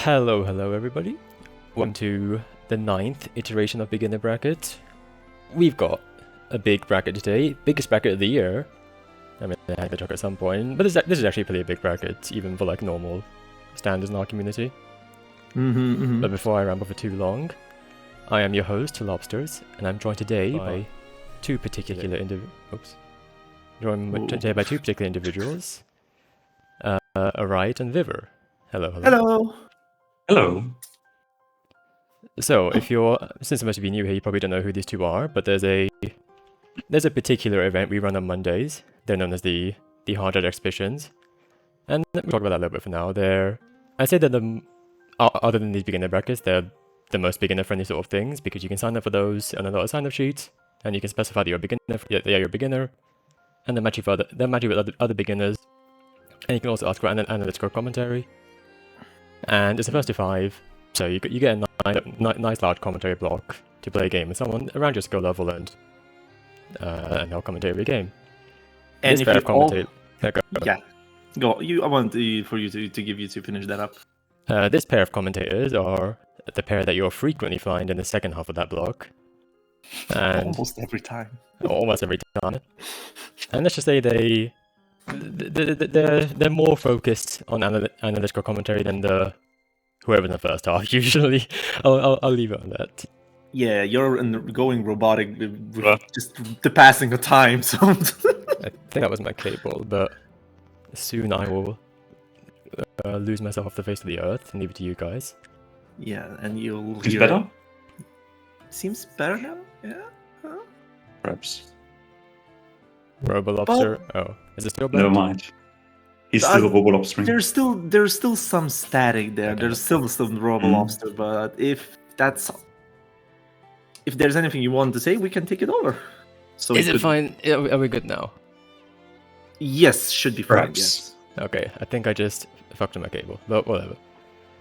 Hello everybody. Welcome to the 9th iteration of Beginner Bracket. We've got a big bracket today, biggest bracket of the year. I mean, I had to talk at some point, but this is actually a pretty big bracket, even for like normal standards in our community. But before I ramble for too long, I am your host, Lobsters, and I'm joined today by two particular individuals. Aright and Viver. Hello. Hello. So, since most of you new here, you probably don't know who these two are, but there's a particular event we run on Mondays. They're known as the Hard Red Exhibitions, and we'll talk about that a little bit for now. I say that other than these beginner brackets, they're the most beginner-friendly sort of things because you can sign up for those on a lot of sign-up sheets, and you can specify that you're a beginner. You're a beginner, and they'll match you with other beginners, and you can also ask for analytical commentary. And it's a first to 5, so you get a nice large commentary block to play a game with someone around your skill level and help commentate every game. And this if pair you of commentators, go. I want for you to finish that up. This pair of commentators are the pair that you'll frequently find in the second half of that block. And almost every time. And let's just say they're more focused on analytical commentary than whoever in the first half. Usually, I'll leave it on that. Yeah, you're going robotic, just the passing of time. So I think that was my cable, but soon I will lose myself off the face of the earth and leave it to you guys. Yeah, and you'll. Seems better. Seems better now. Yeah. Huh? Perhaps. Robolobster. Oh, is it still better? Never mind. He's still a Robolobster. There's still some static there. Okay. There's still some Robolobster, but if there's anything you want to say, we can take it over. So is it fine? Are we good now? Yes, should be fine. Perhaps. Yes. Okay, I think I just fucked up my cable, but whatever.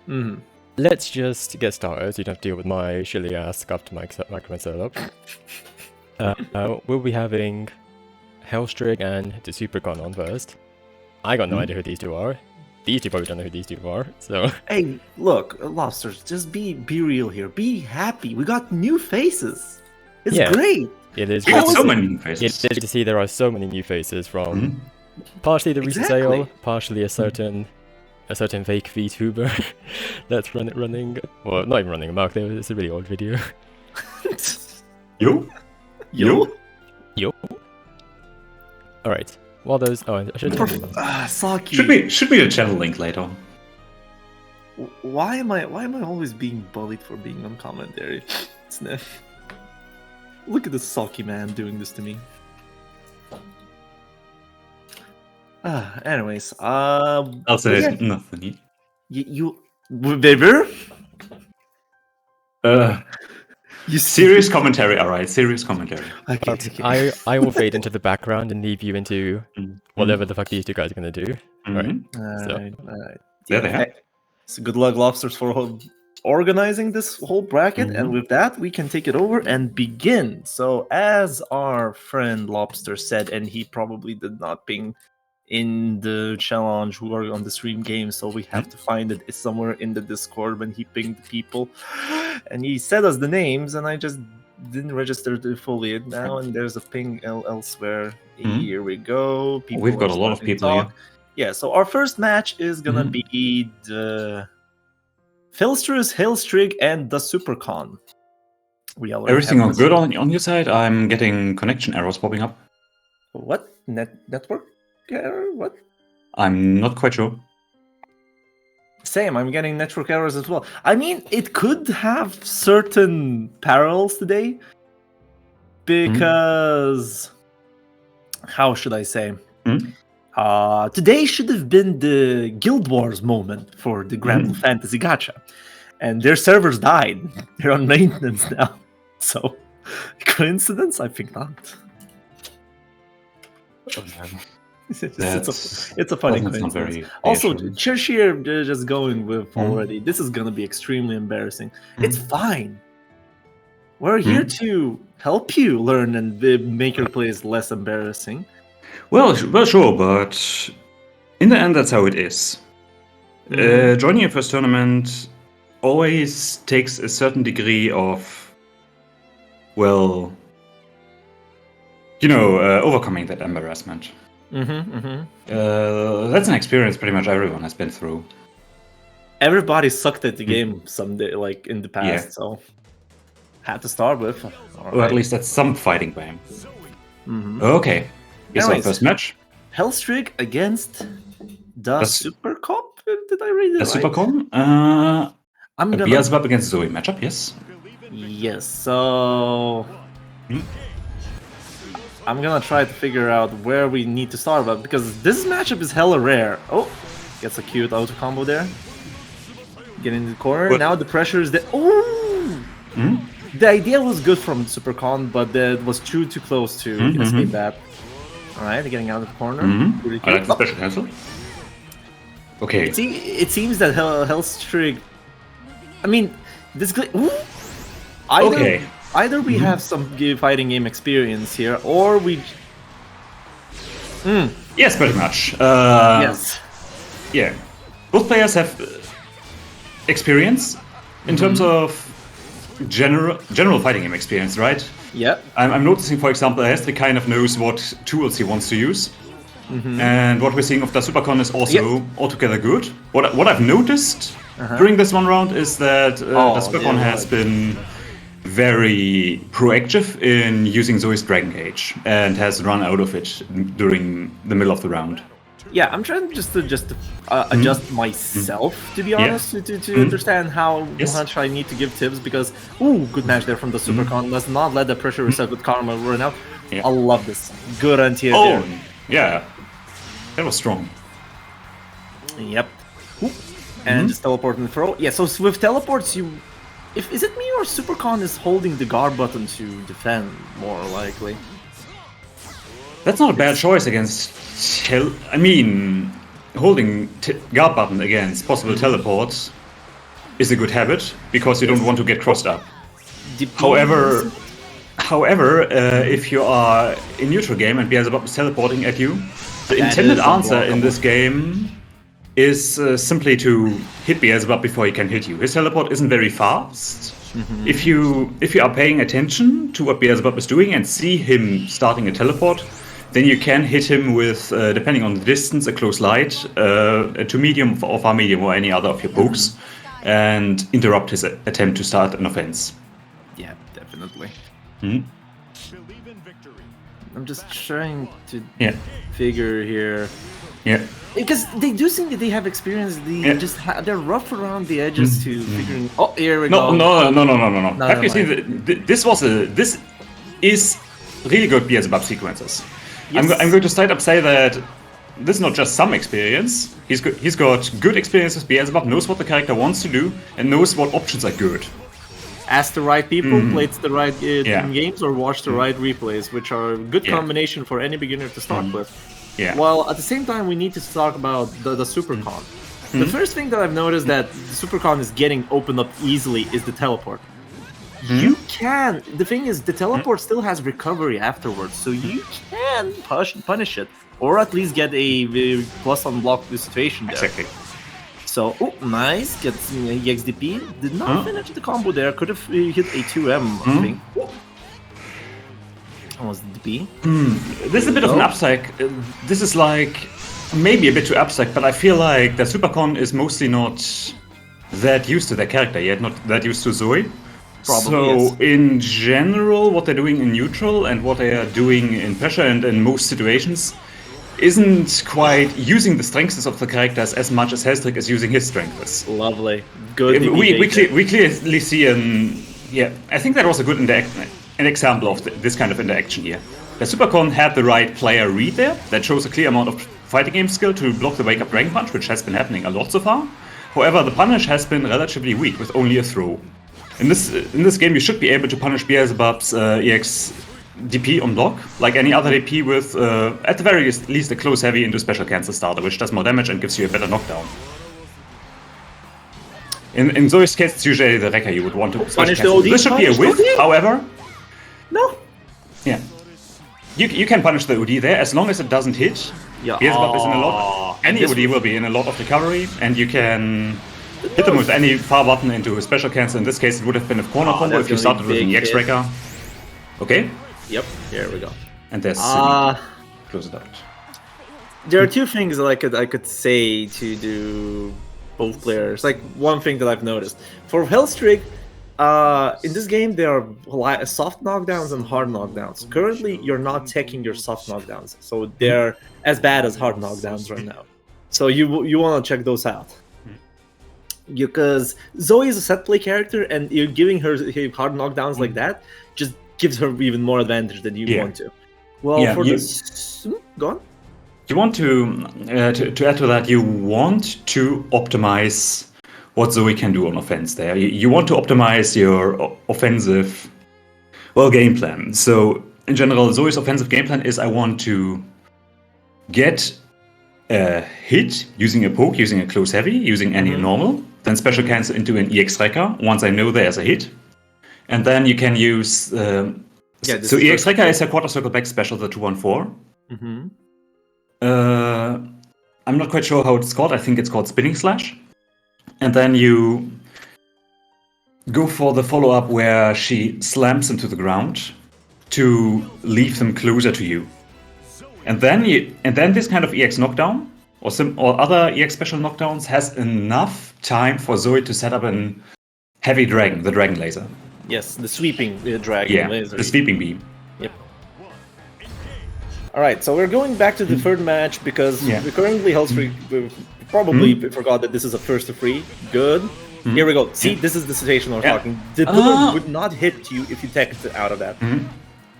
Mm-hmm. Let's just get started so you don't have to deal with my shilly ass scuffed microphone setup. We'll be having Hellstrig and the Supercon on first. I got no idea who these two are. These two probably don't know who these two are, so... Hey, look, Lobsters, just be real here. Be happy. We got new faces. It's great. It is We great got to so see- many new faces. It's great to see there are so many new faces from partially the recent Exactly. sale, partially a certain fake VTuber that's running... Well, not even running amok, it's a really old video. Yo? Yo. Alright. While those... Oh, I should have Saki. Should be a channel link later on. Why am I always being bullied for being on commentary? Look at this Saki man doing this to me. Anyways, I'll say yeah. nothing. you Viver? You Serious commentary, alright. Serious commentary. Okay. I will fade into the background and leave you into whatever the fuck these two guys are gonna do. Alright. Alright. There they are. So good luck, Lobsters, for organizing this whole bracket, and with that, we can take it over and begin. So, as our friend Lobster said, and he probably did not ping in the challenge who are on the stream game, so we have to find it somewhere in the Discord when he pinged the people, and he said us the names, and I just didn't register the fully now, and there's a ping elsewhere. Here we go. People We've got are a lot of starting to people here. talk. Yeah, so our first match is gonna be the Filstrus, Hellstrig, and the Supercon. We already Everything have all good on your side? I'm getting connection errors popping up. What? Network error? What? I'm not quite sure. Same, I'm getting network errors as well. I mean, it could have certain parallels today, because how should I say? Today should have been the Guild Wars moment for the Grand Blue Fantasy Gacha, and their servers died. They're on maintenance now. So, coincidence? I think not. It's a funny coincidence. Also, Cheshire just going with already. This is gonna be extremely embarrassing. It's fine. We're here to help you learn and make your plays less embarrassing. Well, sure, but in the end, that's how it is. Joining your first tournament always takes a certain degree of, well, overcoming that embarrassment. That's an experience pretty much everyone has been through. Everybody sucked at the game someday, like in the past, Yeah. so had to start with. All Or at right. least that's some fighting game. Okay. Here's our Anyways. first match. Hellstrig against the That's- Super Cop. Did I read it The right? Supercon. I'm gonna. Beelzebub against Zoe matchup, yes. Yes. So. Hmm? I'm gonna try to figure out where we need to start, but because this matchup is hella rare. Oh, gets a cute auto combo there. Get in the corner. What? Now the pressure is there. Oh! Hmm? The idea was good from Supercon, but it was too close to escape that. Alright, getting out of the corner. Really I like the cute. special cancel. Okay. It seems that Hellstrig. I mean, this. Ooh! Either, Okay. Either we have some fighting game experience here, or we. Yes, pretty much. Yes. Yeah. Both players have experience in terms of general fighting game experience, right? Yep. I'm noticing, for example, Hestri kind of knows what tools he wants to use. And what we're seeing of the Supercon is also altogether good. What I've noticed during this one round is that the Supercon has been very proactive in using Zoe's Dragon Cage and has run out of it during the middle of the round. Yeah, I'm trying just to adjust myself, to be honest, to understand how much I need to give tips, because good match there from the Supercon. Let's not let the pressure reset with Karma run out. Yeah. I love this. Good anti-air Oh, there. yeah. That was strong. Yep. And just teleport and throw. Yeah, so with teleports, is it me or Supercon is holding the guard button to defend, more likely? That's not a bad choice against... I mean, holding guard button against possible teleports is a good habit, because you don't want to get crossed up. However, if you are in neutral game and Beelzebub is teleporting at you, the intended answer in this game is simply to hit Beelzebub before he can hit you. His teleport isn't very fast. If you are paying attention to what Beelzebub is doing and see him starting a teleport, then you can hit him with, depending on the distance, a close light, to medium or far medium or any other of your pokes, and interrupt his attempt to start an offense. Yeah, definitely. Mhm. I'm just trying to Yeah. figure here. Yeah. Because they do seem that they have experience. They're rough around the edges to figuring. Oh, here we No, go. no. Have you seen this is really good Beelzebub sequences. Yes. I'm going to straight up say that this is not just some experience. He's got good experience with Beelzebub, knows what the character wants to do, and knows what options are good. Ask the right people, played the right Yeah. games, or watch the right replays, which are a good combination for any beginner to start with. Yeah. Well, at the same time, we need to talk about the Supercon. The first thing that I've noticed that the Supercon is getting opened up easily is the teleport. You can. The thing is, the teleport still has recovery afterwards, so you can punish it, or at least get a plus on block the situation there. Exactly. So, nice. Gets EXDP. Did not finish the combo there. Could have hit a 2M, I think. Almost DP. This is a bit of an upside. This is like maybe a bit too abstract, but I feel like the Supercon is mostly not that used to their character yet, not that used to Zoe. Probably, so yes. in general, what they're doing in neutral and what they are doing in pressure and in most situations isn't quite using the strengths of the characters as much as Hellstrig is using his strengths. Lovely. Good. We clearly see I think that was a good an example of this kind of interaction here. The Supercon had the right player read there, that shows a clear amount of fighting game skill to block the wake up Dragon Punch, which has been happening a lot so far. However, the punish has been relatively weak with only a throw. In this game, you should be able to punish Beelzebub's EX DP on block, like any other DP with, at the very least, a close heavy into special cancel starter, which does more damage and gives you a better knockdown. In Zoe's case, it's usually the Wrecker you would want to special cancel. OD, This should be a punish whiff, OD. however. No. Yeah. You can punish the OD there as long as it doesn't hit. Yeah. Beelzebub is in a lot. Any this OD will be in a lot of recovery, and you can hit them with any far button into a special cancel. In this case, it would have been a corner combo that's if you gonna be started with an big EX hit. Wrecker. Okay, Yep, here we go. and there's close it out. There are two things that I could say to do both players. Like one thing that I've noticed for Hellstreak, in this game there are soft knockdowns and hard knockdowns. Currently, you're not taking your soft knockdowns, so they're as bad as hard knockdowns right now. So you want to check those out. Because Zoe is a set play character, and you're giving her hard knockdowns like that just gives her even more advantage than you want to. Well, Yeah, for you- this, go on. You want to add to that. You want to optimize what Zoe can do on offense. There, you want to optimize your offensive, game plan. So in general, Zoe's offensive game plan is: I want to get a hit using a poke, using a close heavy, using any normal, then special cancel into an EX Wrecker once I know there's a hit, and then you can use. this So is EX Wrecker is a quarter circle back special, the 2-1-4. Mm-hmm. I'm not quite sure how it's called. I think it's called Spinning Slash. And then you go for the follow-up where she slams into the ground to leave them closer to you. And then this kind of EX knockdown or other EX special knockdowns has enough time for Zoe to set up a heavy dragon, the dragon laser. Yes, the sweeping dragon Yeah, laser. the sweeping beam. Yep. All right, so we're going back to the third match because we currently Hellstreak probably forgot that this is a first to three. Good. Here we go. See, this is the situation we're talking. The pillar would not hit you if you take it out of that.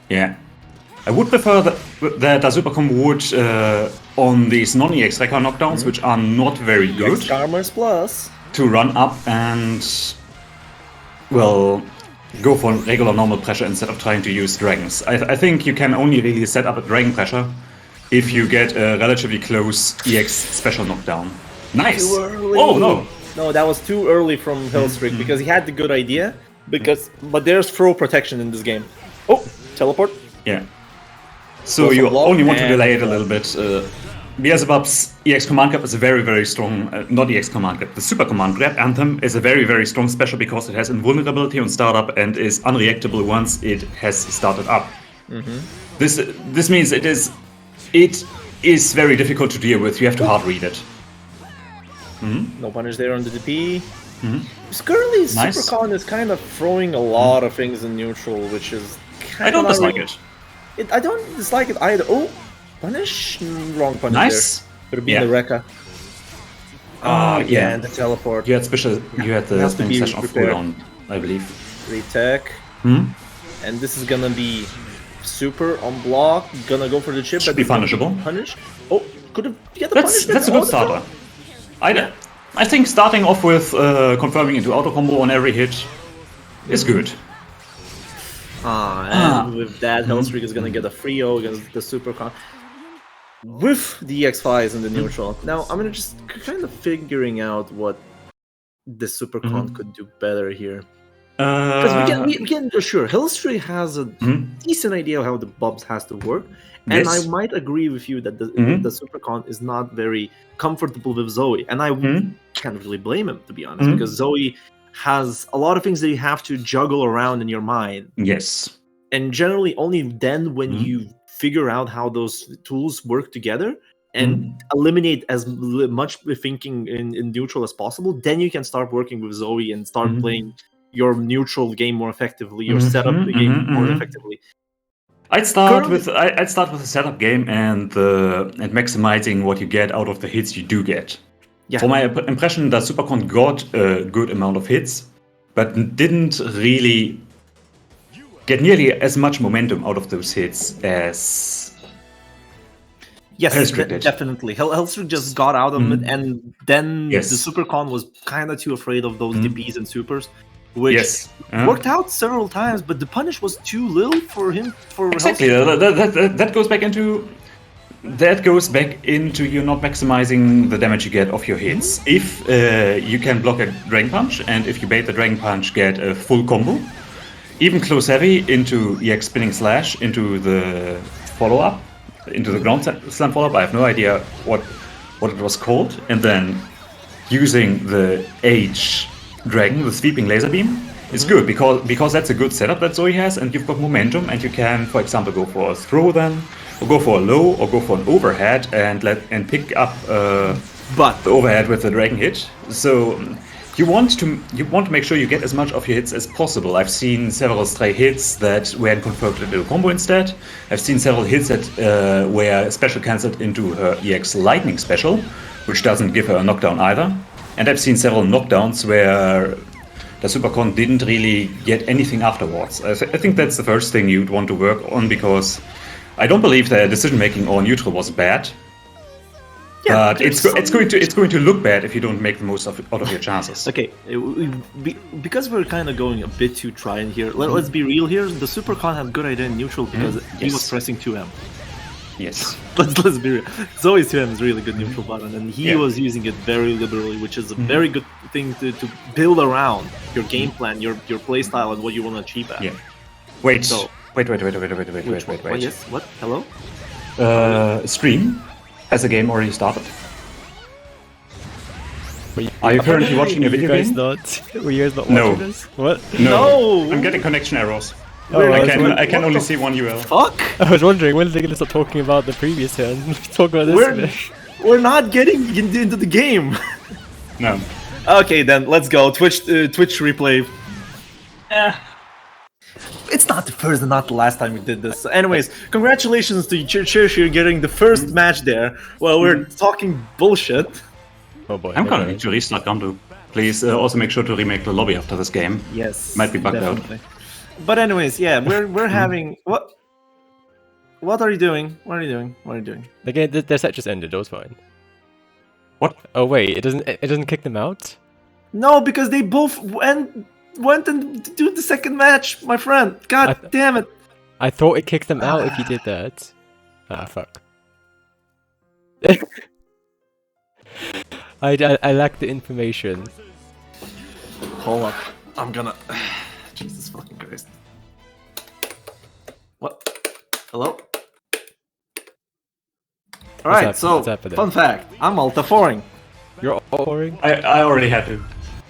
Yeah. I would prefer that a super combo would on these non-EX Wrecker knockdowns, which are not very good, Karma's plus. to run up and, go for regular normal pressure instead of trying to use dragons. I think you can only really set up a dragon pressure if you get a relatively close EX special knockdown. Nice! Too early. Oh, no! No, that was too early from Hellstreak because he had the good idea. But there's throw protection in this game. Oh, teleport. Yeah. So Go you for block only want to and- delay it a little bit. Beelzebub's EX Command Grab is a very, very strong, not EX Command Grab, the Super Command Grab Anthem is a very, very strong special because it has invulnerability on startup and is unreactable once it has started up. This means it is very difficult to deal with. You have to hard read it. No punish there on the DP. Currently, Nice. Supercon is kind of throwing a lot of things in neutral, which is kind I don't of dislike it. I don't dislike it either. Oh, punish? Wrong punish Nice. there. Could have been Yeah. the Rekka. Yeah. And the teleport. You had the Has to be spinning session off prepared. cooldown, I believe. Retech. And this is gonna be super on block. Gonna go for the chip. Should but be it's gonna punishable. Punish. Oh, could have get the That's punishment. a all good the time. starter. I think starting off with confirming into auto combo on every hit is good. And with that, Hellstreak is gonna get a 3-0 against the Supercon. With the X5s in the neutral. Now, I'm gonna just kind of figuring out what the Supercon could do better here. Because we can sure, Hellstreak has a decent idea of how the Bubs has to work. And Yes. I might agree with you that the Supercon is not very comfortable with Zoe. And I can't really blame him, to be honest, because Zoe has a lot of things that you have to juggle around in your mind. Yes. And generally, only then when you figure out how those tools work together and eliminate as much thinking in neutral as possible, then you can start working with Zoe and start playing your neutral game more effectively, your setup game more effectively. I'd start with a setup game and maximizing what you get out of the hits you do get. Yeah. For my impression, that Supercon got a good amount of hits, but didn't really get nearly as much momentum out of those hits as Yes, Hellstreak did. definitely. Hellstreak just got out of it, and then Yes. the Supercon was kind of too afraid of those DPs and supers, which Yes. worked out several times, but the punish was too little for him. For Exactly. Hellstreak. That goes back into you not maximizing the damage you get off your hits. If you can block a Dragon Punch, and if you bait the Dragon Punch, get a full combo, even close heavy into EX Spinning Slash into the follow-up, into the ground slam follow-up. I have no idea what it was called, and then using the H Dragon, the sweeping laser beam, is good because that's a good setup that Zoe has, and you've got momentum, and you can, for example, go for a throw then, or go for a low, or go for an overhead, and pick up But the overhead with the dragon hit. So you want to make sure you get as much of your hits as possible. I've seen several stray hits that were converted into a combo instead. I've seen several hits that were special cancelled into her EX Lightning special, which doesn't give her a knockdown either. And I've seen several knockdowns where the Supercon didn't really get anything afterwards. I think that's the first thing you'd want to work on, because I don't believe the decision making on neutral was bad. yeah, But it's going to look bad if you don't make the most out of your chances. okay, because we're kind of going a bit too trying here. Let's be real here. The Supercon had good idea in neutral because he was Yes. pressing 2M. Yes. Let's be real. Zoe's 2M is really good neutral button, and he Yeah. was using it very liberally, which is a very good thing to build around your game plan, your play style, and what you want to achieve at. Yeah. Wait. So- Wait. Which one? Oh, yes. What? Hello? Stream. Has the game already started? Were Are you currently watching a were you video guys game? Were you guys not No. watching this? What? No! I'm getting connection errors. Oh, We're- I I was can wondering- I can what only the see one UL. Fuck! I was wondering when are they going to start talking about the previous turn? Talk about this. We're not getting into the game. No. Okay, then let's go. Twitch replay. It's not the first and not the last time we did this. So anyways, congratulations to Churchill getting the first match there. Well, we're talking bullshit. Oh boy. I'm okay. going to restart Gandu. Please also make sure to remake the lobby after this game. Yes, Might be bugged out. definitely. But anyways, yeah, we're having what? What are you doing? What are you doing? What are you doing? The game, their set just ended. It was fine. What? Oh wait, it doesn't kick them out. No, because they both went and do the second match, my friend. God damn it! I thought it kicked them out if you did that. Ah, fuck. I lack the information. Hold up, I'm gonna. Jesus fucking Christ! What? Hello? All right, so what's happening? fun fact: I'm Alta-4ing. You're boring. I already had to.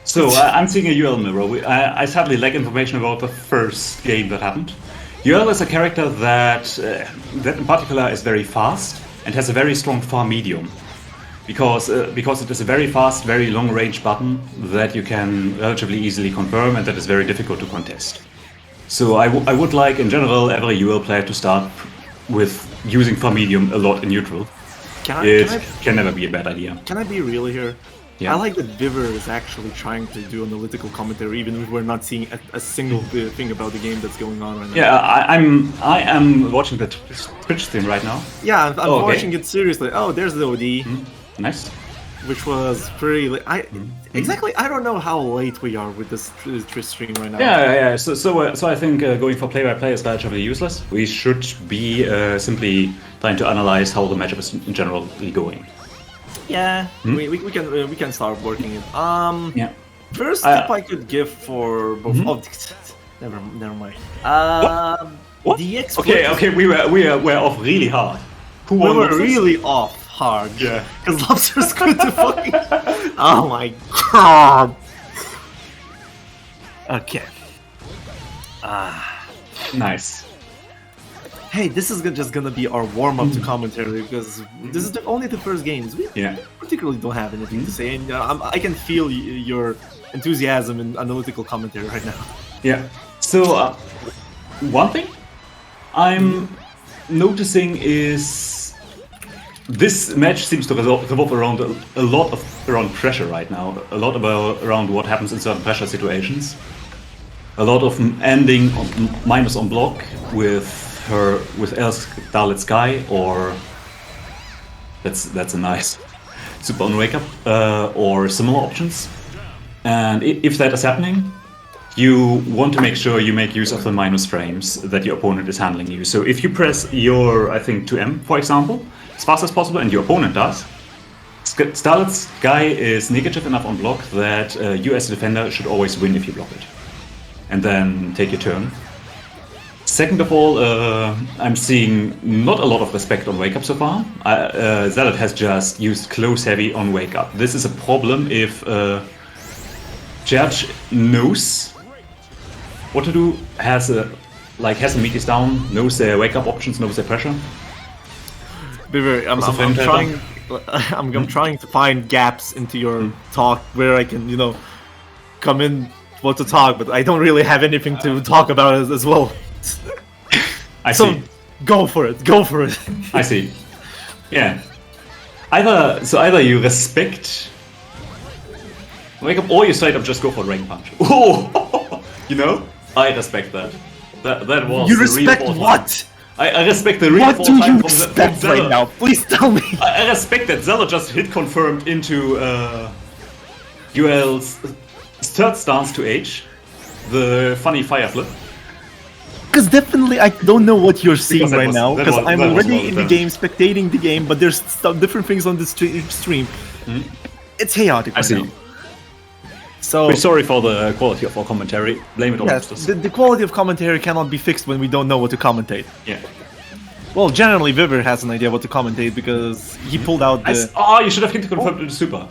So I'm seeing a UL mirror. I sadly lack information about the first game that happened. UL is a character that in particular is very fast and has a very strong far medium, because it is a very fast, very long range button that you can relatively easily confirm and that is very difficult to contest. So I would like in general every UL player to start with using far medium a lot in neutral. Can never be a bad idea. Can I be real here? Yeah. I like that Viver is actually trying to do analytical commentary, even if we're not seeing a single thing about the game that's going on right now. Yeah, I am watching the Twitch stream right now. Yeah, I'm Oh, okay. watching it seriously. Oh, there's the OD, Nice. which was pretty late. Exactly, I don't know how late we are with this Twitch stream right now. Yeah. So I think going for play-by-play is relatively useless. We should be simply trying to analyze how the matchup is in general going. Yeah, we can start working it. Yeah. First tip I could give for both. Oh, never mind. What? DX. Okay. We were off really hard. Who We won were this? really off hard. Yeah. Because Lobster's going to fucking. Oh my god. Okay. Nice. Hey, this is just gonna be our warm up to commentary because this is only the first games. We Yeah. particularly don't have anything to say, and I can feel your enthusiasm in analytical commentary right now. Yeah. So one thing I'm noticing is this match seems to revolve around a lot around pressure right now. A lot around what happens in certain pressure situations. A lot of ending on minus on block with else Dalit Sky, or that's a nice super on wake up or similar options. And if that is happening, you want to make sure you make use of the minus frames that your opponent is handling you. So if you press your, I think, 2M, for example, as fast as possible, and your opponent does, Starlit Sky is negative enough on block that you as a defender should always win if you block it. And then take your turn. Second of all, I'm seeing not a lot of respect on Wake Up so far. Zealot has just used close heavy on Wake Up. This is a problem if Judge knows what to do, has a meteors down, knows their Wake Up options, knows their pressure. I'm trying to find gaps into your talk where I can, come in what to talk, but I don't really have anything to talk about as well. I see. Go for it. I see. Yeah. Either you respect Wake Up or you straight up just go for Dragon Punch. Oh, I respect that. That was. You respect what? I respect the real. What do you respect right now? Please tell me. I respect that Zealot just hit confirmed into UL's third stance to H, the funny fire flip. Because definitely I don't know what you're seeing right now, because I'm already in the game, spectating the game, but there's different things on the stream. Mm-hmm. It's chaotic right now. So we're sorry for the quality of our commentary. Blame it on us. The quality of commentary cannot be fixed when we don't know what to commentate. Yeah. Well, generally Viver has an idea what to commentate because he pulled out the... you should have hit confirmed the super.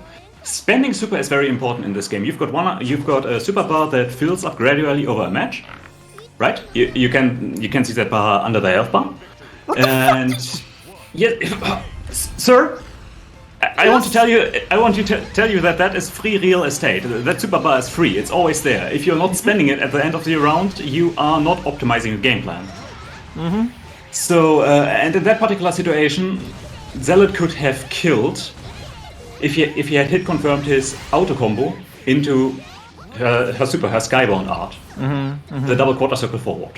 Spending super is very important in this game. You've got a super bar that fills up gradually over a match, right? You can see that bar under the health bar, and yeah, sir, I want to tell you that is free real estate. That super bar is free. It's always there. If you're not spending it at the end of the round, you are not optimizing your game plan. Mm-hmm. So, and in that particular situation, Zealot could have killed if he had hit confirmed his auto combo into her Skybound art, the double quarter circle forward.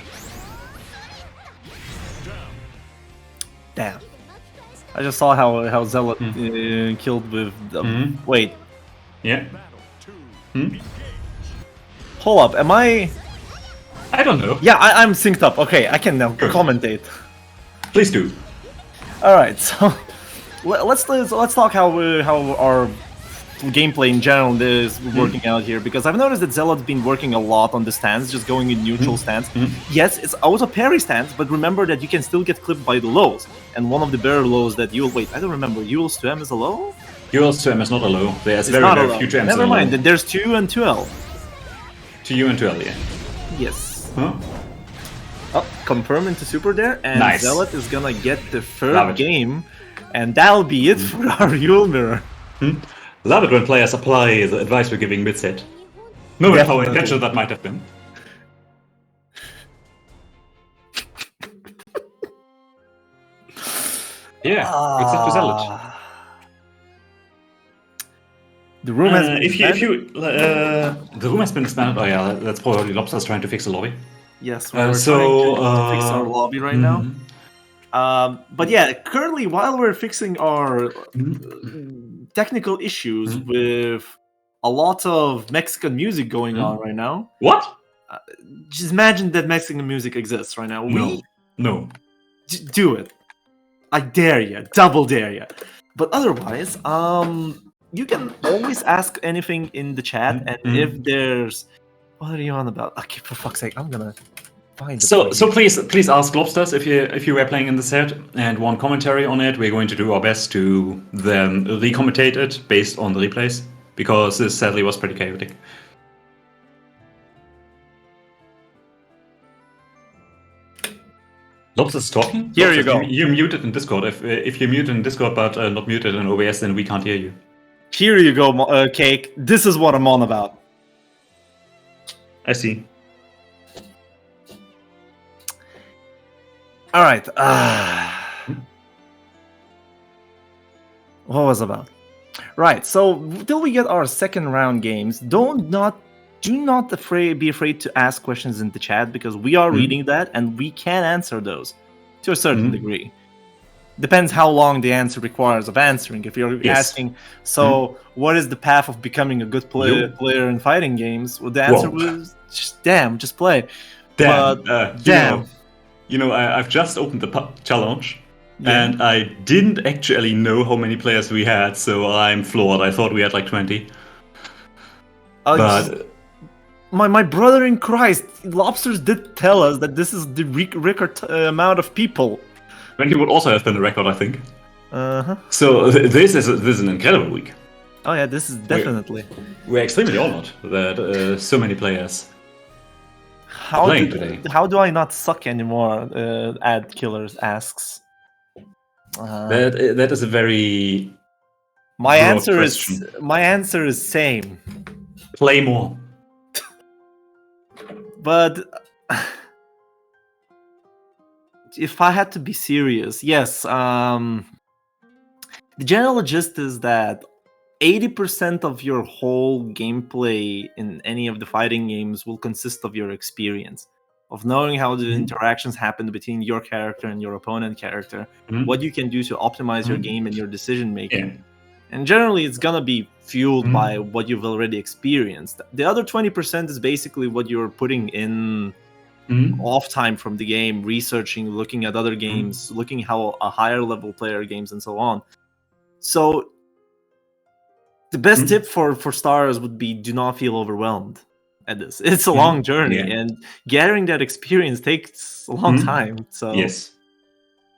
Damn. I just saw how Zealot killed with... Wait. Yeah. Hold up, am I... I don't know. Yeah, I'm synced up. Okay, I can now commentate. Please do. Alright, so... Let's talk how our gameplay in general is working out here, because I've noticed that Zealot's been working a lot on the stance, just going in neutral stance. Yes, it's auto parry stance, but remember that you can still get clipped by the lows. And one of the better lows that I don't remember, Yule's to M is a low? Yule's to M is not a low. There's very few to M. Never mind, then there's 2 and 2L. To U and 2L, yeah. Yes. Huh? Oh, confirm into super there, and nice. Zealot is gonna get the third game, and that'll be it for our Yule mirror. Love it when players apply the advice we're giving mid-set. No matter how intentional that might have been. Yeah, good set to Zealot. The room has been expanded. The room has been expanded. Oh yeah, that's probably Lobsters trying to fix the lobby. Yes, we're trying to fix our lobby right now. But yeah, currently while we're fixing our technical issues with a lot of Mexican music going on right now. What? Just imagine that Mexican music exists right now. No. Do it. I dare you. Double dare you. But otherwise, you can always ask anything in the chat, and if there's... What are you on about? Okay, for fuck's sake, I'm gonna... So please ask Lobsters if you were playing in the set and want commentary on it. We're going to do our best to then re-commentate it based on the replays, because this sadly was pretty chaotic. Lobsters talking? Here you go. You're muted in Discord. If you're muted in Discord but not muted in OBS, then we can't hear you. Here you go, Cake. This is what I'm on about. I see. All right. What was about? Right. So till we get our second round games, do not be afraid to ask questions in the chat, because we are reading that and we can answer those to a certain degree. Depends how long the answer requires of answering. If you're asking, what is the path of becoming a good player in fighting games? Well, the answer was just play. Damn. I've just opened the challenge, and I didn't actually know how many players we had, so I'm floored. I thought we had like 20. my brother in Christ, Lobsters did tell us that this is the record amount of people. Then he would also have been a record, I think. Uh-huh. So this is an incredible week. Oh yeah, this is definitely. We're extremely honored that so many players How playing do, today. how do I not suck anymore? Ad Killers asks. That is a very My broad answer is same. play more. But if I had to be serious, yes. The general gist is that 80% of your whole gameplay in any of the fighting games will consist of your experience, of knowing how the interactions happen between your character and your opponent character, what you can do to optimize your game and your decision making. Yeah. And generally, it's gonna be fueled by what you've already experienced. The other 20% is basically what you're putting in off time from the game, researching, looking at other games, looking how a higher level player games, and so on. So the best tip for stars would be do not feel overwhelmed at this. It's a long journey, and gathering that experience takes a long time. So yes.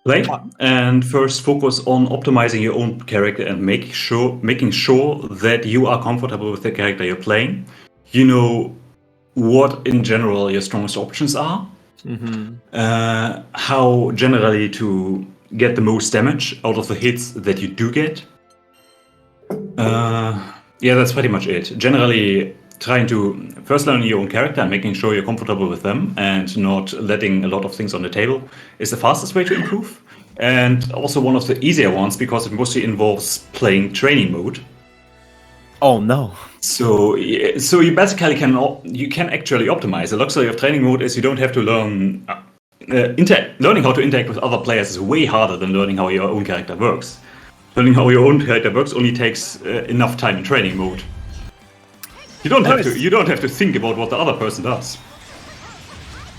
Play and first focus on optimizing your own character and making sure that you are comfortable with the character you're playing. You know what in general your strongest options are, how generally to get the most damage out of the hits that you do get. Yeah, that's pretty much it. Generally, trying to first learn your own character and making sure you're comfortable with them and not letting a lot of things on the table is the fastest way to improve. And also one of the easier ones because it mostly involves playing training mode. Oh no. So you basically can actually optimize. The luxury of training mode is you don't have to learn learning how to interact with other players is way harder than learning how your own character works. Learning how your own character works only takes enough time in training mode. You don't have to think about what the other person does.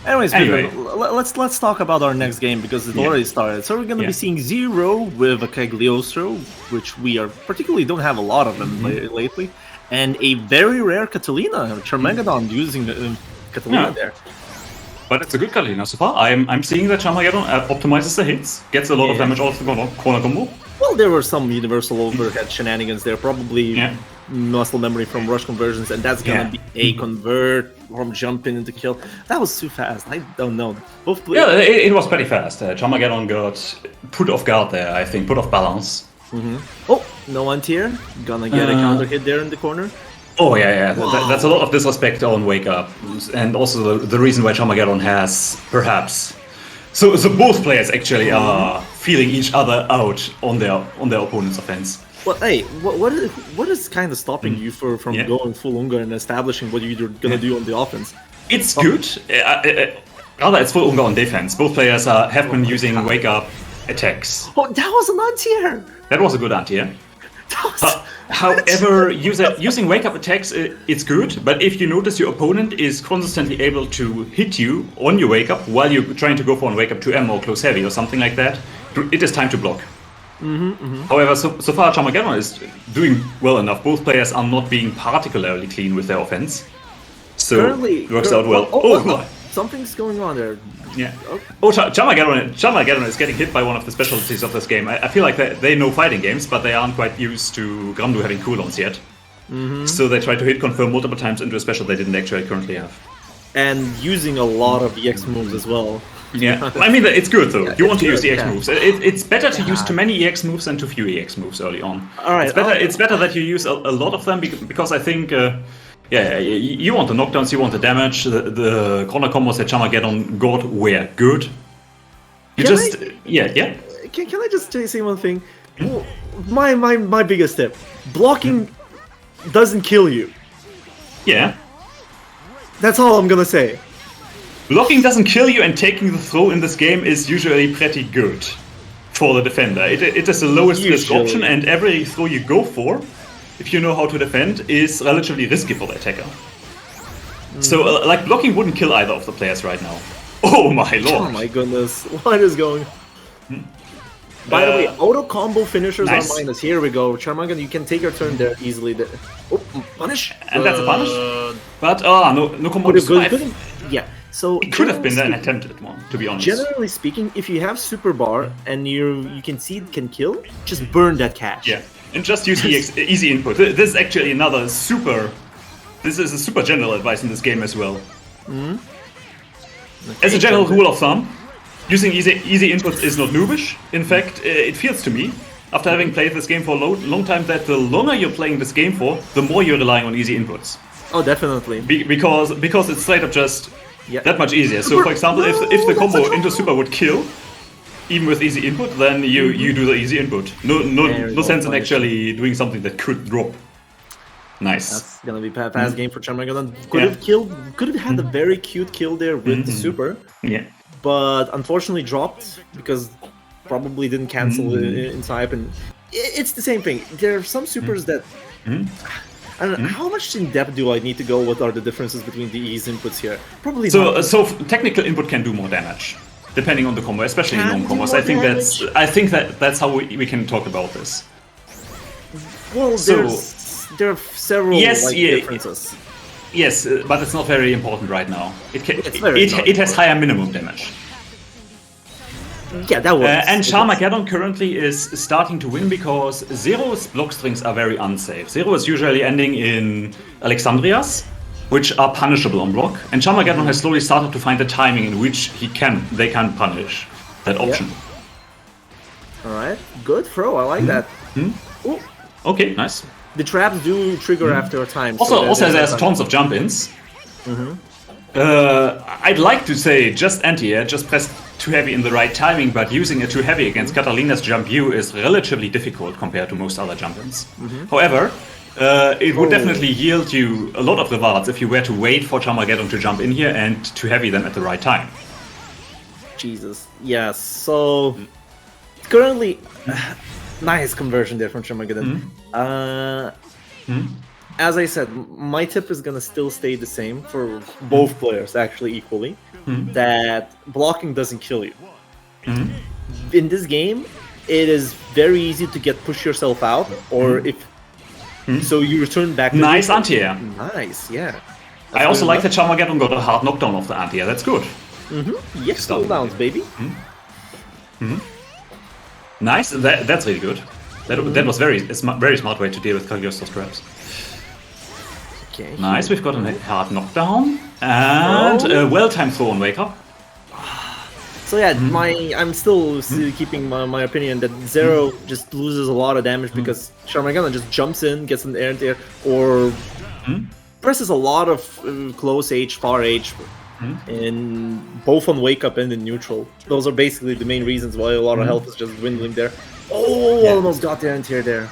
Anyway, let's talk about our next game because it already started. So we're gonna be seeing Zero with a Cagliostro, which we particularly don't have a lot of them lately, and a very rare Catalina, Charmageddon using Catalina there. But it's a good Catalina so far. I'm seeing that Charmageddon optimizes the hits, gets a lot of damage out of the corner combo. Well, there were some universal overhead shenanigans there, probably muscle memory from rush conversions, and that's gonna be a convert from jumping into kill. That was too fast. I don't know. Both players. Yeah, it was pretty fast. Charmageddon got put off guard there, I think, put off balance. Oh, no anti-air. Gonna get a counter hit there in the corner. Oh yeah. That's a lot of disrespect on Wake Up, and also the reason why Charmageddon has perhaps. So both players actually are feeling each other out on their opponent's offense. Well, hey, what is kind of stopping you from going full Unga and establishing what you're gonna do on the offense? It's good. Rather, it's full Unga on defense. Both players have been using Wake Up attacks. Oh, that was an anti-air! That was a good anti-air. However, using Wake Up attacks, it's good, but if you notice your opponent is consistently able to hit you on your Wake Up while you're trying to go for a Wake Up 2M or Close Heavy or something like that, it is time to block. However, so far Charmageddon is doing well enough. Both players are not being particularly clean with their offense, so it works out well. Something's going on there. Yeah. Oh, Charmageddon is getting hit by one of the specialties of this game. I feel like they know fighting games, but they aren't quite used to Grandu having cooldowns yet. So they try to hit confirm multiple times into a special they didn't actually currently have. And using a lot of EX moves as well. Yeah, I mean, it's good though. You want to use EX moves. It's better to use too many EX moves than too few EX moves early on. Alright. It's better that you use a lot of them because I think... you want the knockdowns, you want the damage. The corner combos that Charmageddon got were good. Can I just say one thing? My biggest tip: blocking doesn't kill you. Yeah. That's all I'm gonna say. Blocking doesn't kill you, and taking the throw in this game is usually pretty good for the defender. It is the lowest risk option, and every throw you go for, if you know how to defend, is relatively risky for the attacker. So, blocking wouldn't kill either of the players right now. Oh my lord! Oh my goodness, what is going? By the way, auto combo finishers are minus. Here we go. Charmageddon, you can take your turn there easily. Oh, punish? And that's a punish? But no combo to survive. Yeah. So It could have been an generally attempted one, to be honest. Generally speaking, if you have super bar and you can see it can kill, just burn that cash. Yeah, and just use easy input. This is actually another super. This is a super general advice in this game as well. As a general rule of thumb, using easy inputs is not noobish. In fact, it feels to me, after having played this game for a long time, that the longer you're playing this game for, the more you're relying on easy inputs. Oh, definitely. Because it's straight up just Yeah. that much easier. So, for example, if the combo into super would kill, even with easy input, then you do the easy input. No sense in actually doing something that could drop. Nice. That's gonna be a fast game for Charmageddon. Could have had a very cute kill there with the super, Yeah. but unfortunately dropped because probably didn't cancel in type. And it's the same thing. There are some supers that I don't know how much in depth do I need to go. What are the differences between the ease inputs here? Probably not. So technical input can do more damage, depending on the combo, especially in Can long do combos. more I think that's how we can talk about this. Well, there are several differences. Yes, but it's not very important right now. It's It has higher minimum damage. Yeah, that was. And Charmageddon currently is starting to win because Zero's block strings are very unsafe. Zero is usually ending in Alexandrias, which are punishable on block, and Charmageddon has slowly started to find the timing in which they can punish that option. All right, good throw. I like that. Ooh. Okay, nice. The traps do trigger after a time. Also, there's tons of jump-ins. I'd like to say just anti-air, just press too heavy in the right timing, but using a too heavy against Katalina's jump U is relatively difficult compared to most other jump-ins. However, it would definitely yield you a lot of rewards if you were to wait for Charmageddon to jump in here and too heavy them at the right time. Jesus. Yes. So currently, nice conversion there from Charmageddon. As I said, my tip is gonna still stay the same for both players, actually equally. That blocking doesn't kill you. In this game, it is very easy to push yourself out, or so you return back. Nice anti-air. Nice, yeah. I also like that Charmageddon got a hard knockdown of the anti-air. That's good. Yes, cooldowns, baby. Nice. That's really good. That was very smart way to deal with Cagliostro's traps. Okay. Nice, we've got a hard knockdown and a well-timed throw on wake up. So yeah, I'm still keeping my opinion that Zero just loses a lot of damage because Charmageddon just jumps in, gets an air there, or presses a lot of close H, far H, in both on wake up and in neutral. Those are basically the main reasons why a lot of health is just dwindling there. Oh, almost got the anti-air there.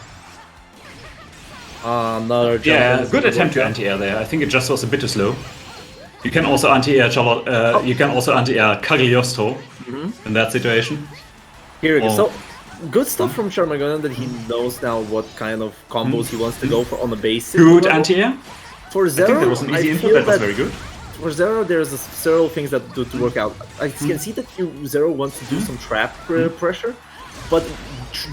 Another jump. Yeah, good attempt to anti-air there. I think it just was a bit too slow. You can also anti-air Charlotte. You can also anti-air Cagliostro in that situation. Here we go. So good stuff from Charmageddon that he knows now what kind of combos he wants to go for on the basic. Good anti-air. For Zero, I think that was an easy input. That was very good. For Zero, there's several things that do to work out. I can see that Zero wants to do some trap pressure, but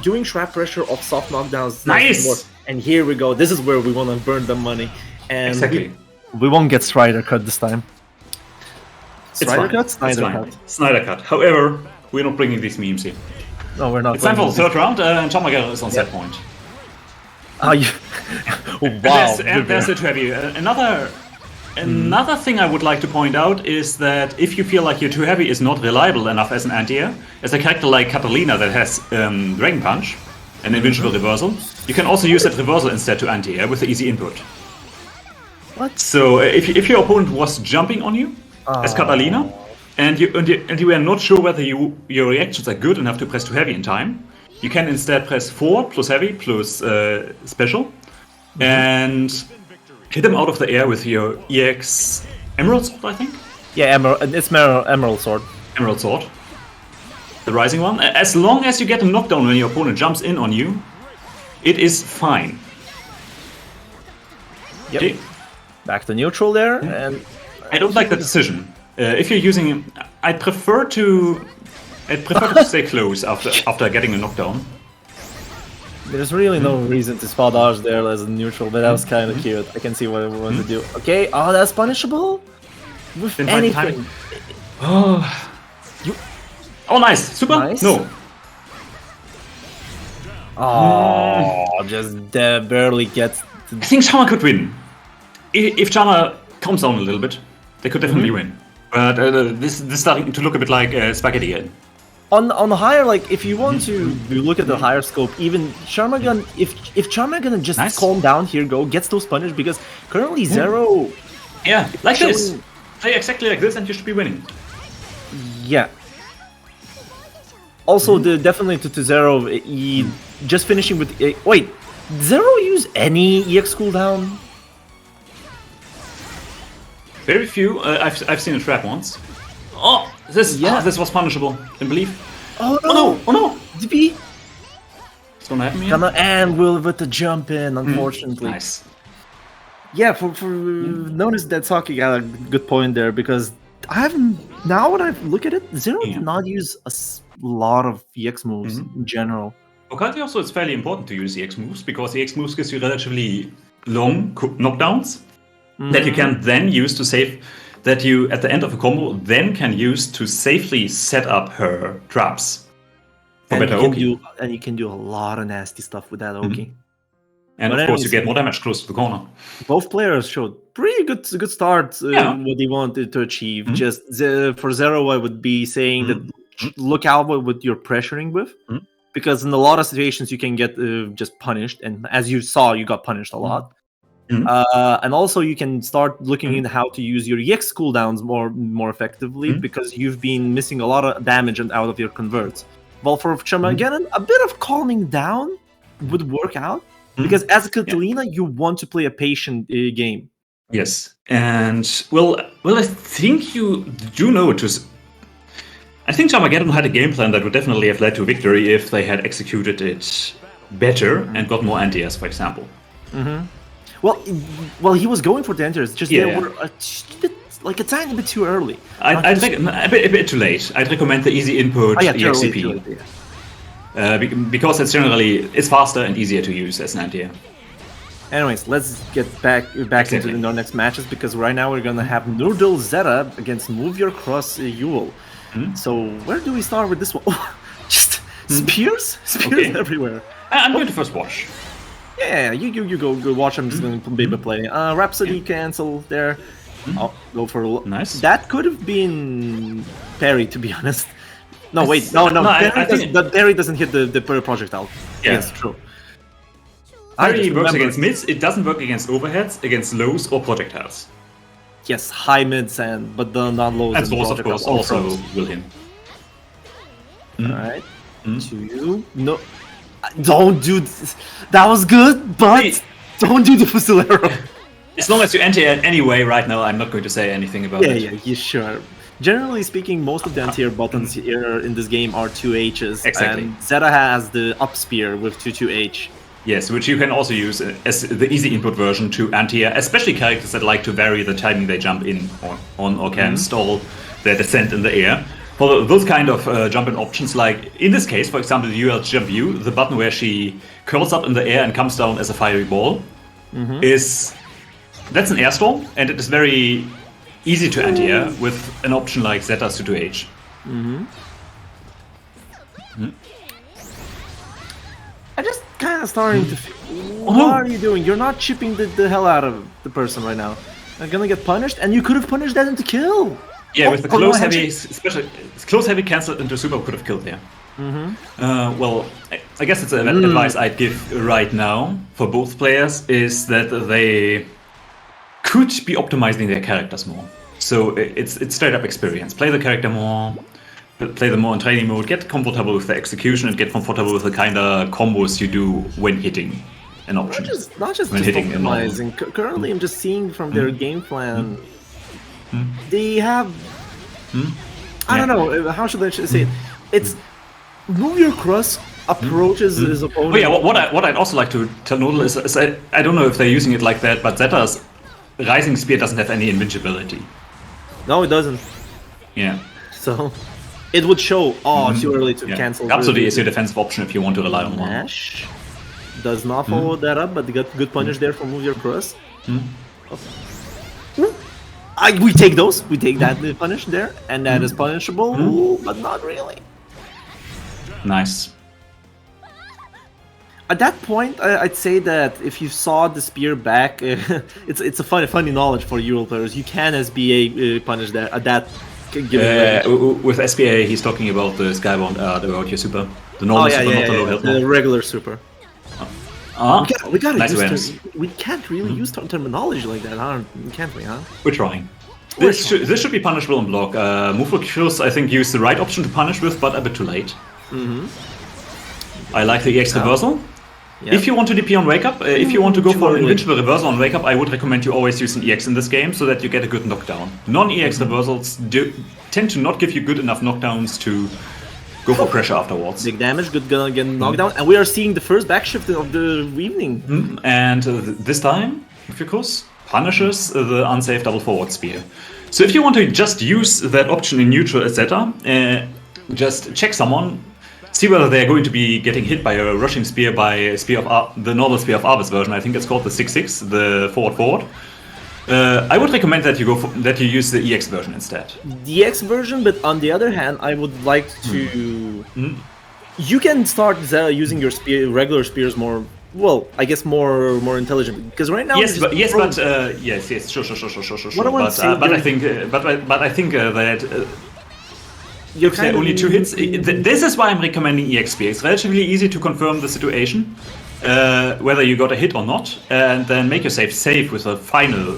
doing trap pressure off soft knockdowns. Nice. And here we go. This is where we want to burn the money. And Exactly. we won't get Strider cut this time. Strider cut? It's Snyder fine. cut. Snyder cut. However, we're not bringing these memes here. No, we're not. It's time for the third round, and Charmageddon is on set point. Oh, you... wow. There's it heavy. Another thing I would like to point out is that if you feel like your too heavy is not reliable enough as an anti-air, as a character like Catalina that has Dragon Punch, an invincible reversal, you can also use that reversal instead to anti-air with the easy input. What? So if your opponent was jumping on you as Catalina, and you were not sure whether your reactions are good enough to press too heavy in time, you can instead press 4 plus heavy plus special, and hit him out of the air with your EX Emerald Sword, I think? Yeah, Emerald Sword. Emerald Sword. The rising one. As long as you get a knockdown when your opponent jumps in on you, it is fine. Yep. Okay. Back to neutral there, and I don't like that decision. If you're using, I'd prefer to stay close after getting a knockdown. There's really no reason to spot dodge there as a neutral, but that was kind of cute. I can see what it wants to do. Okay, oh, that's punishable? With Didn't find the anything. Oh, nice! Super? Nice. No. Oh, just barely gets... I think Chama could win. If Chama calms down a little bit, they could definitely win. But this is starting to look a bit like Spaghetti again. On the higher, like, if you want to look at the higher scope, even Charmagan, if Charmagan just Nice. calm down here, gets those punished, because currently Zero... Yeah, like this. Showing- Play exactly like this and you should be winning. Yeah. Also, definitely to Zero, he just finishing with... wait, did Zero use any EX cooldown? Very few. I've seen a trap once. Oh, this was punishable. Didn't believe. Oh no! Oh no! Oh no! DP! What's gonna happen here? Gonna end with the jump in, unfortunately. Nice. Yeah, for notice that Saki got a good point there, because now when I look at it, Zero did not use a lot of EX moves in general. For Kalti also, it's fairly important to use EX moves because EX moves gives you relatively long knockdowns that you can then use to save. That you at the end of a combo then can use to safely set up her traps. For And better you, Oki. can do a lot of nasty stuff with that Oki. And But of course, you anyways- get more damage close to the corner. Both players showed pretty good start what they wanted to achieve. Just for Zero, I would be saying that look out what you're pressuring with, because in a lot of situations you can get just punished, and as you saw, you got punished a lot. And also you can start looking into how to use your EX cooldowns more effectively, because you've been missing a lot of damage out of your converts. Well, for Charmageddon, a bit of calming down would work out. Because as a Catalina, you want to play a patient game. Yes, and well, I think you do know I think Charmageddon had a game plan that would definitely have led to victory if they had executed it better and got more anti-airs, for example. Well, he was going for the enters. Just Yeah, they yeah. were a tiny bit too early. I think a bit too late. I'd recommend the easy input Oh yeah, too early, EXCP. too early, yeah. Because it's faster and easier to use as an anti-air. Anyways, let's get back Exactly. into the next matches, because right now we're gonna have Nurdle Zeta against Move Your Cross Yule. So where do we start with this one? Just spears Okay. everywhere. I'm going to first watch. Yeah, you go watch. I'm just gonna baby play. Rhapsody cancel there. I'll go for Nice. That could have been parry, to be honest. No, wait, no. I think- Parry doesn't hit the projectile. Yeah. Yes, true. I Parry just works remember- against mids, it doesn't work against overheads, against lows or projectiles. Yes, high mids but the non-lows. And source, of course, also will hit. Alright. To you. No. Don't do this. That was good, but Wait. don't do the Fusilero. As long as you anti-air anyway, right now, I'm not going to say anything about it. Yeah, sure. Generally speaking, most of the anti-air buttons here in this game are 2Hs. Exactly. And Zeta has the up spear with 2H. Yes, which you can also use as the easy input version to anti-air, especially characters that like to vary the timing they jump in or can stall their descent in the air. For those kind of jump-in options, like in this case, for example, UL Jump U, the button where she curls up in the air and comes down as a fiery ball, that's an air storm, and it is very easy to anti-air with an option like Zeta's 2H. I'm just kind of starting to what are you doing? You're not chipping the hell out of the person right now. They're gonna get punished, and you could have punished that into kill. Yeah, with the no, close I had heavy, especially close heavy cancelled into super could have killed there. Well, I guess it's an advice I'd give right now for both players is that they could be optimizing their characters more. So it's straight up experience. Play the character more, play them more in training mode, get comfortable with the execution, and get comfortable with the kind of combos you do when hitting an option. Not just When hitting a normal. optimizing. Currently, I'm just seeing from their game plan, they have. I don't know. How should I say it? It's Move Your Cross approaches his opponent. Oh yeah, what I'd also like to tell Noodle is I don't know if they're using it like that, but Zeta's Rising Spear doesn't have any invincibility. No, it doesn't. Yeah. So it would show. Oh, too early to Yeah. cancel. Rhapsody is your defensive option if you want to rely on one. Nash. Does not follow that up, but got good punish there from Move Your Cross. We take those. We take that punish there, and that is punishable, but not really. Nice. At that point, I'd say that if you saw the spear back, it's a funny knowledge for Euro players. You can SBA punish that at that given with SBA, he's talking about the Skybound about your super. The normal super, not the low health. The regular super. We gotta nice use awareness. we can't really use terminology like that, can't we, huh? We're trying. This should be punishable on block. Move for kills, I think, used the right option to punish with, but a bit too late. I like the EX reversal. Yeah. If you want to DP on Wake Up, if you want to go for an invincible reversal on Wake Up, I would recommend you always use an EX in this game so that you get a good knockdown. Non-EX reversals tend to not give you good enough knockdowns to go for pressure afterwards. Big damage, good gonna get knocked down, and we are seeing the first backshift of the evening. And this time, Muffikus punishes the unsafe double forward spear. So if you want to just use that option in neutral, etc., just check someone, see whether they're going to be getting hit by a rushing spear by the normal Spear of Arvis version. I think it's called the 6-6, the forward. I would recommend that you use the EX version instead. The EX version, but on the other hand, I would like to. You can start using your regular spears more. Well, I guess more intelligent, because right now. Yes, sure. What I want to say, but I think that. You're there are only 2 hits. This is why I'm recommending EX spear. It's relatively easy to confirm the situation, whether you got a hit or not, and then make yourself safe with a third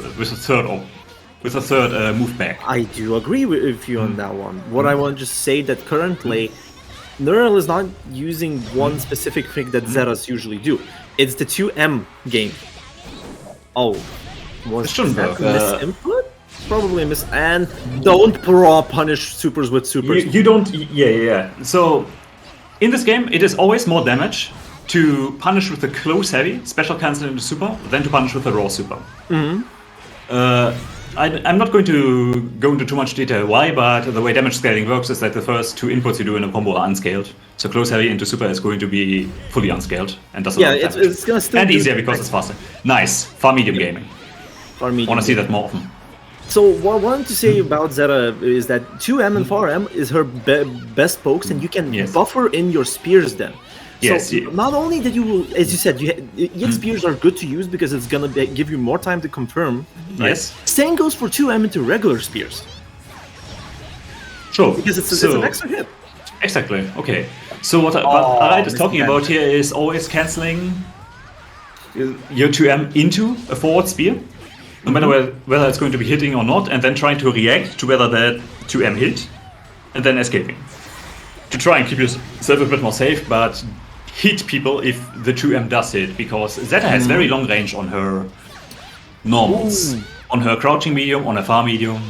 move back. I do agree with you on that one. What I want to just say that currently, Neural is not using one specific thing that Zetas usually do. It's the 2M game. Oh, was that a misinput? Probably a miss. And don't punish supers with supers. You don't. Yeah. So, in this game, it is always more damage to punish with a close heavy special cancel into super than to punish with a raw super. I'm not going to go into too much detail why, but the way damage scaling works is that the first 2 inputs you do in a combo are unscaled. So close heavy into super is going to be fully unscaled and does a lot of damage. It's gonna still and easier because it's faster. Nice, far medium gaming. Want to see that more often. So what I wanted to say about Zeta is that 2M and 4M is her best pokes, and you can buffer in your spears then. So not only that you will, as you said, EX spears are good to use because it's gonna give you more time to confirm. Right? Yes. Same goes for 2M into regular spears. Sure. Because it's an extra hit. Exactly. Okay. So what Arite is talking about here is always canceling your 2M into a forward spear, no matter whether it's going to be hitting or not, and then trying to react to whether that 2M hit, and then escaping. To try and keep yourself a bit more safe, but hit people if the 2M does hit, because Zeta has very long range on her normals. On her crouching medium, on her far medium,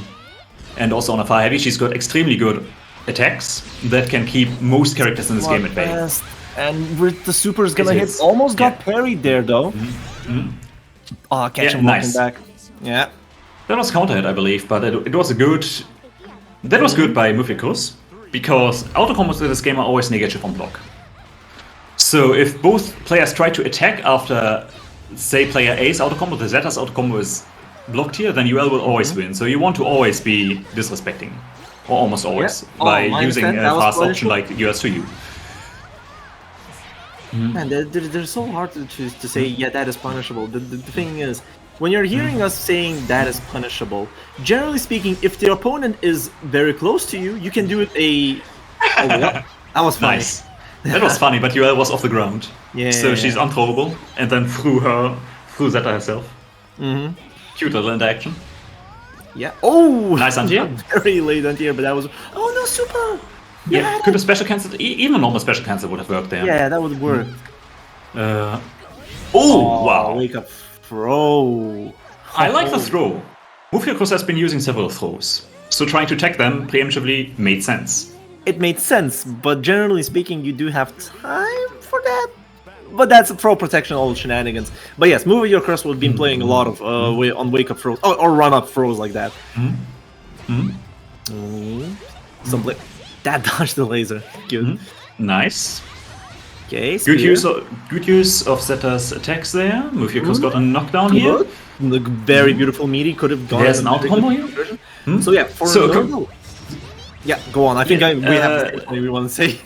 and also on her far heavy. She's got extremely good attacks that can keep most characters in this game at bay. And with the super is gonna hit, almost got parried there though. Catch him walking back. Yeah. That was counter hit, I believe, but it was a good. That was good by Muffikus, because auto combos in this game are always negative on block. So if both players try to attack after, say, player A's auto combo, the Zeta's auto combo is blocked here, then UL will always win. So you want to always be disrespecting, or almost always, by using a fast option like US to U. Man, they're so hard to say, yeah, that is punishable. The thing is, when you're hearing us saying that is punishable, generally speaking, if the opponent is very close to you, you can do it that was funny. Nice. That was funny, but UL was off the ground. So she's unthrowable, and then threw Zeta herself. Cute little interaction. Yeah. Oh! Nice anti-air. Very late anti-air, but that was... Oh, no, super! Yeah, could have special cancelled. Even a normal special cancel would have worked there. Yeah, that would work. Wow. Wake up throw. I like the throw. Muffikus has been using several throws, so trying to tag them preemptively made sense. It made sense, but generally speaking, you do have time for that. But that's throw protection, all shenanigans. But yes, Move Your Curse will be playing a lot of on wake up throws or run up throws like that. That dodged the laser. Good. Nice. Okay, Good spear. good use of Zeta's attacks there. Mufioko's got a knockdown here. Good. Look, very beautiful meaty. Could have gone. There's in an a out very combo good here? version. Hmm? So yeah, for So, Nurgle. Yeah, go on. I think Yeah, we have to say we want to say.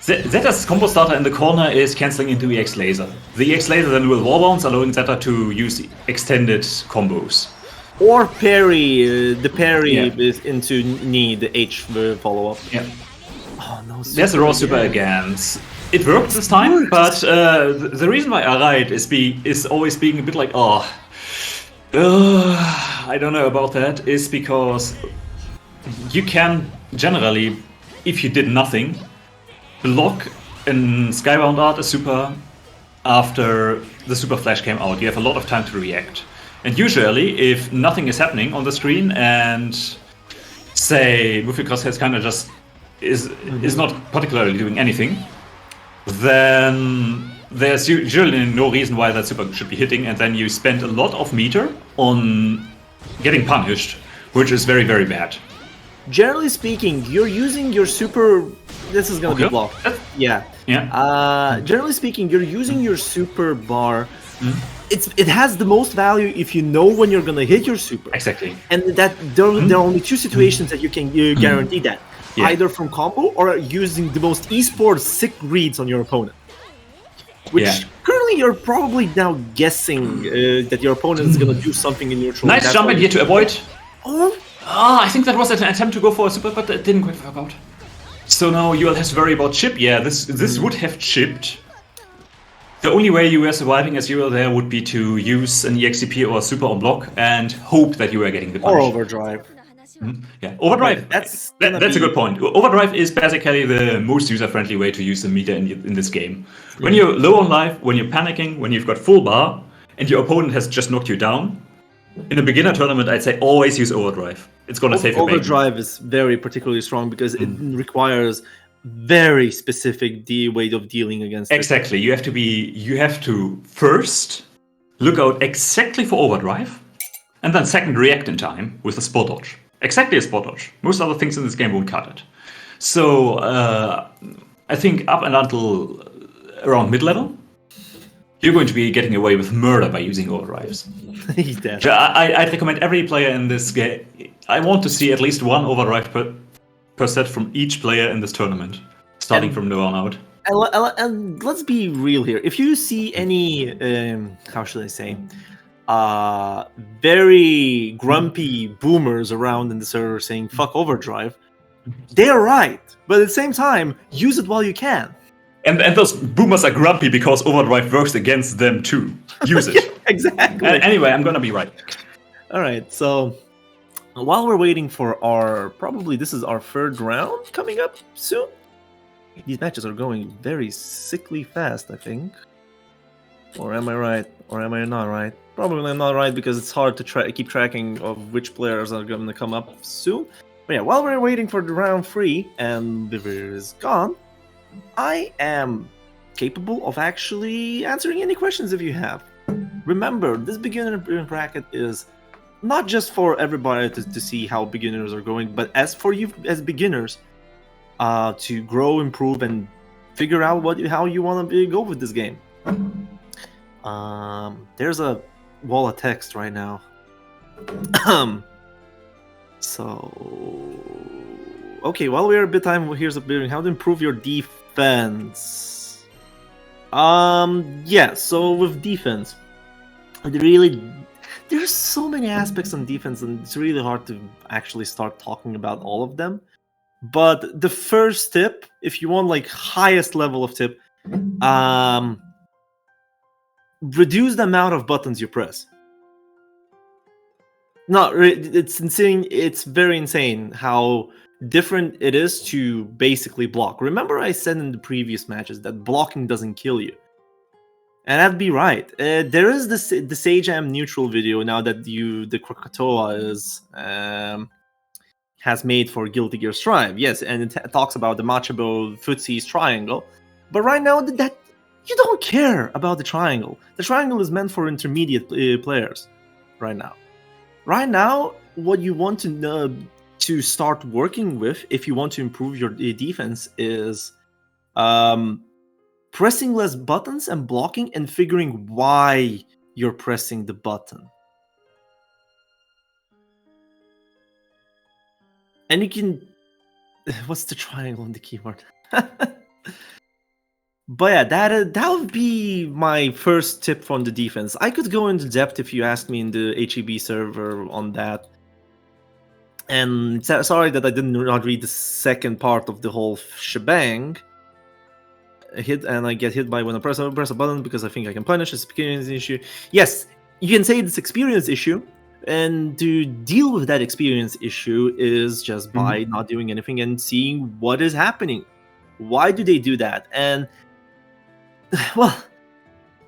Zeta's combo starter in the corner is cancelling into EX Laser. The EX Laser then will wall bounce, allowing Zeta to use extended combos. Or parry, the parry Yeah. is into knee, the H follow up. Yeah. Oh no! There's a raw super again. It worked this time, but the reason why Aride is always being a bit like, I don't know about that, is because you can generally, if you did nothing, block in Skybound Art a super after the super flash came out. You have a lot of time to react. And usually, if nothing is happening on the screen and say Mufioko's has kind of just is not particularly doing anything, then there's usually no reason why that super should be hitting, and then you spend a lot of meter on getting punished, which is very, very bad. Generally speaking, you're using your super. This is gonna be Okay. blocked. Yeah. Yeah. Generally speaking, you're using your super bar. It has the most value if you know when you're gonna hit your super. Exactly. And that there are only two situations that you can guarantee that. Yeah. Either from combo or using the most esports sick reads on your opponent. Which Yeah. currently you're probably now guessing that your opponent is gonna do something in neutral. Nice That's jump why in here to avoid. Oh, I think that was an attempt to go for a super, but it didn't quite work out. So now UL has to worry about chip. Yeah, this would have chipped. The only way you were surviving as UL there would be to use an EXCP or a super on block and hope that you were getting the or punish. overdrive. Yeah, overdrive. Right, that's That's gonna a good be- point. Overdrive is basically the most user-friendly way to use the meter in this game. When you're low on life, when you're panicking, when you've got full bar, and your opponent has just knocked you down, in a beginner tournament, I'd say always use overdrive. It's gonna save your bacon. Overdrive is very particularly strong because it requires very specific way of dealing against it. Exactly. You have to first look out exactly for overdrive, and then second react in time with a spot dodge. Exactly a spot dodge. Most other things in this game won't cut it. So I think up and until around mid-level, you're going to be getting away with murder by using overdrives. He's dead. So I'd recommend every player in this game. I want to see at least one overdrive per set from each player in this tournament, starting from now on out. And let's be real here. If you see any, how should I say, very grumpy boomers around in the server saying "fuck overdrive," they're right. But at the same time, use it while you can. And those boomers are grumpy because overdrive works against them too. Use it. Exactly. Anyway, I'm gonna be right back. All right. So while we're waiting for probably this is our third round coming up soon. These matches are going very sickly fast, I think. Or am I right? Or am I not right? Probably I'm not right because it's hard to keep tracking of which players are going to come up soon. But yeah, while we're waiting for the round 3 and Vivir is gone, I am capable of actually answering any questions if you have. Remember, this beginner bracket is not just for everybody to see how beginners are going, but as for you as beginners, to grow, improve, and figure out how you want to go with this game. There's a wall of text right now. Okay, while we're a bit time, here's a bit how to improve your defense. Yeah, so with defense, there's so many aspects on defense, and it's really hard to actually start talking about all of them. But the first tip, if you want like highest level of tip, reduce the amount of buttons you press. No, it's insane. It's very insane how different it is to basically block. Remember I said in the previous matches that blocking doesn't kill you. And I'd be right. There is the Sage Am neutral video now that the Krakatoa is has made for Guilty Gear Strive. Yes, and it talks about the Machabo Footsie's triangle. But right now, that you don't care about the triangle. The triangle is meant for intermediate players right now. Right now, what you want to start working with, if you want to improve your defense, is pressing less buttons and blocking and figuring why you're pressing the button. And you can... What's the triangle on the keyboard? But yeah, that would be my first tip from the defense. I could go into depth if you asked me in the HEB server on that. And sorry that I did not read the second part of the whole shebang. I get hit by when I press a button because I think I can punish. It's experience issue. Yes, you can say it's experience issue. And to deal with that experience issue is just by not doing anything and seeing what is happening. Why do they do that? And well,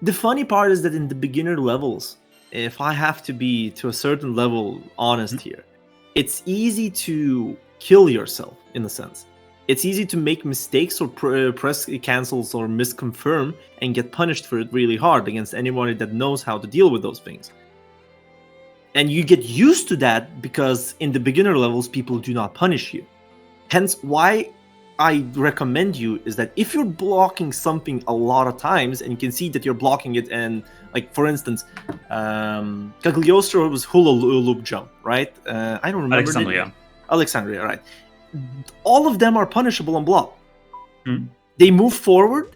the funny part is that in the beginner levels, if I have to be to a certain level honest here, it's easy to kill yourself in a sense. It's easy to make mistakes or press cancels or misconfirm and get punished for it really hard against anybody that knows how to deal with those things. And you get used to that because in the beginner levels, people do not punish you. Hence, why I recommend you is that if you're blocking something a lot of times and you can see that you're blocking it, and like for instance, Cagliostro was hula loop jump, right? I don't remember. Alexandria, right? All of them are punishable on block. They move forward,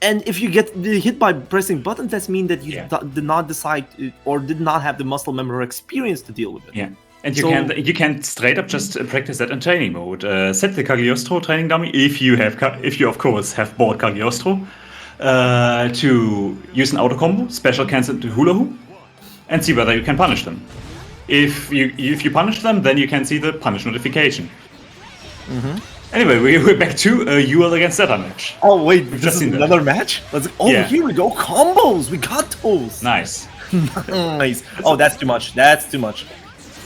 and if you get hit by pressing buttons, that means that you did not decide or did not have the muscle memory experience to deal with it. Yeah. And you can straight up just practice that in training mode. Set the Cagliostro training dummy if you of course have bought Cagliostro to use an auto combo, special cancel to hula hoop, and see whether you can punish them. If you punish them, then you can see the punish notification. Anyway, we're back to a UL against Zeta match. Oh wait, this is another match? Here we go, combos. We got those. Nice. Nice. Oh, that's too much. That's too much.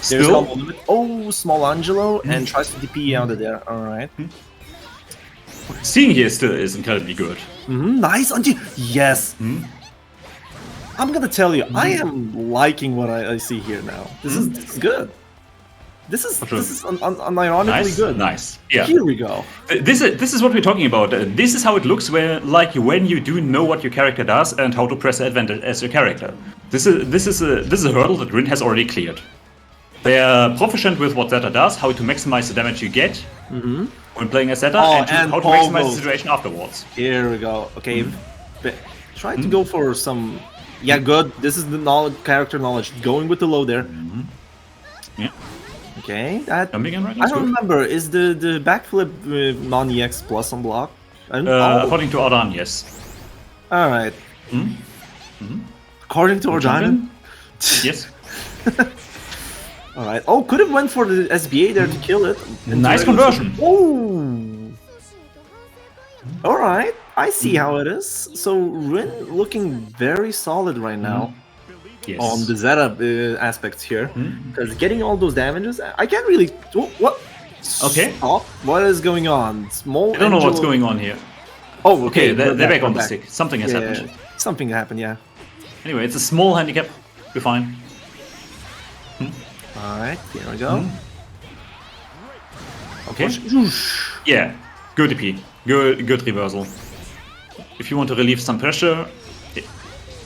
There's combo limit. Oh, Small Angelo and tries to DP out of there. All right. Seeing here still is incredibly good. Nice, yes. I'm gonna tell you, I am liking what I see here now. This is good. This is unironically good. Nice. Yeah. Here we go. This is what we're talking about. This is how it looks when you do know what your character does and how to press advantage as your character. This is a hurdle that Rin has already cleared. They are proficient with what Zeta does, how to maximize the damage you get when playing as Zeta, and how to maximize the situation afterwards. Here we go. Okay, try to go for some. Yeah, good. This is the character knowledge. Going with the low there. Yeah. Okay. That, right, I don't remember. Is the backflip non-EX plus on block? According to Ardan, yes. All right. According to Ardan. Yes. All right. Oh, could have went for the SBA there to kill it. Nice conversion. Oh. All right. I see how it is. So Rin looking very solid right now on the Zeta aspects here, because getting all those damages, I can't really. What? Okay. Stop. What is going on? Small. I don't know what's going on here. Oh, okay. They're back on the stick. Something has happened. Something happened. Yeah. Anyway, it's a small handicap. We're fine. Alright, here we go. Okay. Yeah, good DP. Good reversal. If you want to relieve some pressure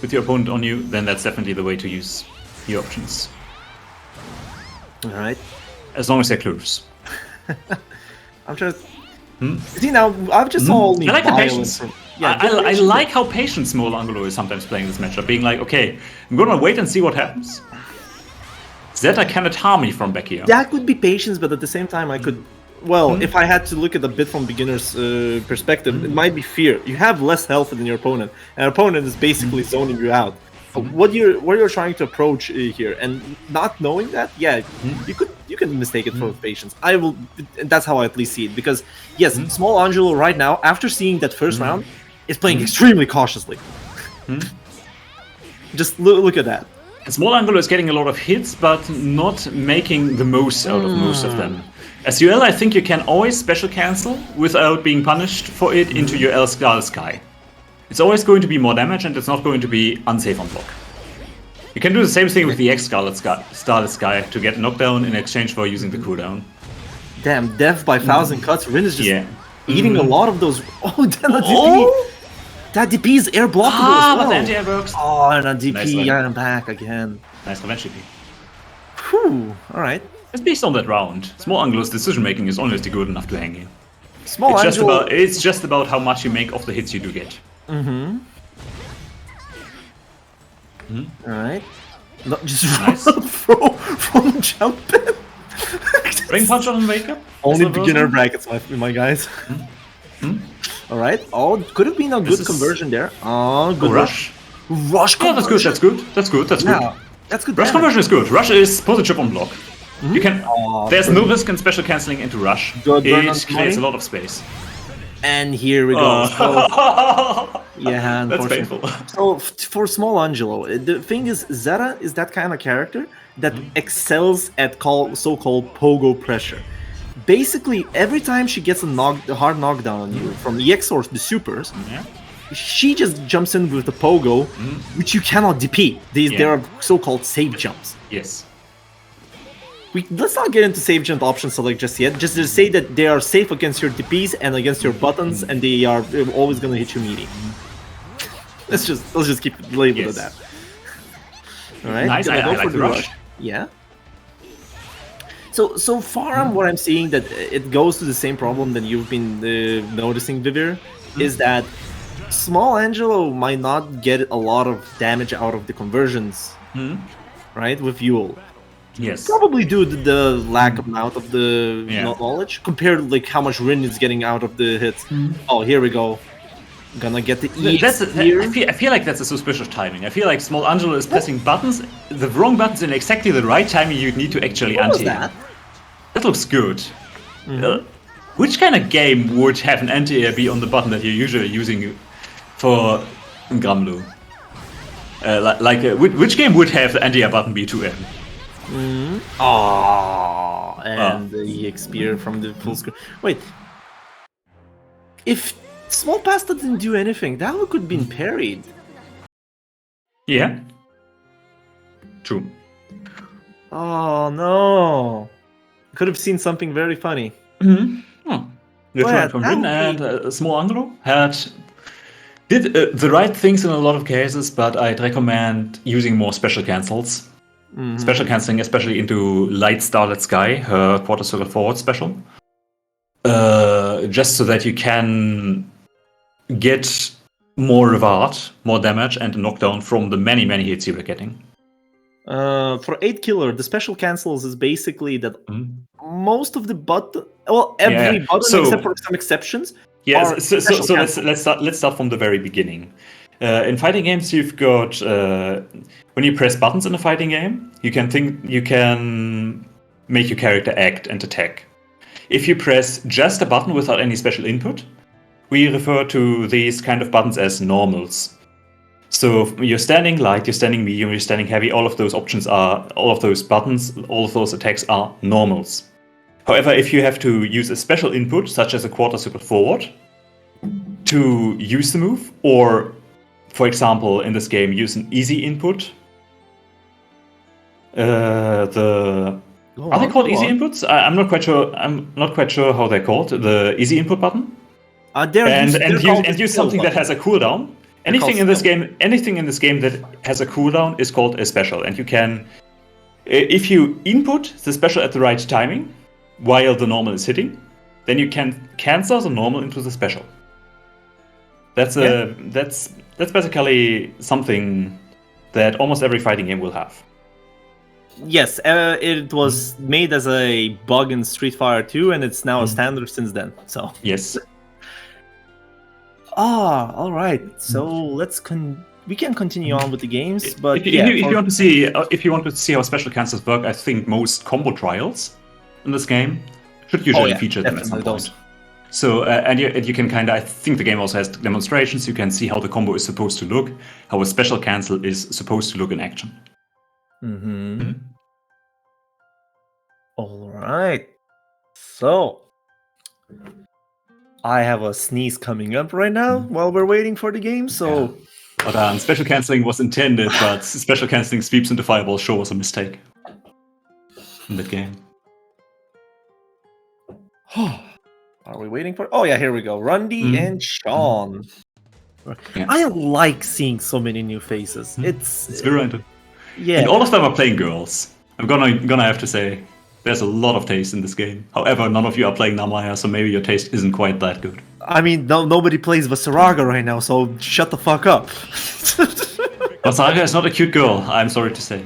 with your opponent on you, then that's definitely the way to use your options. Alright. As long as they're close. I'm just... See, now, I've just all I like the patience. I like how patient Small Angelo is sometimes playing this matchup, being like, okay, I'm gonna wait and see what happens. Zeta cannot harm me from back here. That would be patience, but at the same time I could... Well, if I had to look at a bit from beginner's perspective, it might be fear. You have less health than your opponent, and your opponent is basically zoning you out. What you're trying to approach here, and not knowing that, you can mistake it for patience. That's how I at least see it, because yes, Small Angelo right now, after seeing that first round, is playing extremely cautiously. Just look at that. Small Angelo is getting a lot of hits, but not making the most out of most of them. As UL, I think you can always special cancel without being punished for it into your L Scarlet Sky. It's always going to be more damage, and it's not going to be unsafe on block. You can do the same thing with the X Scarlet Sky to get knockdown in exchange for using the cooldown. Damn, death by 1,000 cuts. Rin is just eating a lot of those. Oh, That DP is air blockable as but well. the anti-air works. Oh, and a DP, Nice one. yeah, I'm back again. Nice revenge DP. Whew, alright. It's based on that round. Small Angelo's decision making is honestly good enough to hang in. Small It's Angelo... just about how much you make of the hits you do get. Alright. No, just Nice. from jumping. Ring punch on wake up. Only That's the beginner version. brackets, my guys. Alright. Oh, could have been a good is- conversion there. Oh, good Rush. Rush Yeah, that's conversion. good. That's good. That's good. Yeah, that's good. Rush damage. conversion is good. Rush is put the chip on block. You can. Oh, There's no risk in special canceling into Rush. Good burn on It creates Smarty. a lot of space. And here we go. So, yeah, That's unfortunately. painful. So for Small Angelo, the thing is, Zeta is that kind of character that excels at so-called pogo pressure. Basically, every time she gets a hard knockdown on you from EX or the supers, Yeah. she just jumps in with the pogo, which you cannot DP. There Yeah. are so-called safe jumps. Yes. Let's not get into safe jump options select just yet. Just to say that they are safe against your DPs and against your buttons, and they're always gonna hit you meaty. Let's just keep it labeled Yes. at that. All right. Nice, gonna I go like for the rush. Yeah. So far, what I'm seeing that it goes to the same problem that you've been noticing, Vivir, is that Small Angelo might not get a lot of damage out of the conversions, right? With Yule. Yes. Probably due to the lack amount of the Yeah. knowledge compared to like how much Rin is getting out of the hits. Oh, here we go. Gonna get the E here. I feel like that's a suspicious timing. I feel like Small Angelo is pressing buttons, the wrong buttons in exactly the right timing you'd need to actually What was anti. that? That looks good. Which kind of game would have an anti-air be on the button that you're usually using for Gramlu? Which game would have the anti-air button be 2M? Oh, and the EXP from the full screen. Wait, if Small Pasta didn't do anything, that one could have been parried. Yeah. True. Oh no! Could have seen something very funny. Good yeah, one from that Rin, would and be- Small Angelo did the right things in a lot of cases, but I'd recommend using more special cancels. Special canceling, especially into Light Starlit Sky, her quarter circle forward special. Just so that you can get more reward, more damage, and a knockdown from the many hits you were getting. For 8 killer, the special cancels is basically that most of the button, well, every Yeah, button so- except for some exceptions. are Yes, so special let's start from the very beginning. In fighting games, you've got when you press buttons in a fighting game, you can make your character act and attack. If you press just a button without any special input, we refer to these kind of buttons as normals. So you're standing light, you're standing medium, you're standing heavy. All of those buttons, all of those attacks are normals. However, if you have to use a special input, such as a quarter circle forward, to use the move, or, for example, in this game, use an easy input, are they called easy inputs? I'm not quite sure. I'm not quite sure how they're called. The easy input button, and use something that has a cooldown. Anything in this game that has a cooldown is called a special, and you can, if you input the special at the right timing, while the normal is hitting, then you can cancel the normal into the special. That's basically something that almost every fighting game will have. Yes, it was made as a bug in Street Fighter 2, and it's now a standard since then. So Yes. all right. So we can continue on with the games, but if you, yeah, if you want to see how special cancels work, I think most combo trials in this game should usually feature them at some definitely point. So and you can kind of, I think the game also has demonstrations. You can see how the combo is supposed to look, how a special cancel is supposed to look in action. All right. So I have a sneeze coming up right now while we're waiting for the game. So But special canceling was intended, but special canceling sweeps into Fireball Show was a mistake in that game. are we waiting for? Oh yeah, here we go. Rundy and Sean. Yeah. I like seeing so many new faces. It's very random. Yeah. And all of them are playing girls. I'm gonna have to say, there's a lot of taste in this game. However, none of you are playing Narmaya, so maybe your taste isn't quite that good. I mean, nobody plays Vasaraga right now, so shut the fuck up. Vasaraga is not a cute girl, I'm sorry to say.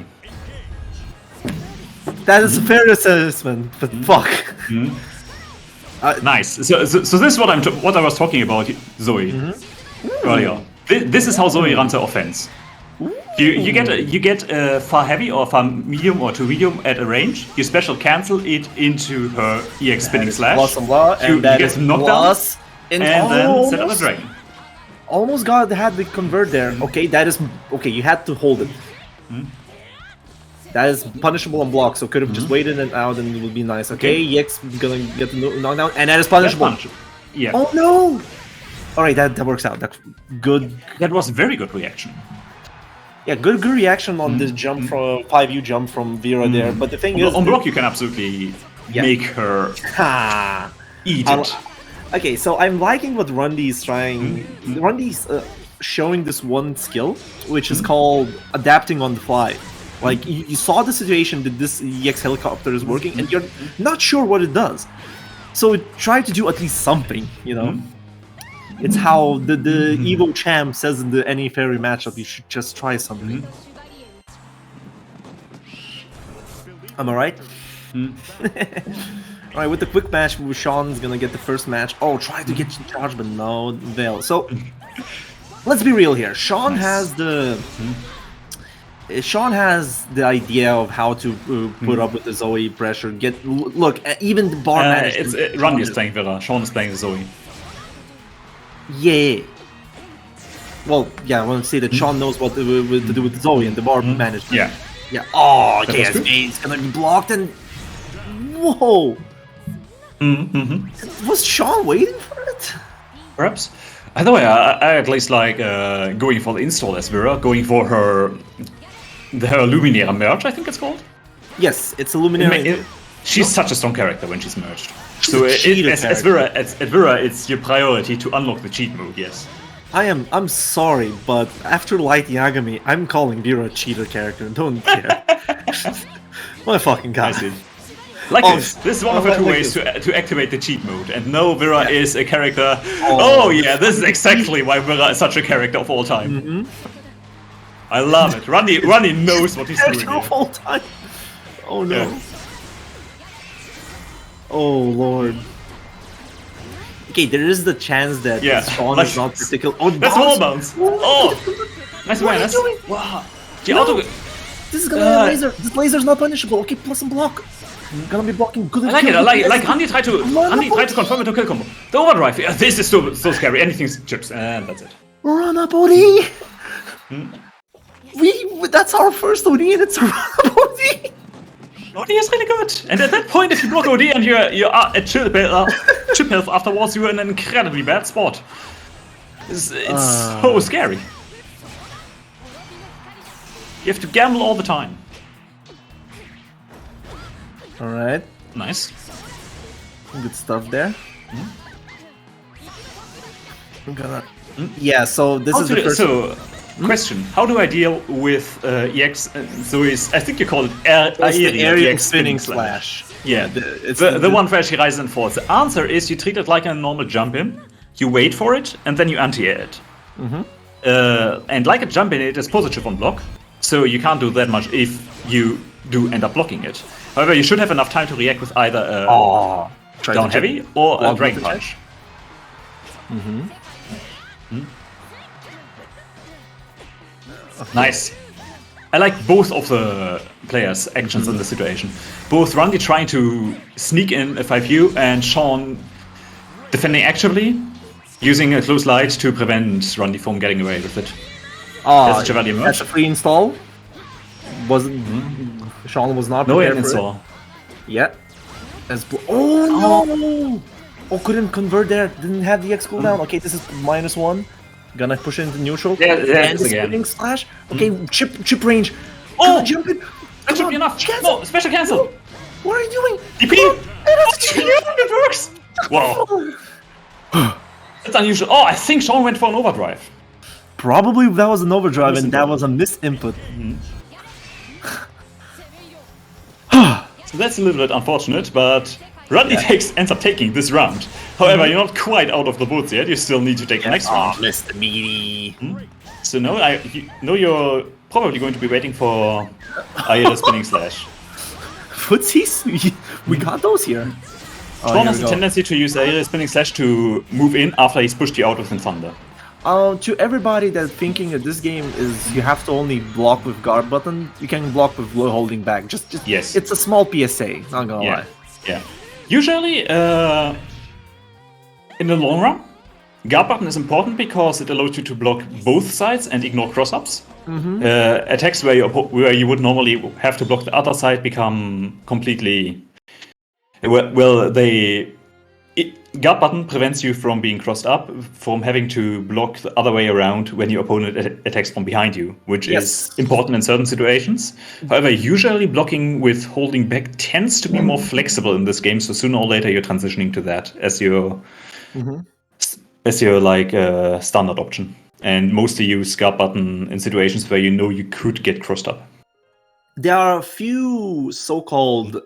That is a fair assessment, but fuck. Nice. So this is what I was talking about, Zoe, earlier. This is how Zoe runs her offense. You get a far heavy or far medium or to medium at a range. You special cancel it into her EX spinning slash. Plus and blah, and you that get is knockdown, plus, and then set up a dragon. Almost had the convert there. Okay, that is okay. You had to hold it. That is punishable on block, so could have just waited and out, and it would be nice. Okay, EX gonna get the knockdown, and that is punishable. Yeah. Oh no! All right, that works out. That's good. That was a very good reaction. Yeah, good reaction on this jump from 5U jump from Vera there. But the thing is, on block you can absolutely make her eat it. Okay, so I'm liking what Rundy is trying. Rundy's showing this one skill, which is called adapting on the fly. Like you saw the situation that this EX helicopter is working, and you're not sure what it does. So try to do at least something, you know. It's how the Evo champ says in the any fairy matchup, you should just try something. Am I right? Alright, with the quick match, Sean's gonna get the first match. Oh, try to get charged, but no avail. So, let's be real here. Sean has the idea of how to put up with the Zoe pressure. Look, even the bar management. Randy is playing Vera, Sean is playing Zoe. Yeah. Well, yeah, I want to say that Sean knows what to do with Zoe and the bar management. Yeah. Yeah. Oh, okay, it's gonna be blocked and... Whoa! Was Sean waiting for it? Perhaps. Either way, I at least like going for the install as Vera, going for her Luminera merge, I think it's called. Yes, it's a Luminera. She's such a strong character when she's merged. So as Vera, it's your priority to unlock the cheat mode, yes. I'm sorry, but after Light Yagami, I'm calling Vera a cheater character. Don't care. My fucking god. This is one of the two ways to activate the cheat mode. And no, Vera is a character. Oh yeah, this is exactly why Vera is such a character of all time. I love it. Runny knows what he's doing. Character of all time. Oh no. Yeah. Oh lord. Okay, there is the chance that Sean is not particular. Oh, that's wall bounce. Oh, nice awareness. Wow. This is gonna be a laser. This laser's not punishable. Okay, plus and block. Gonna be blocking good. I like it. I like Handy tried to confirm it to kill combo. The overdrive. Yeah, this is so scary. Anything chips, and that's it. Run up OD. That's our first OD, and it's a run up OD. OD is really good, and at that point, if you block OD and you're at chip health afterwards, you're in an incredibly bad spot. It's so scary. You have to gamble all the time. All right. Nice. Good stuff there. I'm gonna. Yeah. So this is the first. Question: how do I deal with EX? So I think you call it Aerial Spinning Slash. Yeah, the one where she rises and falls. The answer is you treat it like a normal jump in. You wait for it and then you anti-air it. And like a jump in, it is positive on block, so you can't do that much if you do end up blocking it. However, you should have enough time to react with either a down heavy or a Dragon Punch. Nice. I like both of the players' actions in the situation. Both Randy trying to sneak in a 5U and Sean defending actively, using a close light to prevent Randy from getting away with it. That's a free install. Sean was not prepared for install. It. Yeah. Oh no! Oh, couldn't convert there. Didn't have the X cooldown. Okay, this is -1. Gonna push it into neutral. Yeah, and the spinning slash. Okay, chip range. Oh, jump it. That should be enough. No, special cancel. What are you doing? DP. It works. Wow. That's unusual. Oh, I think Sean went for an overdrive. Probably that was an overdrive and that Misinput. was a misinput. So that's a little bit unfortunate, but Randy ends up taking this round. However, you're not quite out of the woods yet. You still need to take the next round. Mr. Meaty. So now you're probably going to be waiting for Ayala spinning slash. Footsies? We got those here. Oh, Sean here has we a go. tendency to use Ayala spinning slash to move in after he's pushed you out with Thunder. To everybody that's thinking that this game is you have to only block with guard button, you can block with low holding back. Just Yes. It's a small PSA. Not gonna lie. Yeah. Usually, in the long run, guard button is important because it allows you to block both sides and ignore cross-ups. Attacks where you would normally have to block the other side become completely... guard button prevents you from being crossed up, from having to block the other way around when your opponent attacks from behind you, which is important in certain situations. However, usually blocking with holding back tends to be more flexible in this game, so sooner or later you're transitioning to that as your standard option. And mostly use guard button in situations where you know you could get crossed up. There are a few so-called,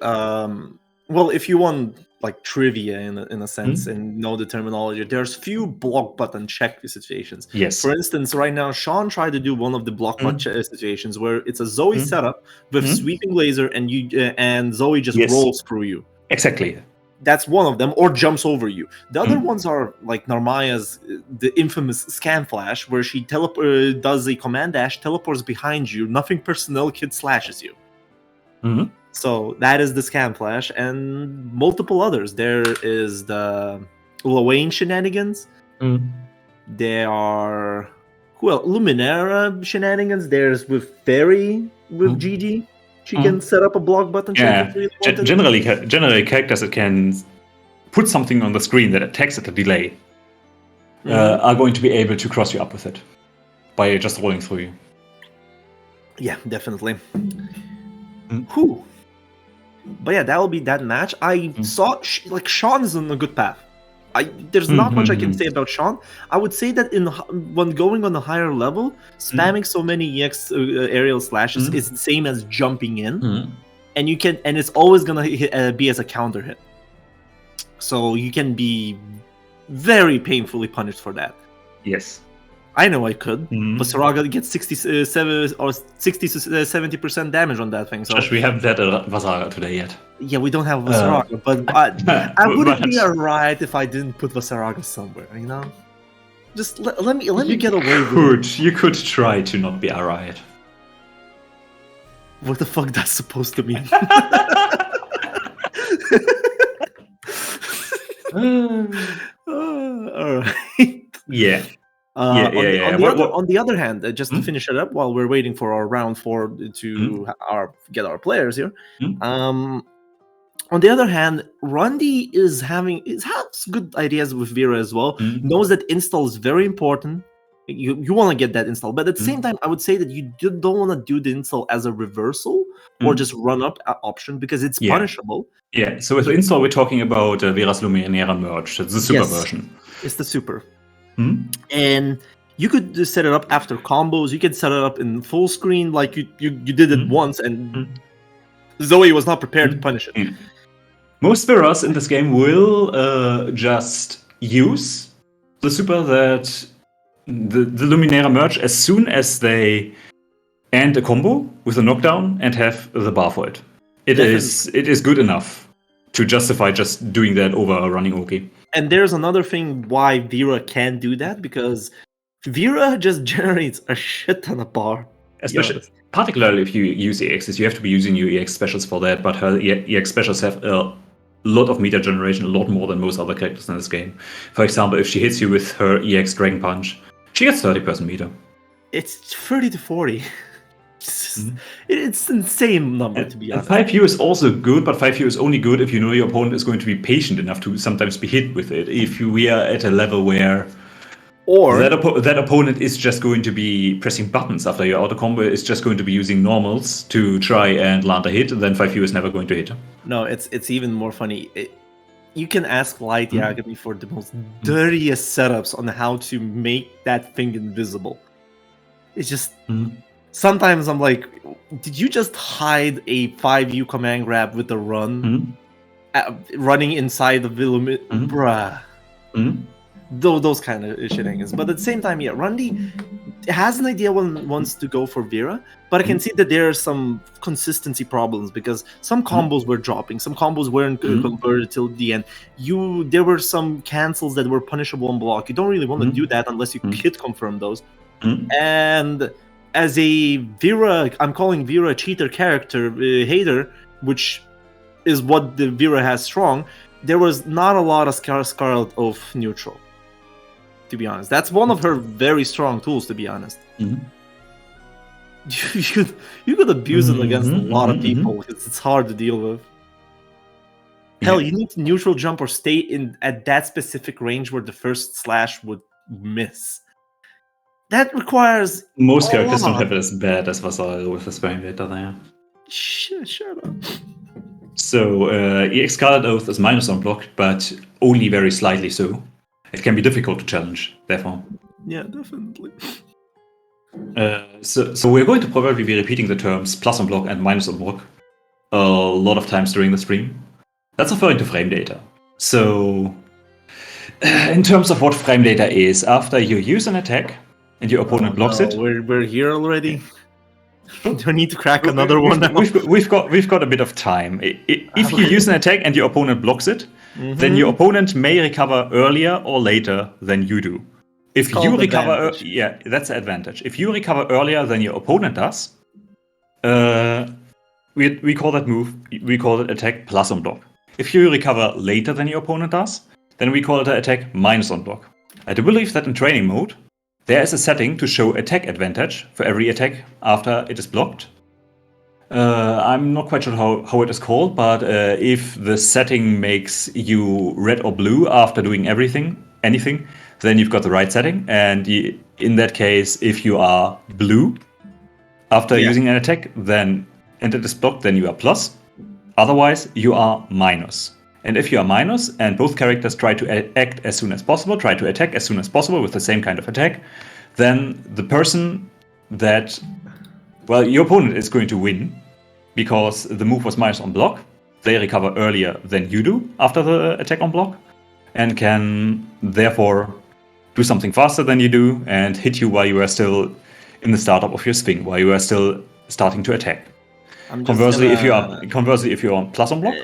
if you want like trivia in a sense and know the terminology, there's few block button check situations. Yes. For instance, right now, Sean tried to do one of the block button situations where it's a Zoe setup with sweeping laser and Zoe just rolls through you. Exactly. That's one of them, or jumps over you. The other ones are like Narmaya's, the infamous scan flash, where she does a command dash, teleports behind you, nothing personnel, kid slashes you. So that is the scan flash, and multiple others. There is the Lawayne shenanigans. There are Luminera shenanigans. There's with Fairy with GG. She can set up a block button. Generally, characters that can put something on the screen that attacks at a delay are going to be able to cross you up with it by just rolling through you. Yeah, definitely. Whew. But yeah, that will be that match. I saw Sean is on a good path. There's not much I can say about Sean. I would say that when going on a higher level, spamming so many EX aerial slashes is the same as jumping in, and it's always gonna be as a counter hit. So you can be very painfully punished for that. Yes. I know I could, but Saraga gets 67 or 60 to 70% damage on that thing. So Josh, we haven't had a Vasara today yet. Yeah, we don't have Vasaraga, but I wouldn't be alright if I didn't put Vasaraga somewhere. You know, just let me get away with it. You could try to not be alright. What the fuck that's supposed to mean? Alright. Yeah. On the other hand, just to finish it up while we're waiting for our round 4 to get our players here. On the other hand, Randy has good ideas with Vera as well. Knows that install is very important. You want to get that install, but at the same time, I would say that you don't want to do the install as a reversal or just run up option because it's punishable. Yeah. So with the install, we're talking about Vera's Luminera merge. It's the super version. It's the super. And you could just set it up after combos. You can set it up in full screen like you did it once, and Zoe was not prepared to punish it. Most Veras in this game will just use the super that the Luminera merge as soon as they end a combo with a knockdown and have the bar for it. It is good enough to justify just doing that over a running Oki. And there's another thing why Vera can do that, because Vera just generates a shit ton of bar. Particularly if you use EXs, you have to be using your EX specials for that, but her EX specials have a lot of meter generation, a lot more than most other characters in this game. For example, if she hits you with her EX Dragon Punch, she gets 30% meter. It's 30 to 40. It's an insane number, to be honest. 5U is also good, but 5U is only good if you know your opponent is going to be patient enough to sometimes be hit with it. If we are at a level where that opponent is just going to be pressing buttons after your auto combo, is just going to be using normals to try and land a hit, and then 5U is never going to hit. No, it's even more funny. You can ask Light Yagami for the most dirtiest setups on how to make that thing invisible. It's just Mhm. sometimes I'm like, did you just hide a 5U command grab with a run, running inside the Vilum, bruh? Those kind of shenanigans. But at the same time, yeah, Rundy has an idea when wants to go for Vera, but I can see that there are some consistency problems because some combos were dropping, some combos weren't converted till the end. There were some cancels that were punishable on block. You don't really want to do that unless you hit confirm those. And as a Vera, I'm calling Vera a cheater character, hater, which is what the Vera has strong. There was not a lot of Scarlet Oath neutral, to be honest. That's one of her very strong tools, to be honest. You could abuse it against a lot of people. It's hard to deal with. Hell, you need to neutral jump or stay at that specific range where the first slash would miss. That requires Most characters don't have it as bad as Vassal with the Sparing Data there. Shut up. So, EX Scarlet Oath is minus on block, but only very slightly so. It can be difficult to challenge, therefore. Yeah, definitely. So we're going to probably be repeating the terms plus on block and minus on block a lot of times during the stream. That's referring to frame data. So, in terms of what frame data is, after you use an attack and your opponent blocks it. We're here already. Do I need to crack another one now? We've got a bit of time. If you use an attack and your opponent blocks it, then your opponent may recover earlier or later than you do. If you recover, that's the advantage. If you recover earlier than your opponent does, we call that move. We call it attack plus on block. If you recover later than your opponent does, then we call it an attack minus on block. I do believe that in training mode, there is a setting to show attack advantage for every attack after it is blocked. I'm not quite sure how it is called, but if the setting makes you red or blue after doing anything, then you've got the right setting. And in that case, if you are blue after using an attack, and it is blocked, then you are plus. Otherwise, you are minus. And if you are minus and both characters try to act as soon as possible, try to attack as soon as possible with the same kind of attack, then the person your opponent is going to win because the move was minus on block. They recover earlier than you do after the attack on block and can therefore do something faster than you do and hit you while you are still in the startup of your swing, while you are still starting to attack. Conversely, if you are on plus on block,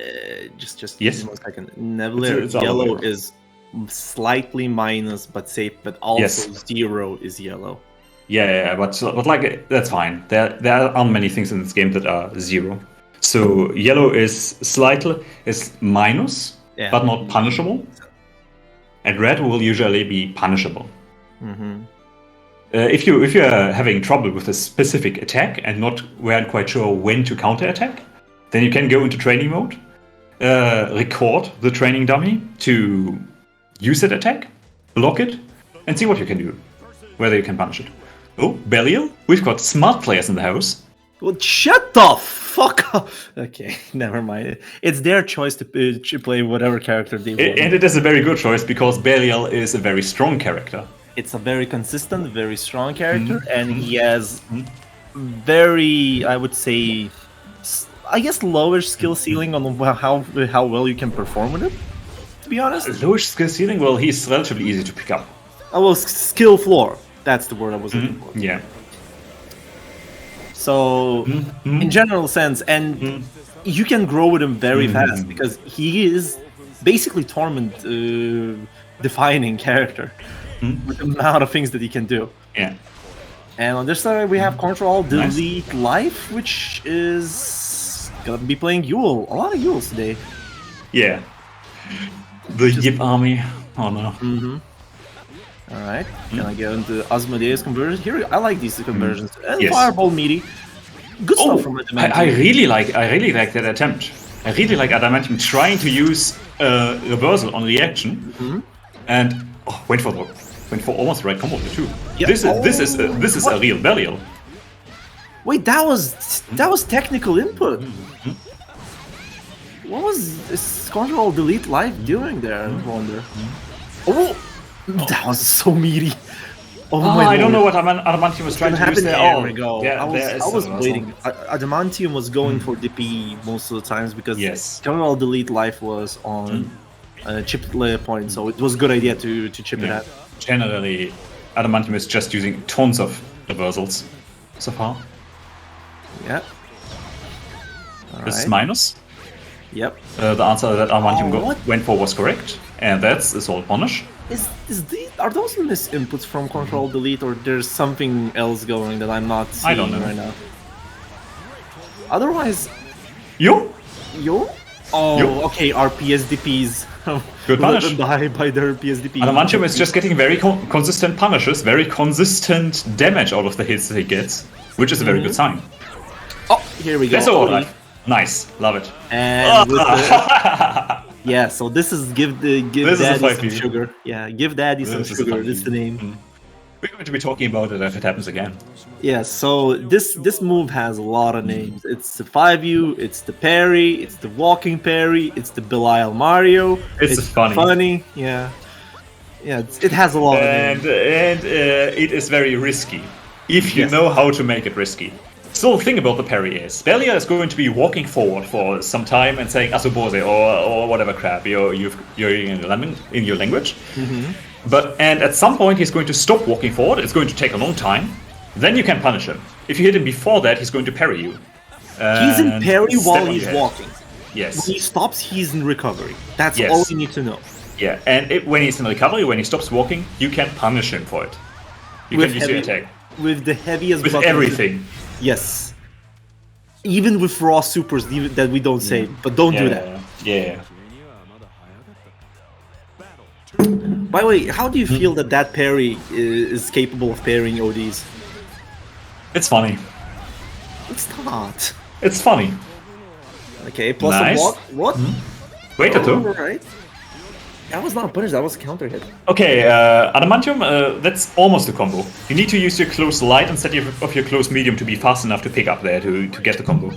just yes. 1 second. Neville yellow is slightly minus, but safe, but also 0 is yellow. Yeah, but like that's fine. There aren't many things in this game that are 0. So yellow is minus, but not punishable, and red will usually be punishable. If you're having trouble with a specific attack and weren't quite sure when to counter attack, then you can go into training mode, record the training dummy to use that attack, block it, and see what you can do, whether you can punish it. Oh, Belial, we've got smart players in the house. Well, shut the fuck up. Okay, never mind. It's their choice to play whatever character they want. And it is a very good choice because Belial is a very strong character. It's a very consistent, very strong character, and he has very, I would say, lower skill ceiling on how well you can perform with it, to be honest. Lower skill ceiling? Well, he's relatively easy to pick up. Skill floor. That's the word I was looking for. Yeah. So, in general sense, and you can grow with him very fast because he is basically Torment defining character with the amount of things that he can do. Yeah. And on this side, we have Control Delete Life, which is gonna be playing Yule. A lot of Yules today. Yeah. The Yip army. Oh no. Alright. Can I get into Asmodeus conversion? Here, I like these conversions. And Fireball meaty. Good stuff from Adamantium. I really like that attempt. I really like Adamantium trying to use reversal on reaction, and went for almost the right combo too. Yeah. This is a real Belial. Wait, that was technical input. What was this Control Delete Life doing there? I wonder. Oh, that was so meaty. Oh, Oh, my I don't know lord. what Adamantium was trying Gonna to use happen. there. There we go. Yeah, I there is was some waiting. reversal. Adamantium was going for DP most of the times because Yes. General Delete Life was on chipped layer point, so it was a good idea to chip it Yeah. at. Generally, Adamantium is just using tons of reversals so far. Yeah. All This is right. minus. Yep. The answer that Adamantium what? went for was correct, and that's Assault Punish. Are those misinputs from Control Delete, or there's something else going that I'm not seeing I don't know. right now? Otherwise, You? yo. Oh, Yo. okay. Our PSDPs. Good let punish. them die by their PSDP. Adamantium is just getting very consistent punishes, very consistent damage out of the hits that he gets, which is a very good sign. Oh, here we go. That's all Oli. right. Nice, love it. And with the, yeah, so this is give This is a daddy some 5v. sugar. Yeah, give daddy some This is a sugar. 5v. That's the name. We're going to be talking about it if it happens again. Yeah, so this move has a lot of names. It's the 5U, it's the parry, it's the walking parry, it's the Belial Mario. It's funny. Yeah. Yeah, it has a lot of And names. it is very risky, if you Yes. know how to make it risky. So the thing about the parry is, Belia is going to be walking forward for some time and saying Asobose or whatever crap you're in your language. And at some point he's going to stop walking forward. It's going to take a long time. Then you can punish him. If you hit him before that, he's going to parry you. He's in and parry step while on he's your head. walking. Yes. When he stops, he's in recovery. That's Yes. all you need to know. Yeah. And when he's in recovery, when he stops walking, you can punish him for it. You With can use your heavy- attack. With the heaviest With button. everything. Yes. Even with raw supers that we don't say, but don't do that. Yeah. By the way, how do you feel that parry is capable of parrying ODs? It's funny. It's not. It's funny. Okay, plus Nice. a block. What? Wait a two. Alright. That was not a punish, that was a counter hit. Okay, Adamantium, that's almost a combo. You need to use your close light instead of your close medium to be fast enough to pick up there to get the combo.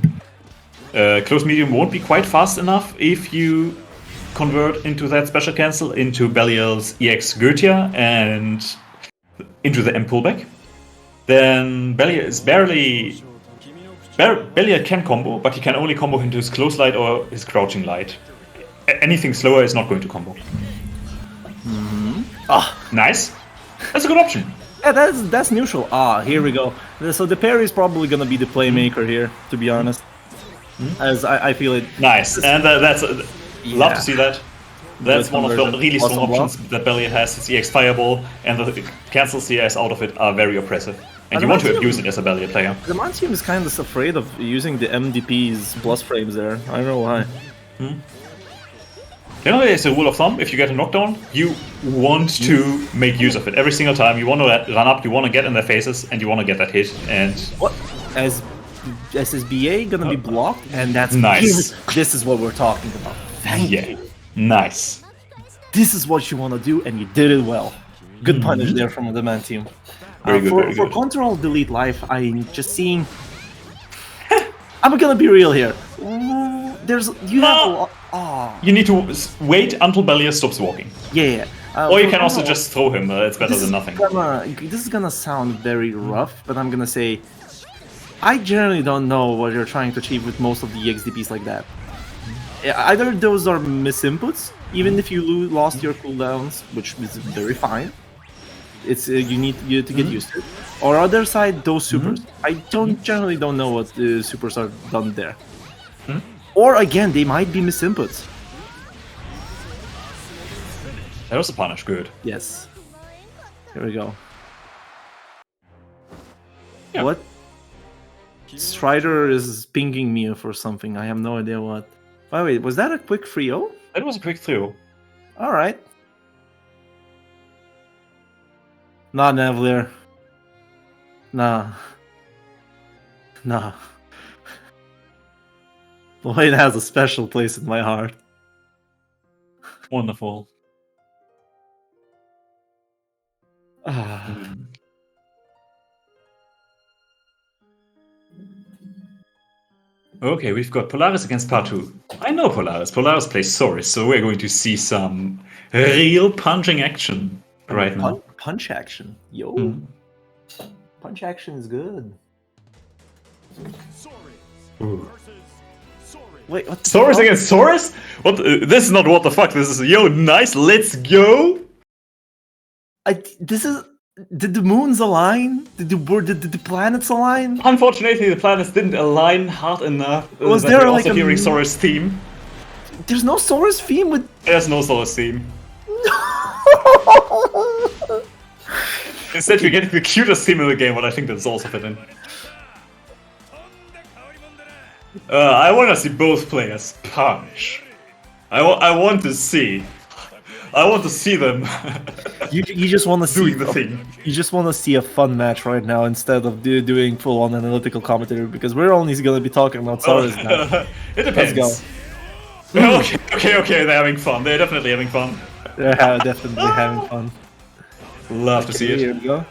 Close medium won't be quite fast enough if you convert into that special cancel into Belial's EX Goetia and into the M pullback. Then Belial is barely... Belial can combo, but he can only combo into his close light or his crouching light. Anything slower is not going to combo. Nice. That's a good option. Yeah, that's neutral. Ah, here we go. So the parry is probably gonna be the playmaker here, to be honest. As I feel it. Nice. And that's... Love to see that. That's Good one of the conversion. really strong Awesome options that Belial has. His EX Fireball and the cancel CS out of it are very oppressive. And you want to Adamantium- abuse it as a Belial player. The Mantium is kind of afraid of using the MDP's plus frames there. I don't know why. You know, there's a rule of thumb. If you get a knockdown, you want to make use of it. Every single time you want to run up, you want to get in their faces, and you want to get that hit. And What? As SSBA gonna be blocked, and that's Nice. This is what we're talking about. Thank yeah, you. nice. This is what you want to do, and you did it well. Good punish there from the Mantium. Very good, for very for good. Control Delete Life, I'm just seeing. I'm gonna be real here. There's you have a lot. Oh, You need to wait until Belial stops walking. yeah. Or you for can also Control- just throw him. It's better this than is nothing. This is gonna sound very rough, but I'm gonna say I generally don't know what you're trying to achieve with most of the XDPs like that. Either those are misinputs, even if you lost your cooldowns, which is very fine. It's you need to get used to it. Or other side, those supers. I generally don't know what the supers are done there. Or again, they might be misinputs. That was a punish. Good. Yes. Here we go. Yeah. What? Strider is pinging me for something. I have no idea what. Oh, wait, was that a quick 3-0? That was a quick throw. Alright. Nah, Nevlier. Nah. Nah. Lloyd has a special place in my heart. Wonderful. Ah. Okay, we've got Polaris against Partu. I know Polaris. Polaris plays Soris, so we're going to see some real punching action. right now. Punch action. Yo. Hmm. Punch action is good. Ooh. Wait, what? the Saurus fuck? against Saurus? What? This is not what the fuck. This is yo nice. Let's go. This is. Did the moons align? Did the planets align? Unfortunately, the planets didn't align hard enough. Was that there, we're like, also a hearing m- Saurus theme? There's no Saurus theme with. There's no Saurus theme. Instead, we're getting the cutest theme in the game, but I think that's also fit in. I want to see both players punch. I want to see. I want to see them You just want to see doing the thing. You just want to see a fun match right now instead of doing full-on analytical commentary because we're only going to be talking about Saurus now. It depends. Let's Okay, they're having fun. They're definitely having fun. They're definitely having fun. Love to see Here it. we go.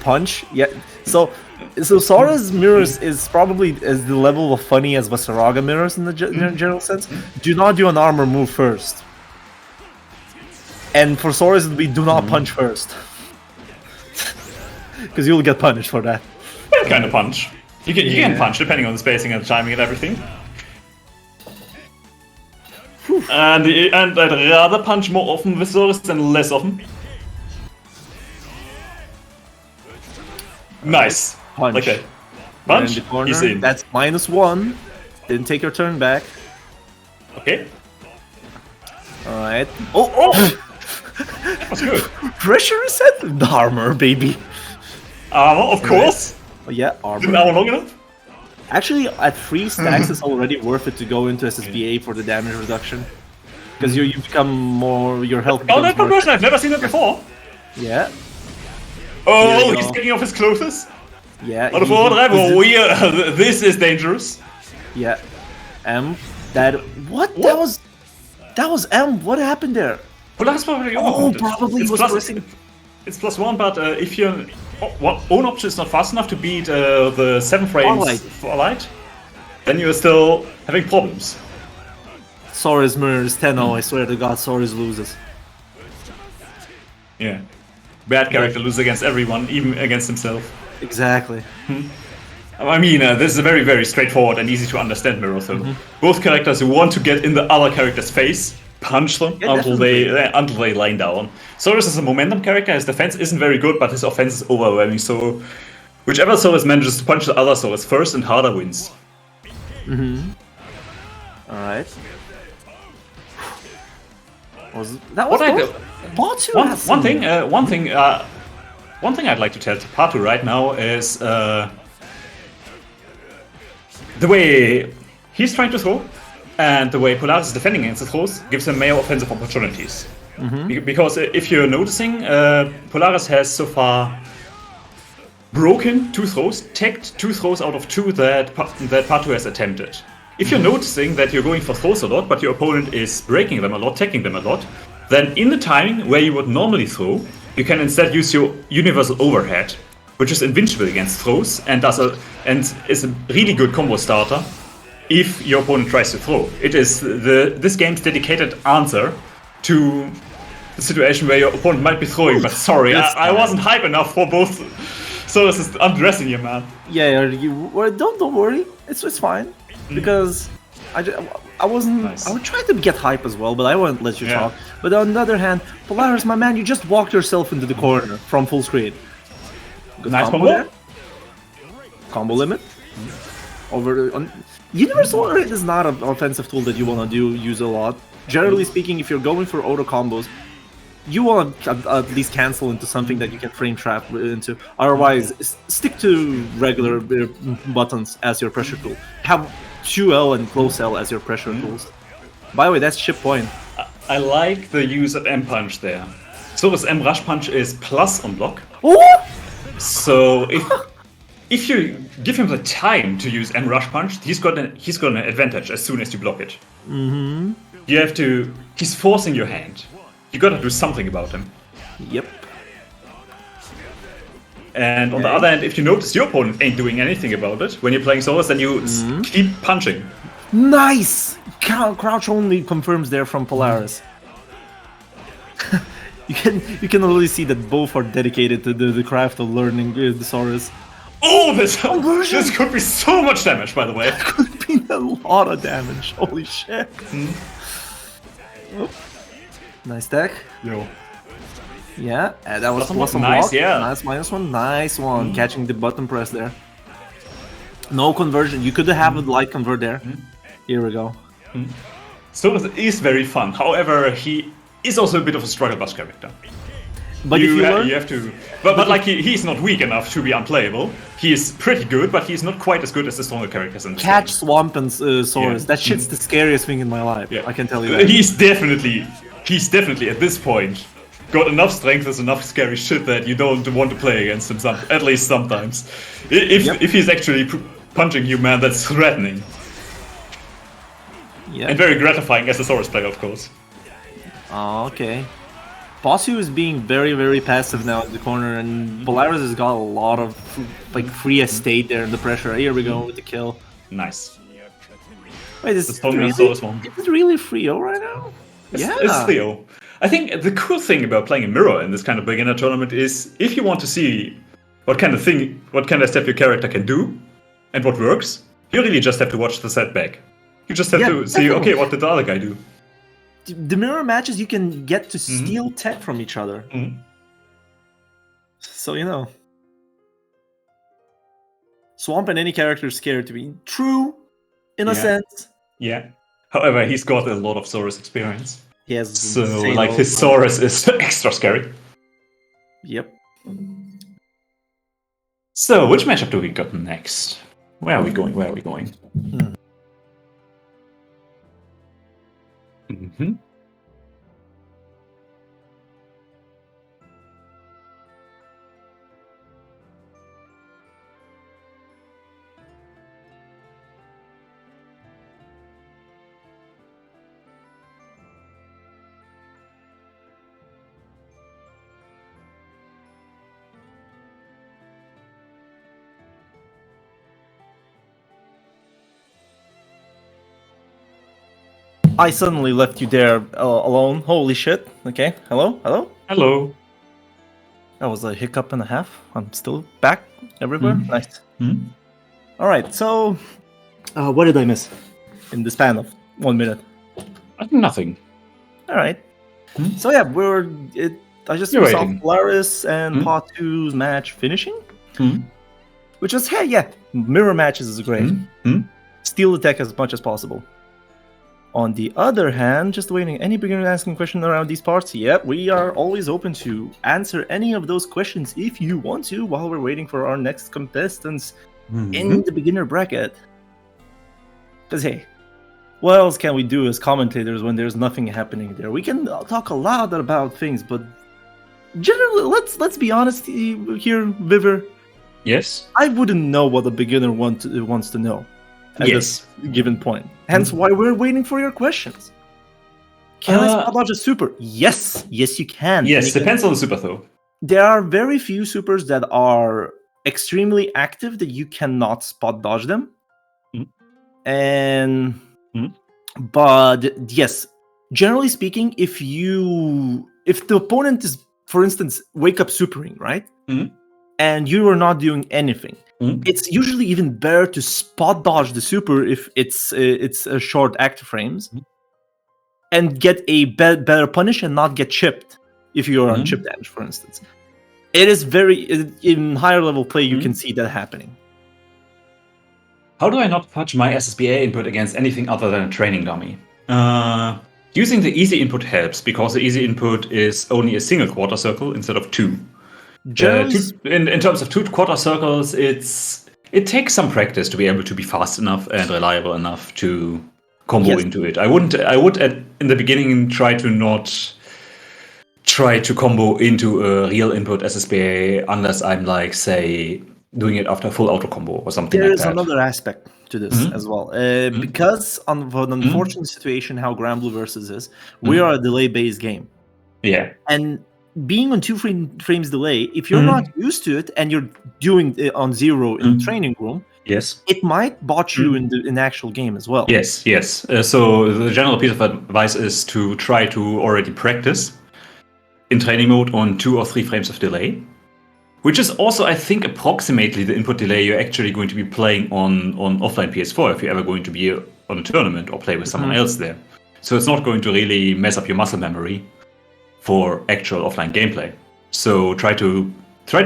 Punch. Yeah. So Saurus mirrors is probably as the level of funny as Vasaraga mirrors in the general sense. Do not do an armor move first. And for Saurus, we do not punch first. Because you'll get punished for that. That kind of punch. You can punch depending on the spacing and timing and everything. And I'd rather punch more often with Saurus than less often. Nice. Punch. Okay. In Punch. the corner. He's in. That's -1. Didn't take your turn back. Okay. Alright. Oh! That's good. Pressure reset? The armor, baby. Armor, of course. Oh, yeah, Didn't armor. armor long enough? Actually, at 3 stacks, it's already worth it to go into SSBA for the damage reduction. Because you become more. Your health Oh, becomes that more. conversion, I've never seen that before. Yeah. Oh, Here we he's go. taking off his clothes. Yeah. On the forward drive, this is dangerous. Yeah. M. What? That was M. What happened there? Well, that's probably Oh, probably it's was plus, pressing. it's +1, but if your own option is not fast enough to beat the 7 frames Starlight. for light, then you're still having problems. Saurus mirrors 10-0. I swear to God, Saurus loses. Yeah. Bad character loses against everyone, even against himself. Exactly. I mean, this is a very, very straightforward and easy to understand mirror. So both characters who want to get in the other character's face, punch them Yeah, until they line down. Saurus is a momentum character. His defense isn't very good, but his offense is overwhelming. So whichever Saurus manages to punch the other Saurus first and harder wins. Alright. That What was I both- do- Batu One, has one some- thing, one thing I'd like to tell Patu right now is the way he's trying to throw and the way Polaris is defending against the throws gives him more offensive opportunities. Because if you're noticing, Polaris has so far broken 2 throws, teched 2 throws out of 2 that Patu has attempted. If you're noticing that you're going for throws a lot, but your opponent is breaking them a lot, teching them a lot, then in the timing where you would normally throw, you can instead use your universal overhead, which is invincible against throws and is a really good combo starter if your opponent tries to throw. It is this game's dedicated answer to the situation where your opponent might be throwing, but sorry, I wasn't hype enough for both. So this is undressing you, man. Yeah, don't worry. It's fine because I wasn't. Nice. I would try to get hype as well, but I won't let you Yeah. talk. But on the other hand, Polaris, my man, you just walked yourself into the corner from full screen. Good Nice combo combo. there. Combo limit. Universal overhead is not an offensive tool that you want to use a lot. Generally speaking, if you're going for auto combos, you want to at least cancel into something that you can frame trap into. Otherwise, stick to regular buttons as your pressure tool. Have QL and close L as your pressure tools. By the way, that's chip point. I like the use of M punch there. So this M rush punch is plus on block. Oh! So if you give him the time to use M rush punch, he's got an advantage as soon as you block it. Mm-hmm. You have to. He's forcing your hand. You gotta do something about him. Yep. And on the other hand, if you notice your opponent ain't doing anything about it when you're playing solos, then you keep punching. Nice! Crouch only confirms there from Polaris. You can really see that both are dedicated to the craft of learning the Saurus. Oh, this could be so much damage, by the way. Could be a lot of damage. Holy shit. Oh. Nice deck. Yo. Yeah, and that was Nice, block. yeah. Nice -1. Nice one. Catching the button press there. No conversion. You could have a light convert there. Here we go. Saurus is very fun. However, he is also a bit of a struggle bus character. But if you learn, you have to, but like he's not weak enough to be unplayable. He is pretty good, but he's not quite as good as the stronger characters in this catch game. Swamp and Saurus. Yeah. That shit's the scariest thing in my life. Yeah. I can tell you that. He's definitely at this point got enough strength as enough scary shit that you don't want to play against him. At least sometimes. If he's actually punching you, man, that's threatening Yeah. and very gratifying as a Saurus player, of course. Oh, okay. Bossu is being very, very passive now in the corner, and Polaris has got a lot of like free estate there in the pressure. Here we go with the kill. Nice. Wait, is The it stronger really, Saurus one. is it really Frio right now? It's Theo. I think the cool thing about playing a mirror in this kind of beginner tournament is if you want to see what kind of step your character can do and what works, you really just have to watch the set back. You just have to see, okay, what did the other guy do? The mirror matches, you can get to steal tech from each other. So, you know. Swamp and any character is scared to be true, in a sense. Yeah. However, he's got a lot of Saurus experience. He has So, insane like, his Saurus is extra scary. Yep. So, which matchup do we got next? Where are we going? Mm-hmm. I suddenly left you there alone. Holy shit. Okay. Hello? Hello. That was a hiccup and a half. I'm still back everywhere. Nice. Alright, so... what did I miss in the span of 1 minute? Nothing. Alright. So yeah, I just You're saw waiting. Polaris and Part 2's match finishing. Which was, hey, yeah, mirror matches is great. Steal the tech as much as possible. On the other hand, just waiting, any beginner asking question around these parts? Yep, we are always open to answer any of those questions if you want to while we're waiting for our next contestants in the beginner bracket. Because hey, what else can we do as commentators when there's nothing happening there? We can talk a lot about things, but generally, let's be honest here, Viver. Yes. I wouldn't know what a beginner wants to know at this given point. Hence why we're waiting for your questions. Can I spot dodge a super? Yes, you can. Yes, depends on the super though. There are very few supers that are extremely active that you cannot spot dodge them. But yes, generally speaking, if the opponent is, for instance, wake up supering, right? And you are not doing anything, it's usually even better to spot dodge the super if it's a short active frames, and get a better punish and not get chipped if you are on chip damage, for instance. It is in higher level play you can see that happening. How do I not fudge my SSBA input against anything other than a training dummy? Using the easy input helps, because the easy input is only a single quarter circle instead of two. In terms of 2 quarter circles, it takes some practice to be able to be fast enough and reliable enough to combo into it. I would in the beginning try to combo into a real input SSBA unless I'm like, say, doing it after a full auto combo or something like that. There is another aspect to this as well. Because of an unfortunate situation how Granblue versus is, we are a delay-based game. Yeah. And being on 2 frames delay, if you're not used to it and you're doing it on 0 in the training room, it might bot you in the actual game as well. Yes. So the general piece of advice is to try to already practice in training mode on 2 or 3 frames of delay, which is also, I think, approximately the input delay you're actually going to be playing on offline PS4 if you're ever going to be on a tournament or play with someone else there. So it's not going to really mess up your muscle memory for actual offline gameplay. So try to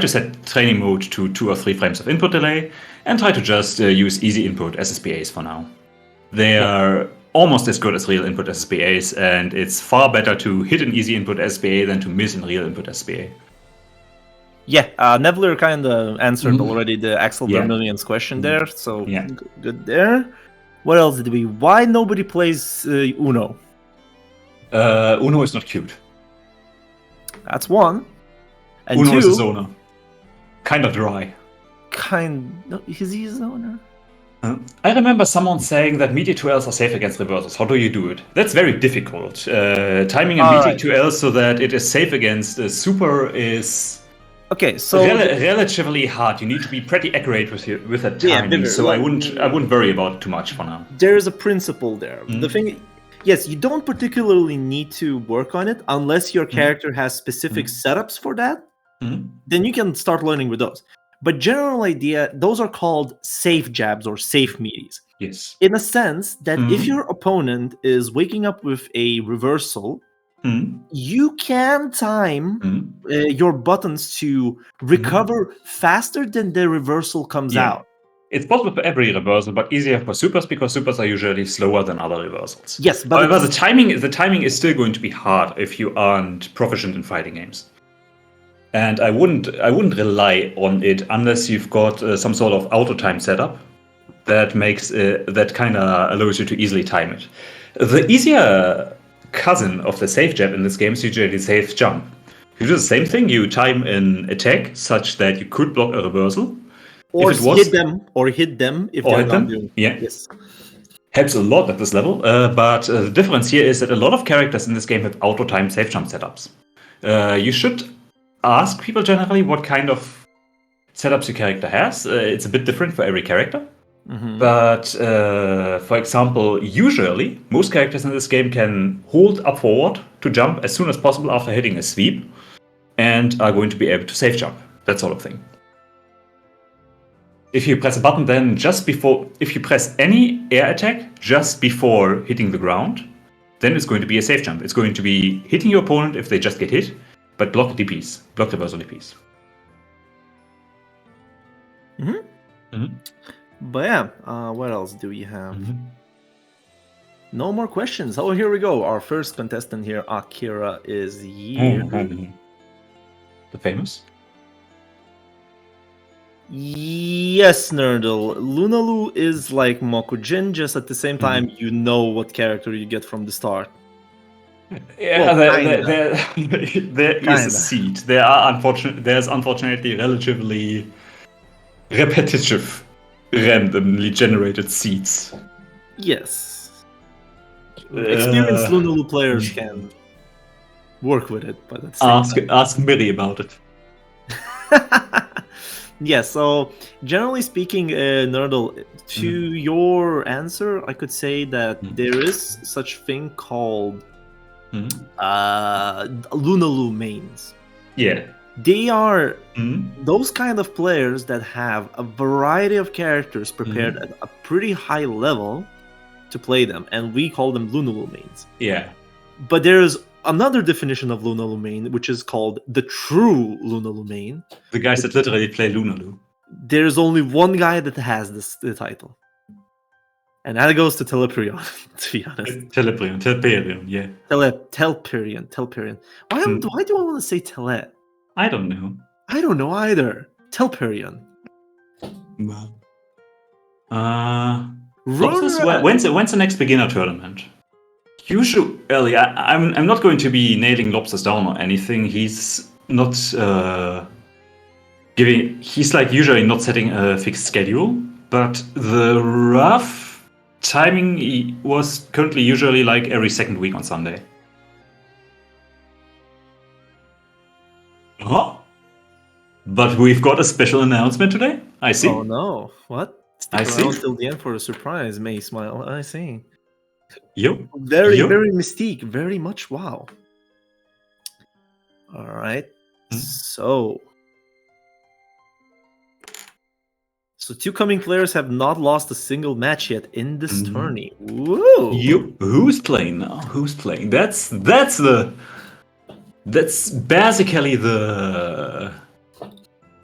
set training mode to 2 or 3 frames of input delay, and try to just use easy input SSPAs for now. They are almost as good as real input SSPAs, and it's far better to hit an easy input SSPA than to miss a real input SSPA. Yeah, Nevler kind of answered already the Axel Vermillion's question there, so good there. What else did we? Why nobody plays Uno? Uno is not cute. That's one. And Uno two, is a zoner. Kind of dry. No, is he a zoner? I remember someone saying that media 2Ls are safe against reversals. How do you do it? That's very difficult. Timing a media 2L so that it is safe against super is relatively hard. You need to be pretty accurate with that timing. So I wouldn't worry about it too much for now. There is a principle there. The thing, yes, you don't particularly need to work on it unless your character has specific setups for that. Then you can start learning with those. But general idea, those are called safe jabs or safe medias. Yes. In a sense that if your opponent is waking up with a reversal, you can time your buttons to recover faster than the reversal comes out. It's possible for every reversal, but easier for supers because supers are usually slower than other reversals. Yes, but however, the timing is still going to be hard if you aren't proficient in fighting games. And I wouldn't rely on it unless you've got some sort of auto time setup that makes that kind of allows you to easily time it. The easier cousin of the safe jab in this game is usually safe jump. You do the same thing. You time an attack such that you could block a reversal, or hit them if they're not doing. Yes. Helps a lot at this level. But the difference here is that a lot of characters in this game have auto time safe jump setups. You should ask people generally what kind of setups your character has. It's a bit different for every character. But for example, usually most characters in this game can hold up forward to jump as soon as possible after hitting a sweep and are going to be able to safe jump, that sort of thing. If you press a button then if you press any air attack just before hitting the ground, then it's going to be a safe jump. It's going to be hitting your opponent if they just get hit, but block DPs, block reversal DPs. But yeah, what else do we have? No more questions. Oh, here we go. Our first contestant here, Akira, is here. The famous? Yes, Nerdle. Lunalu is like Mokujin, just at the same time, you know what character you get from the start. Yeah, there is a seed. There's unfortunately relatively repetitive, randomly generated seeds. Yes. Experienced Lunalu players can work with it, but ask Miri about it. Yeah, so generally speaking, Nerdle, to your answer, I could say that there is such thing called Lunalu mains. Yeah. They are those kind of players that have a variety of characters prepared at a pretty high level to play them, and we call them Lunalu mains. Yeah. But there's another definition of Lunalu main, which is called the true Lunalu main. The guys that literally play Lunalu. There's only one guy that has the title. And that goes to Telperion, to be honest. Telperion, yeah. Telperion. Why do I want to say Tele? I don't know. I don't know either. Telperion. When's the next beginner tournament? Usually, I'm not going to be nailing Lobsters down or anything. He's not He's like usually not setting a fixed schedule, but the rough timing was currently usually like every second week on Sunday. Oh, but we've got a special announcement today. I see. Oh no! What? Stick around till the end for a surprise. May smile. I see. Very mystique. Very much wow. All right. Mhm. So two coming players have not lost a single match yet in this Mhm. tourney. Woo! Who's playing now? Who's playing? That's basically the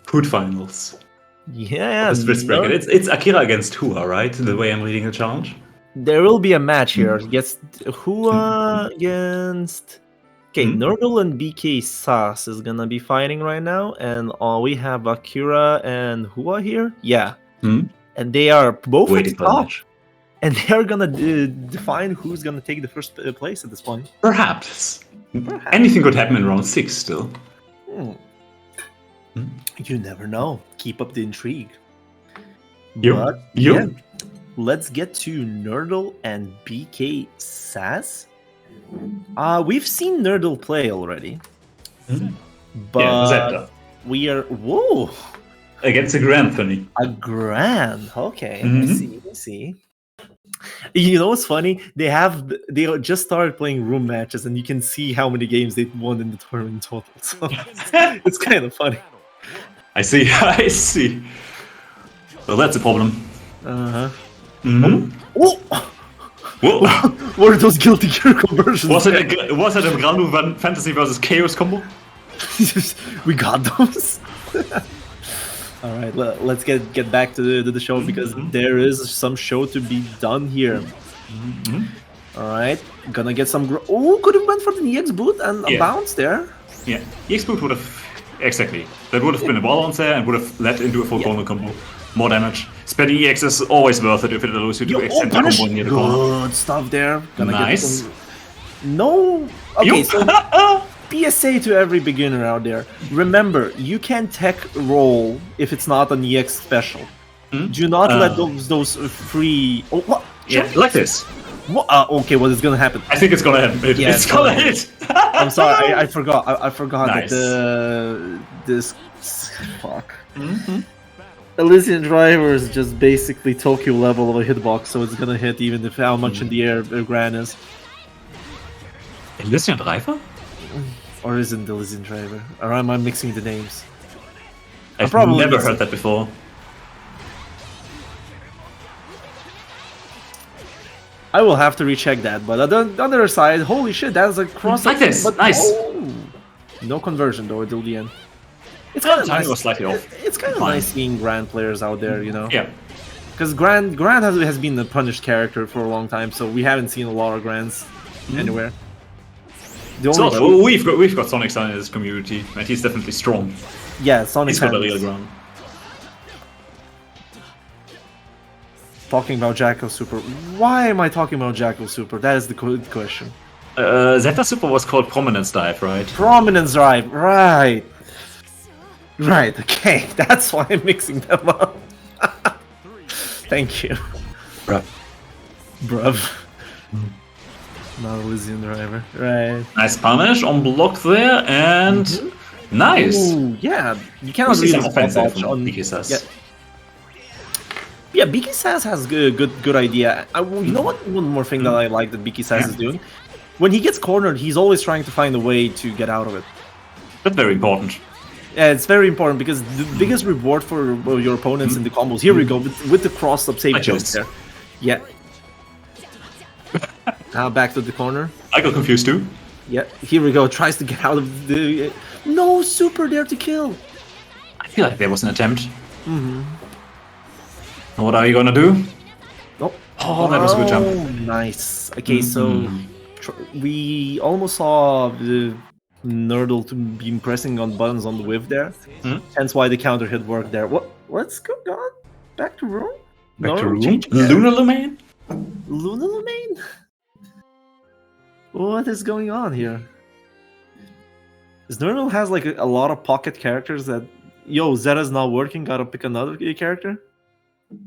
food finals. Yeah, The Swiss no- bracket. It's Akira against Hua, right? The way I'm reading the challenge. there will be a match here. Against Hua against. Okay, Mhm. Nurdle and BK Sass is gonna be fighting right now, and we have Akira and Hua here. Yeah, Mhm. and they are both Waiting at for the top, match. and they are gonna define who's gonna take the first place at this point. Perhaps. Anything could happen in round 6 still. Hmm. Hmm. You never know. Keep up the intrigue. You- But you- yeah, let's get to Nurdle and BK Sass. We've seen Nurdle play already, Mhm. but Yeah, Zeta. we are Against a Granthony. a grand. Okay, I Mhm. see. You know what's funny? They just started playing room matches, and you can see how many games they won in the tournament total. So it's kind of funny. I see, I see. Well, that's a problem. Uh-huh. Mhm. Oh, Whoa. what are those guilty gear conversions? Was it a Grandu Fantasy versus Chaos combo? We got those. All right, let's get back to the show because there is some show to be done here. All right, gonna get some. Could have went for the EX boot and a Yeah. bounce there. Yeah, EX Boot would have... Exactly. That would have been a ball on there and would have led into a full corner combo. More damage. Spending EX is always worth it if it allows you to extend the punish. combo near the corner. Good stuff there. Gonna Nice. Get no. Okay, You- so PSA to every beginner out there. Remember, you can tech roll if it's not an EX special. Do not let those free. Oh, what? Yeah, like this. What? Okay, what is gonna happen? I think it's gonna happen. Yeah, It's gonna hit. I'm sorry, I forgot. I forgot Nice. that this fuck. Elysian Driver is just basically Tokyo level of a hitbox, so it's gonna hit even if how much in the air Gran is. Elysian Driver? Or isn't the Elysian Driver? Or am I mixing the names? I've probably never missing- heard that before. I will have to recheck that, but on the other side, holy shit, that's a cross. Like this, but, nice. oh, no conversion though until the end. It's kind of timing nice. was slightly off. It's kind of Fine. nice seeing Grand players out there, you know. Yeah. Because Grand has been a punished character for a long time, so we haven't seen a lot of Grands anywhere. The So only we've got Sonic Sun in his community, and he's definitely strong. yeah, Sonic He's got a Sand real is- ground. Talking about Jackal Super. Why am I talking about Jackal Super? That is the good question. Zeta Super was called Prominence Dive, right? Prominence Drive, right. Right, okay. That's why I'm mixing them up. Thank you. Bruv. Not Elysian Driver. Right. Nice punish on block there, and nice. Ooh, yeah. You cannot We see really some offensive dodge from BK Sass. Yeah. Yeah, BK Sass has good idea. You know what? One more thing that I like that BK Sass is doing? When he gets cornered, he's always trying to find a way to get out of it. That's very important. Yeah, it's very important because the biggest reward for your opponents in the combos. Here we go with the cross-up save I jump chose. there. Yeah. Now back to the corner. I got confused too. Yeah, here we go. Tries to get out of the. No super there to kill. I feel like there was an attempt. What are you gonna do? Oh, that was a good jump. Nice. Okay, so we almost saw the Nurdle to be pressing on buttons on the whiff there. Hence why the counter hit worked there. What's going on? Back to room? Back to room. changing Lunar Domain? Luna Domain? What is going on here? This Nurdle has like a lot of pocket characters that, yo, Zeta's not working, gotta pick another character?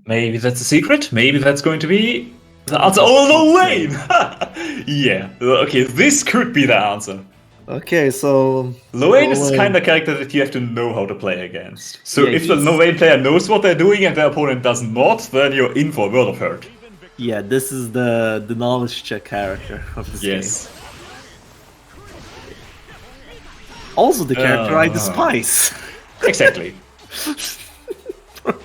Maybe that's a secret. Maybe that's going to be the answer. Oh, Lowain! Yeah. Okay, this could be the answer. Okay, so... Lowain is the Lowain. kind of character that you have to know how to play against. So Yeah, if the he's- Lowain player knows what they're doing and their opponent does not, then you're in for a world of hurt. Yeah, this is the knowledge check character of this game. Yes. Also, the character I despise. Exactly.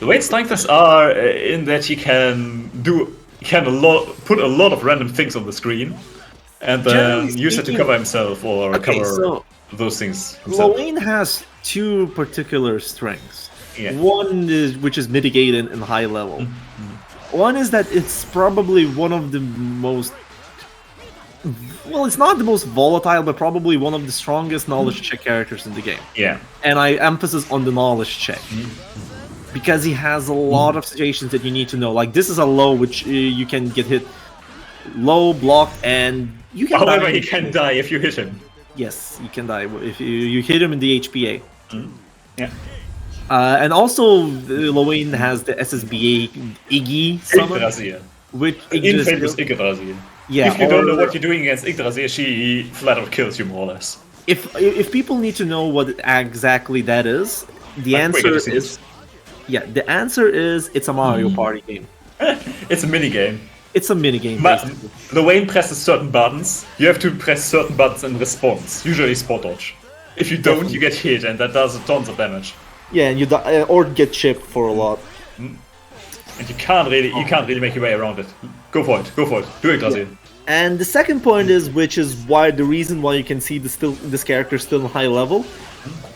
Luane's strengths are in that he can put a lot of random things on the screen, and then Generally use it to speaking- cover himself or Okay, cover so those things himself. Lwane has two particular strengths. Yeah. One is which is mitigated in high level. One is that it's probably one of the most well, it's not the most volatile, but probably one of the strongest knowledge check characters in the game. Yeah. And I emphasis on the knowledge check. Because he has a lot of situations that you need to know. Like, this is a low which you can get hit low, blocked, and you can However, die. he can die if you hit him. Yes, you can die if you hit him in the HPA. Yeah. And also, Lwane has the SSBA Iggy summon, Yggdrasil. which In fate with Yggdrasil. yeah. If you don't know or- what you're doing against Yggdrasil, she flat out kills you more or less. if people need to know what exactly that is, the Like, answer quick, is the answer is it's a Mario Party game. It's a minigame. It's a minigame. But basically. Lwane presses certain buttons. You have to press certain buttons in response, usually spot dodge. If you don't, you get hit, and that does tons of damage. Yeah, and you die, or get chipped for a lot. And you can't really make your way around it. Go for it. Do Yggdrasil. And the second point is, which is why the reason why you can see this character still in high level.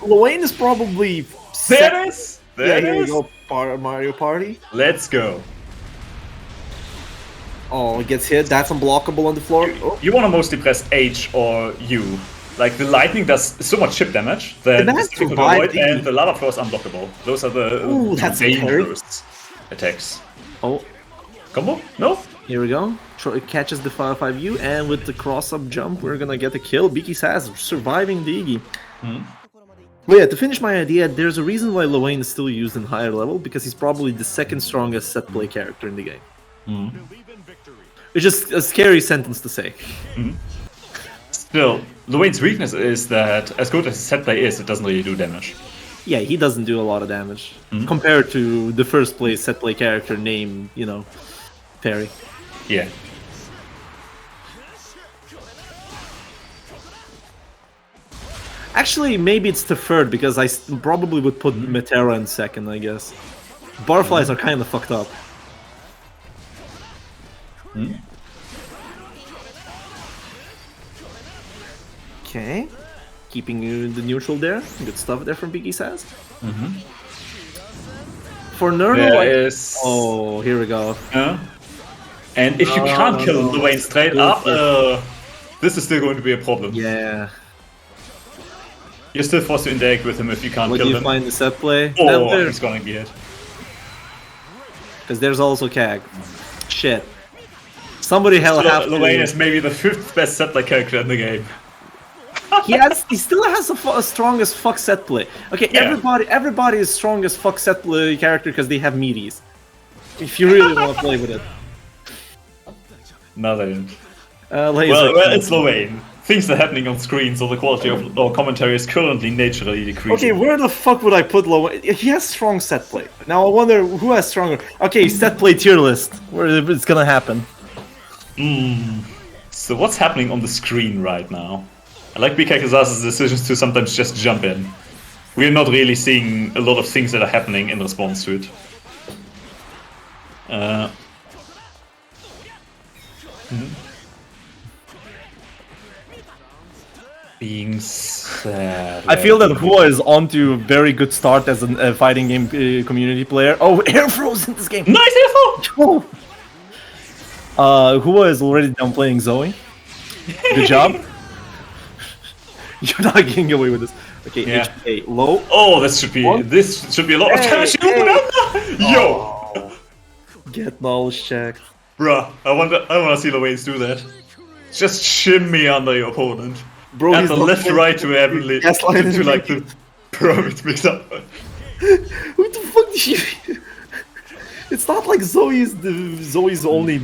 Lwane is probably There it is! Yeah, There here it we is! go. Mario Party. Let's go. Oh, it gets hit. That's unblockable on the floor. Oh. You want to mostly press H or U. Like, the lightning does so much chip damage that The man it's difficult to survived avoid, and the lava flow is unblockable. Those are the Ooh, that's scary. dangerous attacks. Oh, Combo? No? here we go. It catches the 5-5U, and with the cross-up jump, we're gonna get a kill. Beaky Sass surviving the Iggy. But yeah, to finish my idea, there's a reason why Lwane is still used in higher level, because he's probably the second strongest set play character in the game. It's just a scary sentence to say. Still, Lwane's weakness is that, as good as set play is, it doesn't really do damage. Yeah, he doesn't do a lot of damage compared to the first place set play character named, Fairy. Yeah. Actually, maybe it's the third, because I probably would put Metera in second, I guess. Barflies are kind of fucked up. Okay. Keeping you in the neutral there. Good stuff there from Biggie Sass. For Nurgle, There is... Oh, here we go. And if you can't kill no. Lwane straight up, this is still going to be a problem. Yeah. You're still forced to interact with him if you can't What do kill you him. find the set play? Or he's gonna get hit. Because there's also Kag. Shit. Somebody hell have Lwane to... is maybe the 5th best set play character in the game. He still has a strong as fuck set play. Okay, Yeah. everybody is strong as fuck set play character because they have meaties. If you really want to play with it. No, they didn't. Laser. Well, it's Lwane. Things are happening on screen, so the quality of our commentary is currently naturally decreasing. Okay, where the fuck would I put Lwane? He has strong set play. Now I wonder who has stronger. Okay, set play tier list. Where it's gonna happen. So what's happening on the screen right now? I like BKK's decisions to sometimes just jump in. We're not really seeing a lot of things that are happening in response to it. Being sad. I feel that Hua is on to a very good start as a fighting game community player. Oh, air froze in this game. Nice info! Hua is already done playing Zoe. Good job. You're not getting away with this. Okay, Yeah. HPA low. Oh, this should be a lot of Hey, damage. hey. Yo, Get knowledge checked. bruh, I wanna see the ways do that. Just shimmy under your opponent. Bro, And he's the not left, playing- right to heavenly Gaslight to is like the pyramid mix up. What the fuck did you... It's not like Zoe's only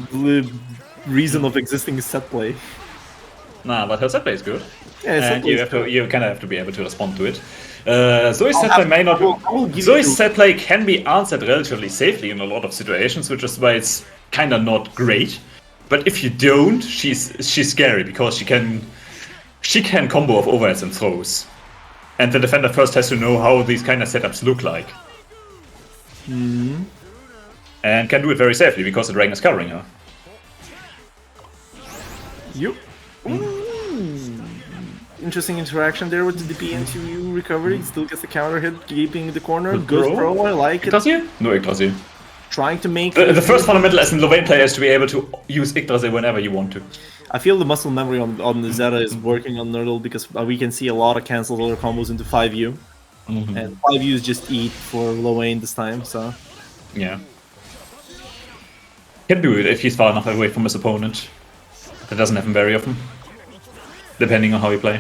reason of existing is set play. Nah, but her set play is good. Yeah, set And play you is you kind of have to be able to respond to it. Zoe's set have- play may not. I will give Zoe's you- set play can be answered relatively safely in a lot of situations, which is why it's kind of not great. But if you don't, she's scary because she can combo off overheads and throws. And the defender first has to know how these kind of setups look like. And can do it very safely because the dragon is covering her. You. Interesting interaction there with the DP into you recovery. Still gets the counter hit, keeping the corner. Good throw, I like it. Yggdrasil? No Yggdrasil. Trying to make... The first fundamental as a Lorraine player is to be able to use Yggdrasil whenever you want to. I feel the muscle memory on the Zeta is working on Nerdle because we can see a lot of cancelled other combos into 5U. And 5U's just eat for Lowain this time, so... Yeah. Can do it if he's far enough away from his opponent. That doesn't happen very often. Depending on how you play.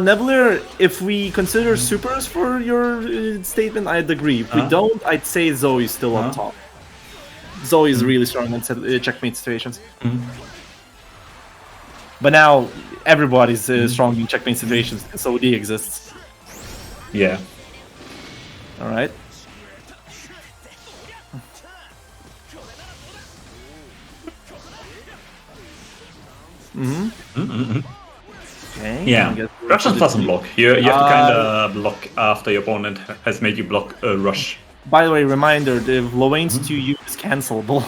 Nebler, if we consider supers for your statement, I'd agree. If we don't, I'd say Zoe's still on top. Zoe's really strong in checkmate situations. But now, everybody's strong in checkmate situations, so OD exists. Yeah. Alright. Okay. Yeah. Rush is plus and block. You have to kind of block after your opponent has made you block a rush. By the way, reminder: the Lowain's 2U is cancelable.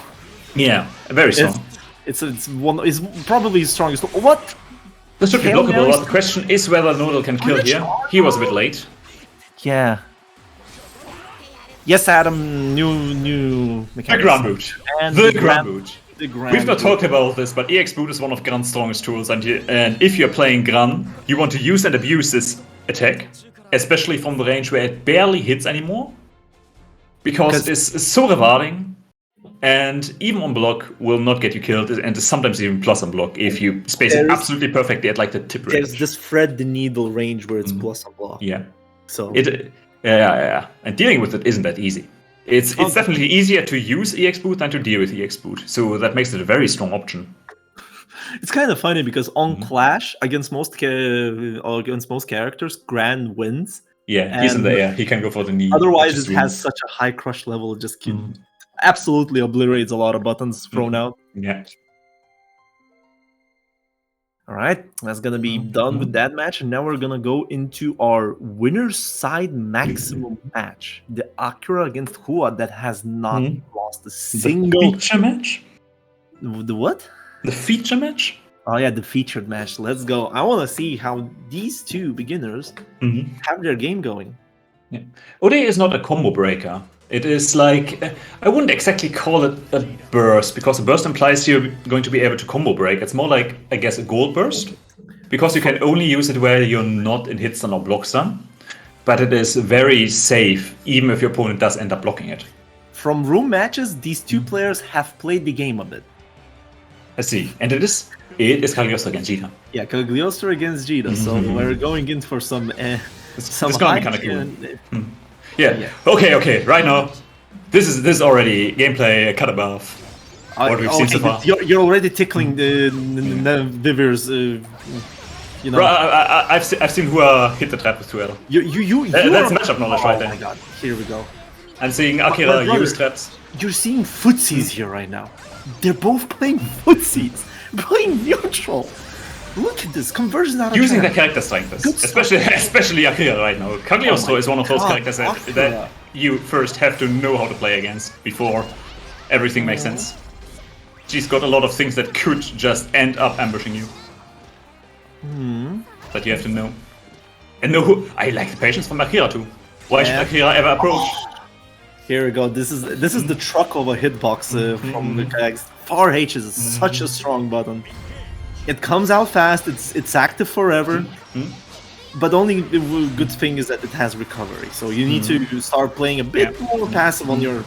Yeah, very strong. It's probably his strongest. What? This should be blockable, but the question is whether Nodal can kill here. He was a bit late. Yeah. Yes, Adam. New The mechanics. Grand Boot. And The Grand Boot. The Grand We've not Boot. talked about this, but EX Boot is one of Gran's strongest tools, and if you're playing Gran, you want to use and abuse this attack, especially from the range where it barely hits anymore, because it's so rewarding, and even on block will not get you killed, and is sometimes even plus on block if you space it absolutely perfectly at like the tip range. There's this thread the needle range where it's plus on block. Yeah. So Yeah. And dealing with it isn't that easy. It's definitely easier to use EX Boot than to deal with EX Boot, so that makes it a very strong option. it's kind of funny because on Clash against most characters, Gran wins. Yeah, he's in the air. He can go for the knee. Otherwise, it has such a high crush level. It just absolutely obliterates a lot of buttons thrown out. Yeah. All right, that's gonna be done with that match, and now we're gonna go into our winner's side maximum match: the Akira against Hua that has not lost a single. The feature match? The what? The feature match? Oh yeah, the featured match. Let's go. I want to see how these two beginners have their game going. Yeah. Ode is not a combo breaker. It is like, I wouldn't exactly call it a burst, because a burst implies you're going to be able to combo break. It's more like, I guess, a gold burst, because you can only use it where you're not in hit stun or block stun. But it is very safe, even if your opponent does end up blocking it. From room matches, these two players have played the game a bit. I see. And it is Cagliostro against Jita. Yeah, Cagliostro against Jita, so we're going in for some it's gonna be kind of cool. Yeah. Okay. Right now, this is already gameplay cut above what we've seen so far. You're already tickling the Vivir's, you know. Bro, I've seen who hit the trap with 2L. That's matchup knowledge right there. Oh my god! Here we go. I'm seeing Akira use traps. You're seeing footsies here right now. They're both playing footsies, playing neutral. Look at this conversion out of using trap. their character strengths, especially Akira right now. Cagliostro is one of those characters that you first have to know how to play against before everything makes sense. She's got a lot of things that could just end up ambushing you. But you have to know. And know who. I like the patience from Akira too. Why should Akira ever approach? Here we go. This is the truck of a hitbox from the Kags. Far H is such a strong button. It comes out fast. It's active forever. But only the good thing is that it has recovery. So you need to start playing a bit more passive on your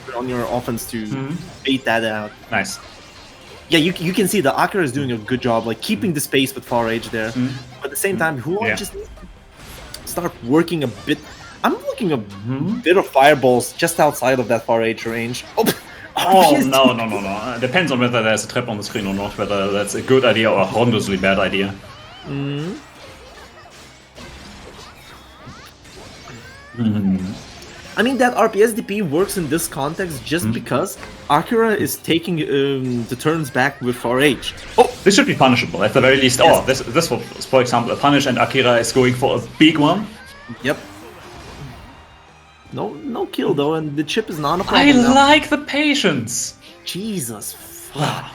offense to bait that out. Nice. Yeah, you can see that Akira is doing a good job, like keeping the space with Far Age there. But at the same time, Hua just needs to start working a bit. I'm looking a bit of fireballs just outside of that Far Age range. Oh, no. Depends on whether there's a trap on the screen or not, whether that's a good idea or a horrendously bad idea. I mean, that RPS DP works in this context just because Akira is taking the turns back with Far Age. Oh, this should be punishable at the very least. Yes. Oh, this was, for example, a punish, and Akira is going for a big one. Yep. No kill though, and the chip is not a I problem now. like the patience. Jesus. Fuck.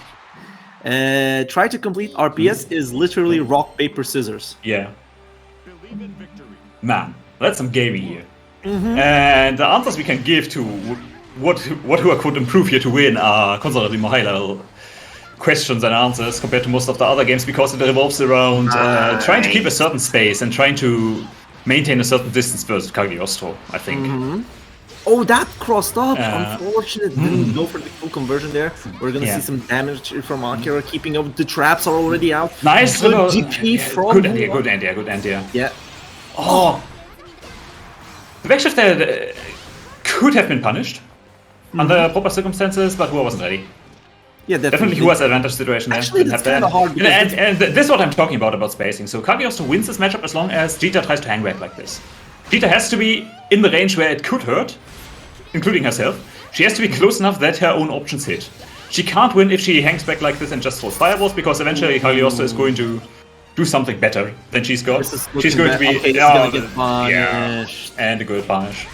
Try to complete RPS is literally rock, paper, scissors. Yeah. Man, that's some gaming here. And the answers we can give to what who could improve here to win are considerably more high level questions and answers compared to most of the other games, because it revolves around trying to keep a certain space and trying to maintain a certain distance versus Cagliostro, I think. Oh, that crossed up. Unfortunate, didn't go for the full conversion there. We're gonna Yeah. see some damage from Akira. Keeping up, the traps are already out. Nice Good little GP from good idea, Hua. good idea, good idea. Yeah. Oh, the backshift there could have been punished under proper circumstances, but Hua wasn't ready. Yeah, Definitely Hua's advantage situation there. Actually, Didn't that's have that. kinda hard because And this is what I'm talking about spacing. So Cagliostro wins this matchup as long as Jita tries to hang back like this. Jita has to be in the range where it could hurt, including herself. She has to be close enough that her own options hit. She can't win if she hangs back like this and just throws fireballs, because eventually Cagliostro is going to do something better than she's got. This is She's looking going to bad. be Okay, this is gonna get punished. and a good punish.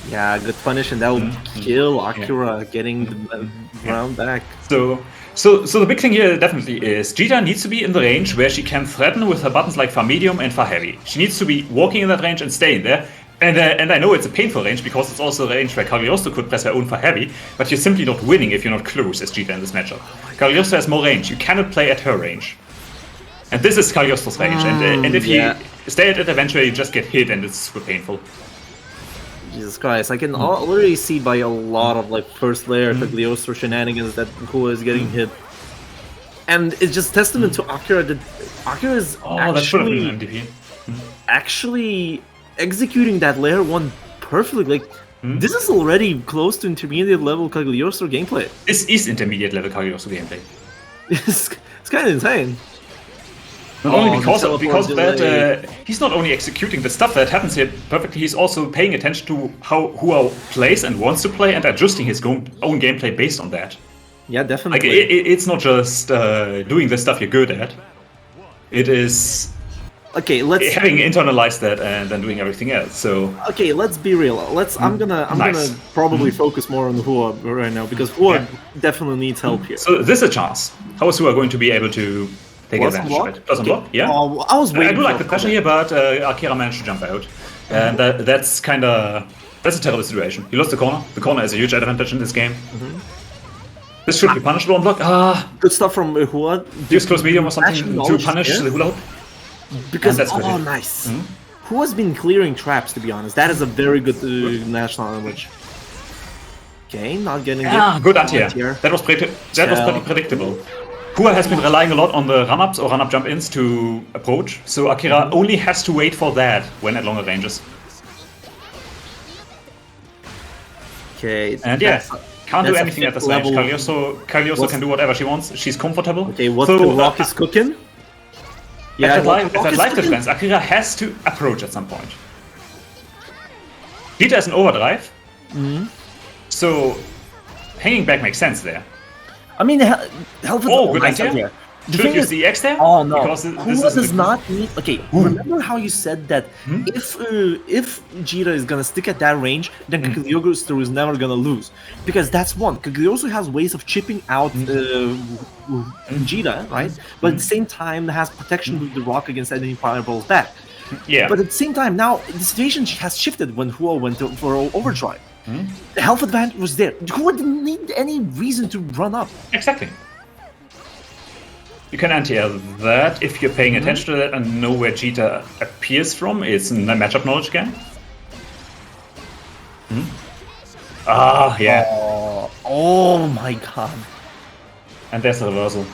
Yeah, good punish, and that would kill Akira, getting the round back. So the big thing here definitely is Jita needs to be in the range where she can threaten with her buttons like far medium and far heavy. She needs to be walking in that range and staying there. And I know it's a painful range, because it's also a range where Cagliostro could press her own far heavy, but you're simply not winning if you're not close as Jita in this matchup. Cagliostro has more range. You cannot play at her range. And this is Cagliostro's range. And if yeah. you stay at it, eventually you just get hit, and it's super painful. Jesus Christ, I can already see by a lot of like first layer Cagliostro shenanigans that Hua is getting hit. And it's just testament to Akira that Akira is That should have been an MVP. actually executing that layer 1 perfectly. Like, this is already close to intermediate level Cagliostro gameplay. This is intermediate level Cagliostro gameplay. It's kind of insane. Not only the because of teleport that, delay. he's not only executing the stuff that happens here perfectly, he's also paying attention to how Hua plays and wants to play, and adjusting his own gameplay based on that. Yeah, Like, definitely. it's not just doing the stuff you're good at. It is Okay, let's having internalized that and then doing everything else. So let's be real. I'm gonna Nice. probably focus more on Hua right now, because Hua definitely needs help here. so this is a chance. How is Hua going to be able to take Plus advantage of unblock? it? Plus unblock, yeah. Oh, I was waiting. I do like for the pressure here, but Akira managed to jump out, and that's a terrible situation. He lost the corner. The corner is a huge advantage in this game. This should be punishable on block. Good stuff from Hua. Use close medium or something Actually, to knowledge punish there. the hula hoop. Because And that's good. nice. Hua's been clearing traps, to be honest. That is a very good national knowledge. Okay, not getting Good anti-air. anti-air. That was pretty predictable. Hua has been relying a lot on the run-ups or run-up jump-ins to approach, so Akira only has to wait for that when at longer ranges. Okay. And yeah, can't do that's a anything at fifth this range. level. Cagliostro can do whatever she wants. She's comfortable. Okay, what So, the Rock is cooking? Yeah, At what the that Rock is life cooking? difference, Akira has to approach at some point. Jita is an overdrive, so hanging back makes sense there. I mean, Helvet. Oh, good nice idea. idea. The Should thing use is, the X there? oh no, Because this Hua is does not need. Okay, remember how you said that if Jita is gonna stick at that range, then Cagliostro is never gonna lose, because that's one. Cagliostro has ways of chipping out Jita, right? But at the same time, has protection with the Rock against any fireballs back. Yeah. But at the same time, now the situation has shifted when Hua went for overdrive. The health advantage was there. Hua didn't need any reason to run up. Exactly. You can anti-air that if you're paying attention to that and know where Jita appears from. It's in the matchup knowledge again. Yeah. Oh my god. And there's a reversal.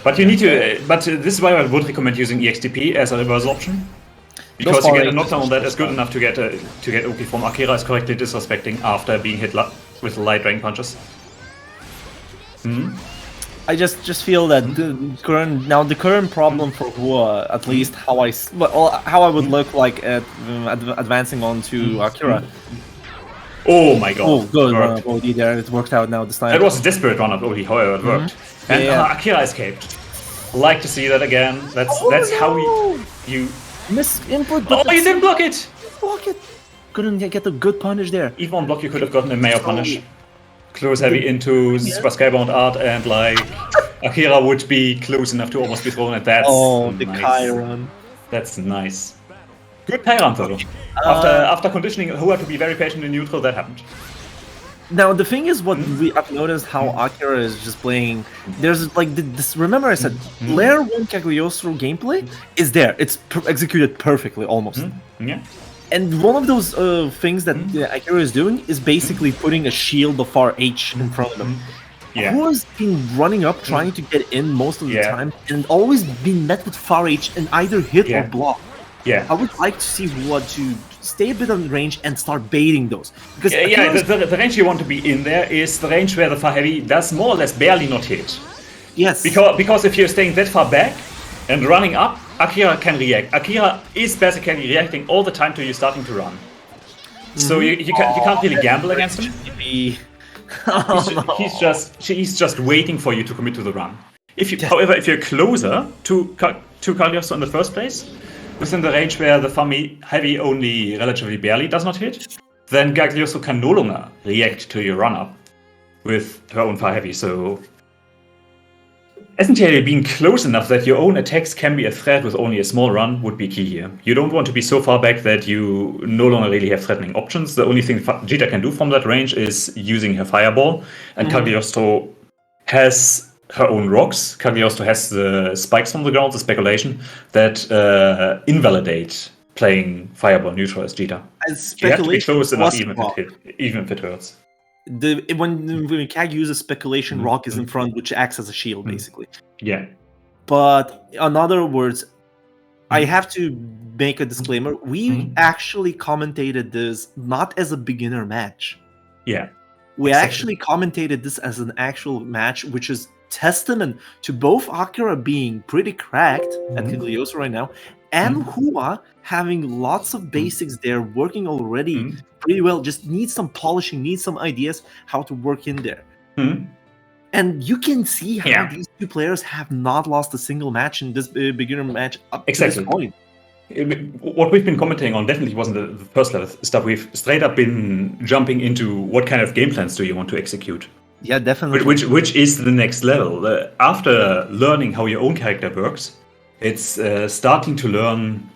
But you need to. But this is why I would recommend using EXTP as a reversal option, because you get a knockdown on that is good enough to get Oki from. Akira is correctly disrespecting after being hit with light drain punches. I just feel that the current problem for Hua, at least how I would look like at advancing on to Akira. Oh my god! Oh, good. Worked. OD there. It worked out now this time. That was a desperate run up Oki, however it worked. And Yeah. Akira escaped. Like to see that again. That's how you miss input. Oh, you didn't block it! block it. couldn't get a good punish there. Even on block, you could have gotten a Mayo punish. Close heavy into Super Skybound Art, and like Akira would be close enough to almost be thrown at that. The nice. Chiron. That's nice. Good Chiron though. After conditioning Hoa to be very patient in neutral, that happened. Now the thing is, what I've noticed how Akira is just playing. There's like this. Remember, I said Layer 1 Cagliostro gameplay is there. It's executed perfectly, almost. Yeah. And one of those things that Akira is doing is basically putting a shield of far H in front of him. Yeah. Who has been running up, trying to get in most of the time, and always been met with far H and either hit or block. Yeah. I would like to see what to stay a bit on range and start baiting those. Because the range you want to be in there is the range where the far heavy does more or less barely not hit. Yes. Because if you're staying that far back and running up, Akira can react. Akira is basically reacting all the time to you starting to run. So you can't really gamble against him. He's just waiting for you to commit to the run. However, if you're closer to Cagliostro in the first place, within the range where the heavy only relatively barely does not hit, then Cagliostro can no longer react to your run up with her own far heavy. So essentially being close enough that your own attacks can be a threat with only a small run would be key here. You don't want to be so far back that you no longer really have threatening options. The only thing Jita can do from that range is using her fireball, and Cagliostro has her own rocks. Cagliostro has the spikes from the ground, the speculation, that invalidate playing fireball neutral as Jita. You have to be close enough even if it hurts. When Kag uses speculation, rock is in front, which acts as a shield, basically. Yeah. But in other words, I have to make a disclaimer. We actually commentated this not as a beginner match. Yeah. We actually commentated this as an actual match, which is testament to both Akira being pretty cracked at Cagliostro right now, and Hoa having lots of basics there, working already pretty well. Just needs some polishing, needs some ideas how to work in there. And you can see how these two players have not lost a single match in this beginner match up to this point. What we've been commenting on definitely wasn't the first level stuff. We've straight up been jumping into what kind of game plans do you want to execute. Yeah, definitely. Which is the next level. After learning how your own character works, it's starting to learn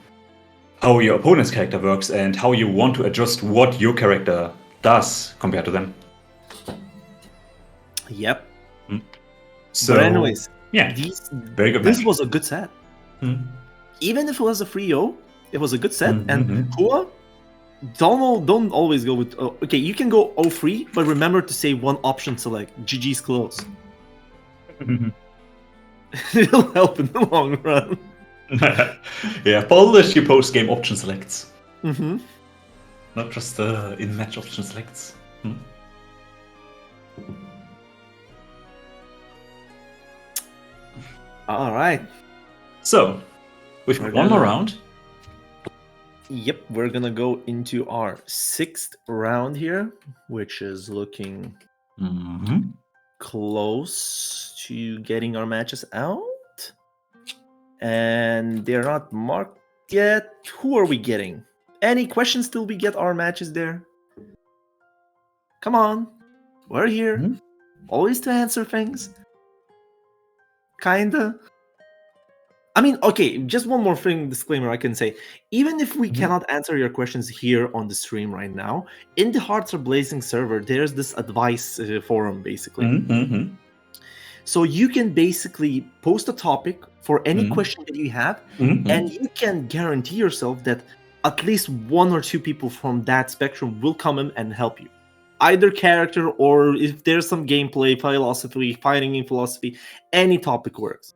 how your opponent's character works and how you want to adjust what your character does compared to them. Yep. So, but anyways, very good. This was a good set. Even if it was a 3-0, it was a good set. And Hoa, don't always go with. Okay, you can go 0-3, but remember to say one option select. GG's close. It'll help in the long run. Yeah, polish your post-game option selects. Not just in-match option selects. All right. So, we've got one more round. Yep, we're gonna go into our 6th round here, which is looking close to getting our matches out. And they're not marked yet. Who are we getting? Any questions till we get our matches there? Come on. We're here. Always to answer things. Kinda. I mean, okay, just one more thing, disclaimer I can say. Even if we cannot answer your questions here on the stream right now, in the Hearts Are Blazing server, there's this advice forum, basically. So you can basically post a topic for any question that you have, and you can guarantee yourself that at least 1 or 2 people from that spectrum will come in and help you. Either character, or if there's some gameplay, philosophy, fighting in philosophy, any topic works.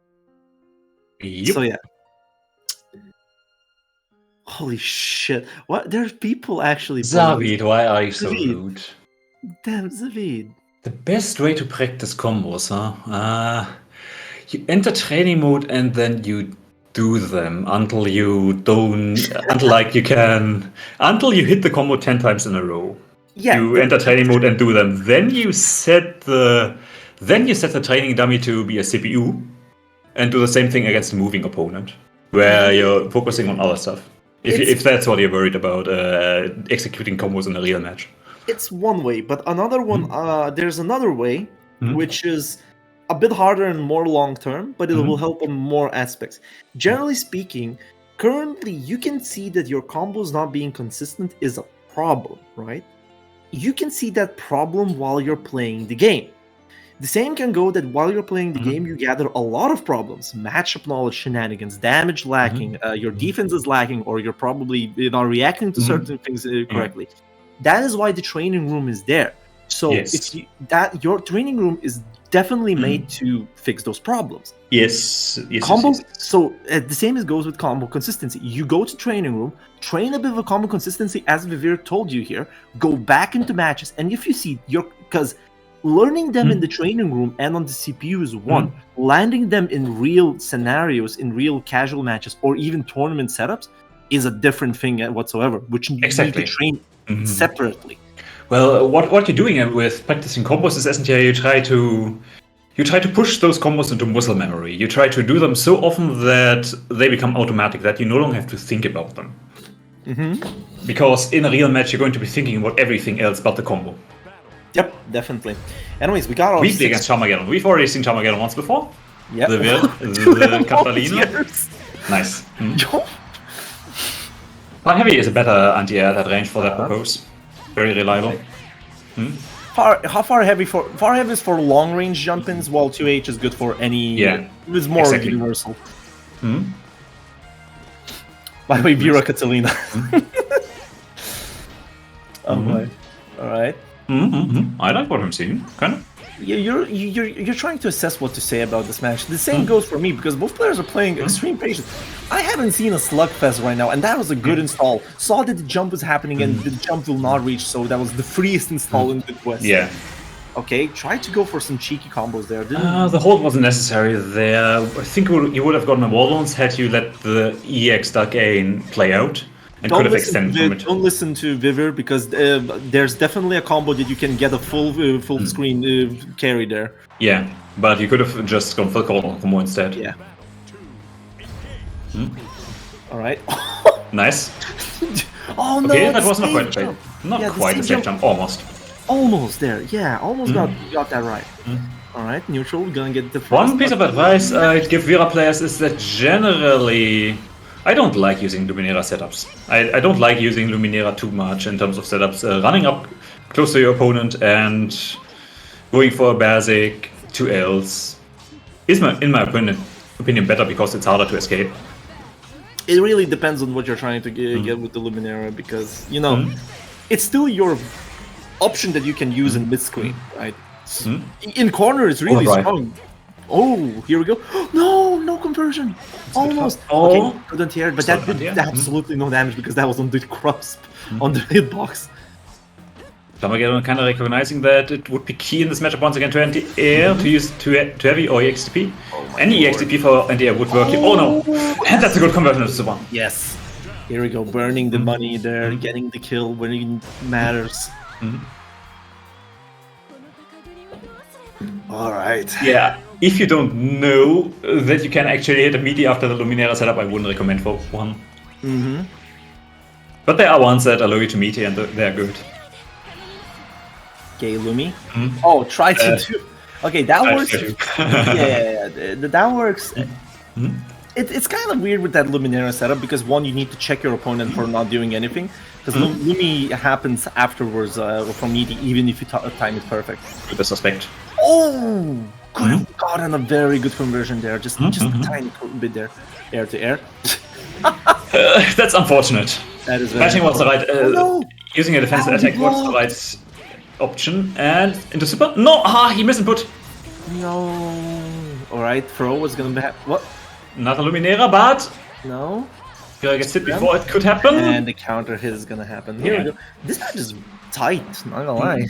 Yep. So yeah. Holy shit. What? There's people actually... Zavid, why are you so rude? Damn, Zavid. The best way to practice combos, you enter training mode and then you do them until you hit the combo 10 times in a row. Yeah. You enter training mode and do them. Then you set the training dummy to be a CPU and do the same thing against a moving opponent, where you're focusing on other stuff. If that's what you're worried about, executing combos in a real match. It's one way, but another one, there's another way, which is a bit harder and more long term, but it will help on more aspects. Generally speaking, currently you can see that your combos not being consistent is a problem, right? You can see that problem while you're playing the game. The same can go that while you're playing the game, you gather a lot of problems, matchup knowledge shenanigans, damage lacking, your defense is lacking, or you're probably not reacting to certain things correctly. That is why the training room is there. So your training room is definitely made to fix those problems. Yes. Combo. So the same as goes with combo consistency. You go to training room, train a bit of a combo consistency, as Vivir told you here. Go back into matches, and if you see because learning them in the training room and on the CPU is one. Landing them in real scenarios, in real casual matches, or even tournament setups is a different thing whatsoever, which you need to train separately. Well, what you're doing with practicing combos is essentially you try to push those combos into muscle memory. You try to do them so often that they become automatic, that you no longer have to think about them. Because in a real match, you're going to be thinking about everything else but the combo. Yep, definitely. Anyways, we got our Weekly against Charmageddon. We've already seen Charmageddon once before. Yep. The Catalina. Nice. Far Heavy is a better anti-air at range for that purpose. Very reliable. Far Heavy is for long range jump-ins, while 2H is good for any. Yeah. It's more universal. By the way, Vera Catalina. Oh my. All right. I like what I'm seeing. Kind of. You're trying to assess what to say about this match. The same goes for me, because both players are playing extreme patience. I haven't seen a slugfest right now, and that was a good install. Saw that the jump was happening and the jump will not reach, so that was the freest install in the West. Yeah. Okay, try to go for some cheeky combos there. The hold wasn't necessary there. I think you would have gotten a Warlords had you let the EX Dark Gain play out. And could have extended from it. Don't listen to Vivir, because there's definitely a combo that you can get a full screen carry there. Yeah, but you could have just gone full combo instead. Yeah. All right. Nice. Oh no! Okay, that was not quite a jump. Not quite a safe jump. Almost. Almost there. Yeah, almost got that right. All right, neutral. We're gonna get the first one piece of advice I'd give Vera players is that generally, I don't like using Luminera setups. I don't like using Luminera too much in terms of setups. Running up close to your opponent and going for a basic 2Ls is, in my opinion, better because it's harder to escape. It really depends on what you're trying to get with the Luminera, because, it's still your option that you can use in mid-screen, right? In corner, it's really strong. Oh, here we go. No conversion. Almost. Okay, couldn't hear it, but that did absolutely no damage, because that was on the crusp, on the hitbox. Charmageddon kind of recognizing that it would be key in this matchup once again to anti-air, to use to heavy or EXTP. Any EXTP for anti-air would work. Oh no! And that's a good conversion to one. Yes. Here we go, burning the money there, getting the kill when it matters. Alright. Yeah, if you don't know that you can actually hit a meaty after the Luminera setup, I wouldn't recommend for one. But there are ones that allow you to meaty and they're good. Okay, Lumi. Oh, try to do. Okay, that works. Yeah, that works. It's kind of weird with that Luminera setup, because one, you need to check your opponent for not doing anything, because Lumi happens afterwards from meaty, even if you time it perfect. With a suspect. Oh, could have gotten a very good conversion there. Just a tiny bit there, air to air. That's unfortunate. That is. Matching was the right. Using a defensive attack was the right option, and into super. No, he missed input. No. All right, throw was gonna be what? Another Luminera, but no. Vera gets hit before it could happen. And the counter hit is gonna happen. Here we go. This match is tight. Not gonna lie.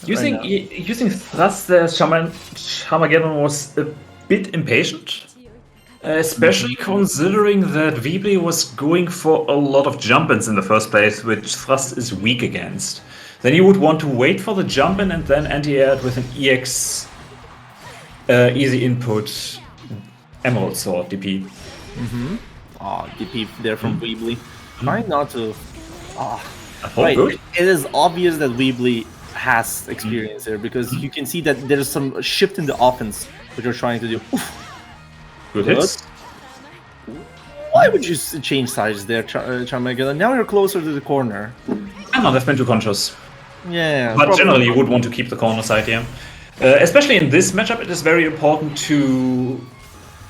Using thrust as Charmageddon was a bit impatient, especially considering that Weebly was going for a lot of jump-ins in the first place, which thrust is weak against. Then you would want to wait for the jump-in and then anti-air it with an EX easy input Emerald Sword DP. DP there from Weebly. trying not to. Ah, Oh, right. good. It is obvious that Weebly has experience here because you can see that there's some shift in the offense that you're trying to do. Oof. Good Good. hits. Why would you change sides there, Charmageddon? Now you're closer to the corner. I might have been too conscious. Yeah. But probably. generally, you would want to keep the corner side here. Especially in this matchup, it is very important to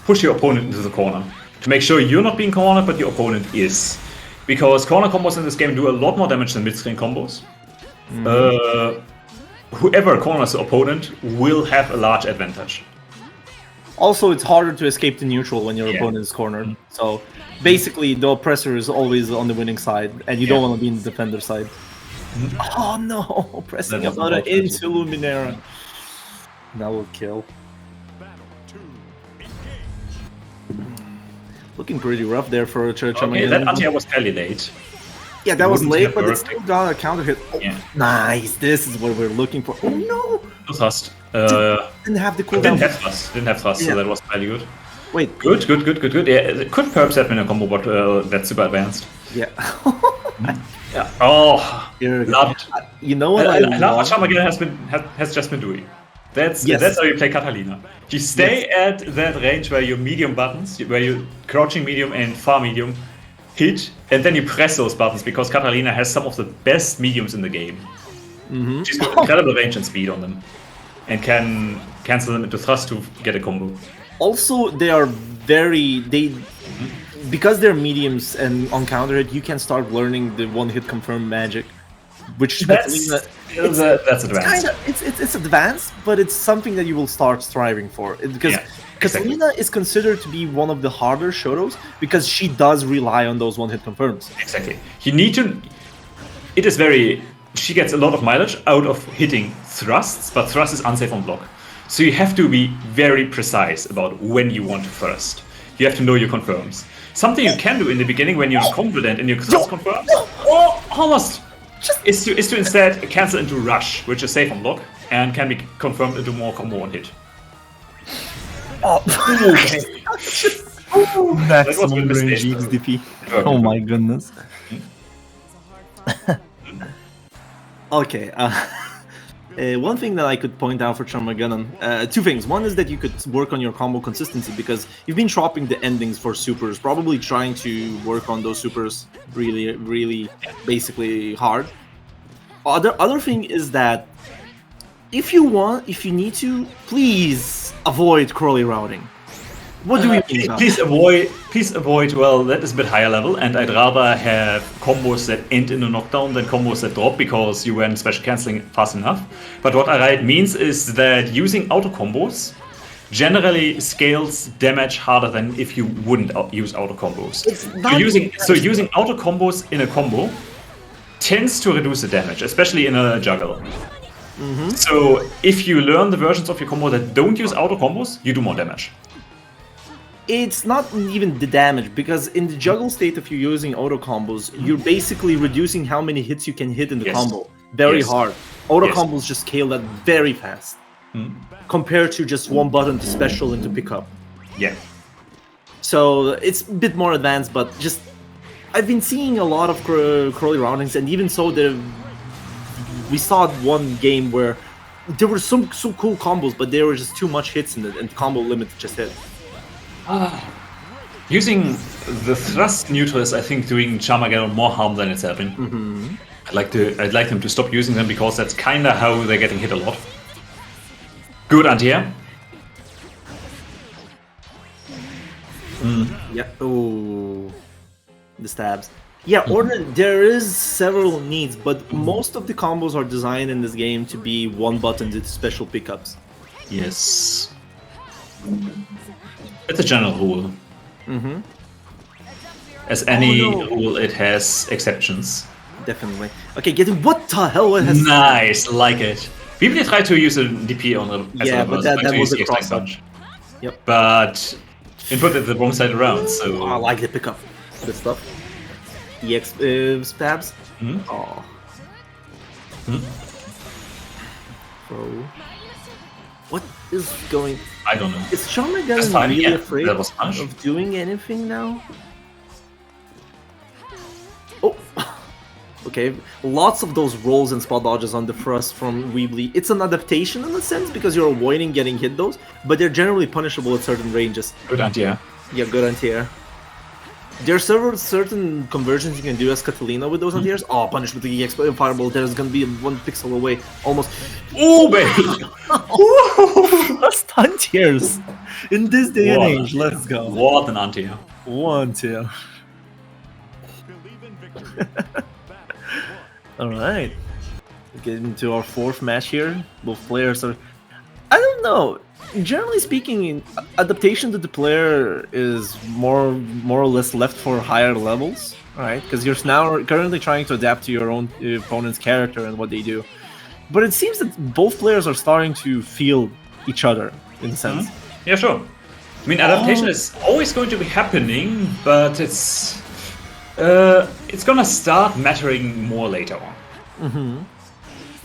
push your opponent into the corner. To make sure you're not being cornered, but your opponent is. Because corner combos in this game do a lot more damage than mid-screen combos. Whoever corners the opponent will have a large advantage. Also, it's harder to escape the neutral when your Yeah. opponent is cornered. So, basically, the oppressor is always on the winning side, and you don't want to be in the defender side. Oh no! Pressing That was Avada about into Luminera. That will kill. Looking pretty rough there for Charmageddon. Okay, that anti was fairly late. Yeah, that was wouldn't late, have but it worked. still got a counter hit. Oh, Yeah. nice! This is what we're looking for. Oh no! No thrust. Didn't have the Didn't cooldown. have thrust. Didn't have thrust, Yeah. so that was fairly good. Wait, Good. Yeah, it could perhaps have been a combo, but that's super advanced. yeah. Yeah. Oh, Here we go. loved. You know what I love what love? Charmageddon has just been doing. That's Yes. how you play Catalina. You stay at that range where your medium buttons, where you crouching medium and far medium hit, and then you press those buttons because Catalina has some of the best mediums in the game. She's got incredible range and speed on them, and can cancel them into thrust to get a combo. Also, they are because they're mediums and on counter hit, you can start learning the one hit confirm magic, which Catalina. That's advanced. It's advanced, but it's something that you will start striving for because Yeah, exactly. Catalina is considered to be one of the harder Shotos because she does rely on those one hit confirms. Exactly. You need to. It is very. She gets a lot of mileage out of hitting thrusts, but thrust is unsafe on block. So you have to be very precise about when you want to thrust. You have to know your confirms. Something you can do in the beginning when you're confident in your thrust confirms. Oh, almost. Is to instead cancel into rush, which is safe on block and can be confirmed into more combo on hit. Oh, That was a maximum range mistake. XDP. Oh my goodness. Okay. One thing that I could point out for Charmageddon, two things. One is that you could work on your combo consistency because you've been dropping the endings for supers, probably trying to work on those supers really basically hard. Other thing is that if you need to, please avoid Crowley routing. What do we mean? about Please avoid. Well, that is a bit higher level, and I'd rather have combos that end in a knockdown than combos that drop because you weren't special canceling fast enough. But what it means is that using auto combos generally scales damage harder than if you wouldn't use auto combos. It's not Using auto combos in a combo tends to reduce the damage, especially in a juggle. So if you learn the versions of your combo that don't use auto combos, you do more damage. It's not even the damage because in the juggle state, if you're using auto combos, you're basically reducing how many hits you can hit in the Yes. combo. Very Yes. hard. Auto Yes. combos just scale that very fast compared to just one button to special and to pick up. Yeah. So it's a bit more advanced, but just I've been seeing a lot of Crowley routings, and even so, we saw one game where there were some cool combos, but there were just too much hits in it, and combo limit just hit. Using the thrust neutral is, I think, doing Charmageddon more harm than it's helping. I'd like them to stop using them because that's kind of how they're getting hit a lot. Good anti-air. Yeah. Oh, the stabs. Yeah, there is several needs, but most of the combos are designed in this game to be one button with special pickups. Yes. It's a general rule. As any Oh, no. rule, it has exceptions. Definitely. Okay, what the hell has Nice, like it. We really tried to use a DP on a Yeah, but that to was use a the cross extra punch. Yep. But it put it the wrong side around, Oh, I so like the pickup. Good stuff. EX stabs. Oh. Bro. What is going? I don't know. Is Sean Just McGovern timing, really yeah, afraid that was punch. of doing anything now? Okay, lots of those rolls and spot dodges on the thrust from Weebly. It's an adaptation in a sense because you're avoiding getting hit those, but they're generally punishable at certain ranges. Good anti-air. Yeah, good anti-air. There's certain conversions you can do as Catalina with those anti-airs. Oh, punish with the EX Fireball. There's gonna be 1 pixel away, almost. Oh, baby! Plus anti-airs in this day and What? age. Let's go. What an anti-air. 1, 2. All right, getting into our fourth match here. Both players are, I don't know. Generally speaking, adaptation to the player is more or less left for higher levels, right? Because you're now currently trying to adapt to your own opponent's character and what they do. But it seems that both players are starting to feel each other in a sense. Yeah, sure. I mean, adaptation is always going to be happening, but it's gonna start mattering more later on.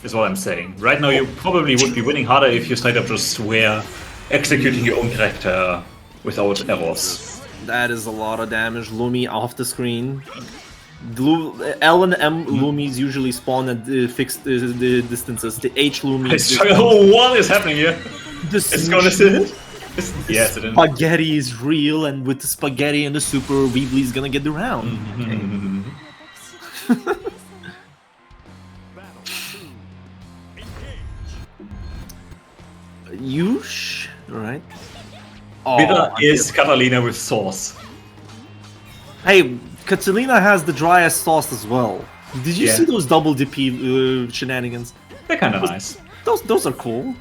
Is what I'm saying. Right now, you probably would be winning harder if you straight up just were executing your own character without errors. That is a lot of damage. Lumi off the screen. L and M Lumis usually spawn at fixed the distances. The H Lumi. What is happening here? It's gonna sit. Yes, it is. Spaghetti is real, and with the spaghetti and the super, Weebly's gonna get the round. Yush, right? Bitter is Catalina with sauce. Hey, Catalina has the driest sauce as well. Did you Yeah. see those double DP shenanigans? They're kind of nice. Those are cool.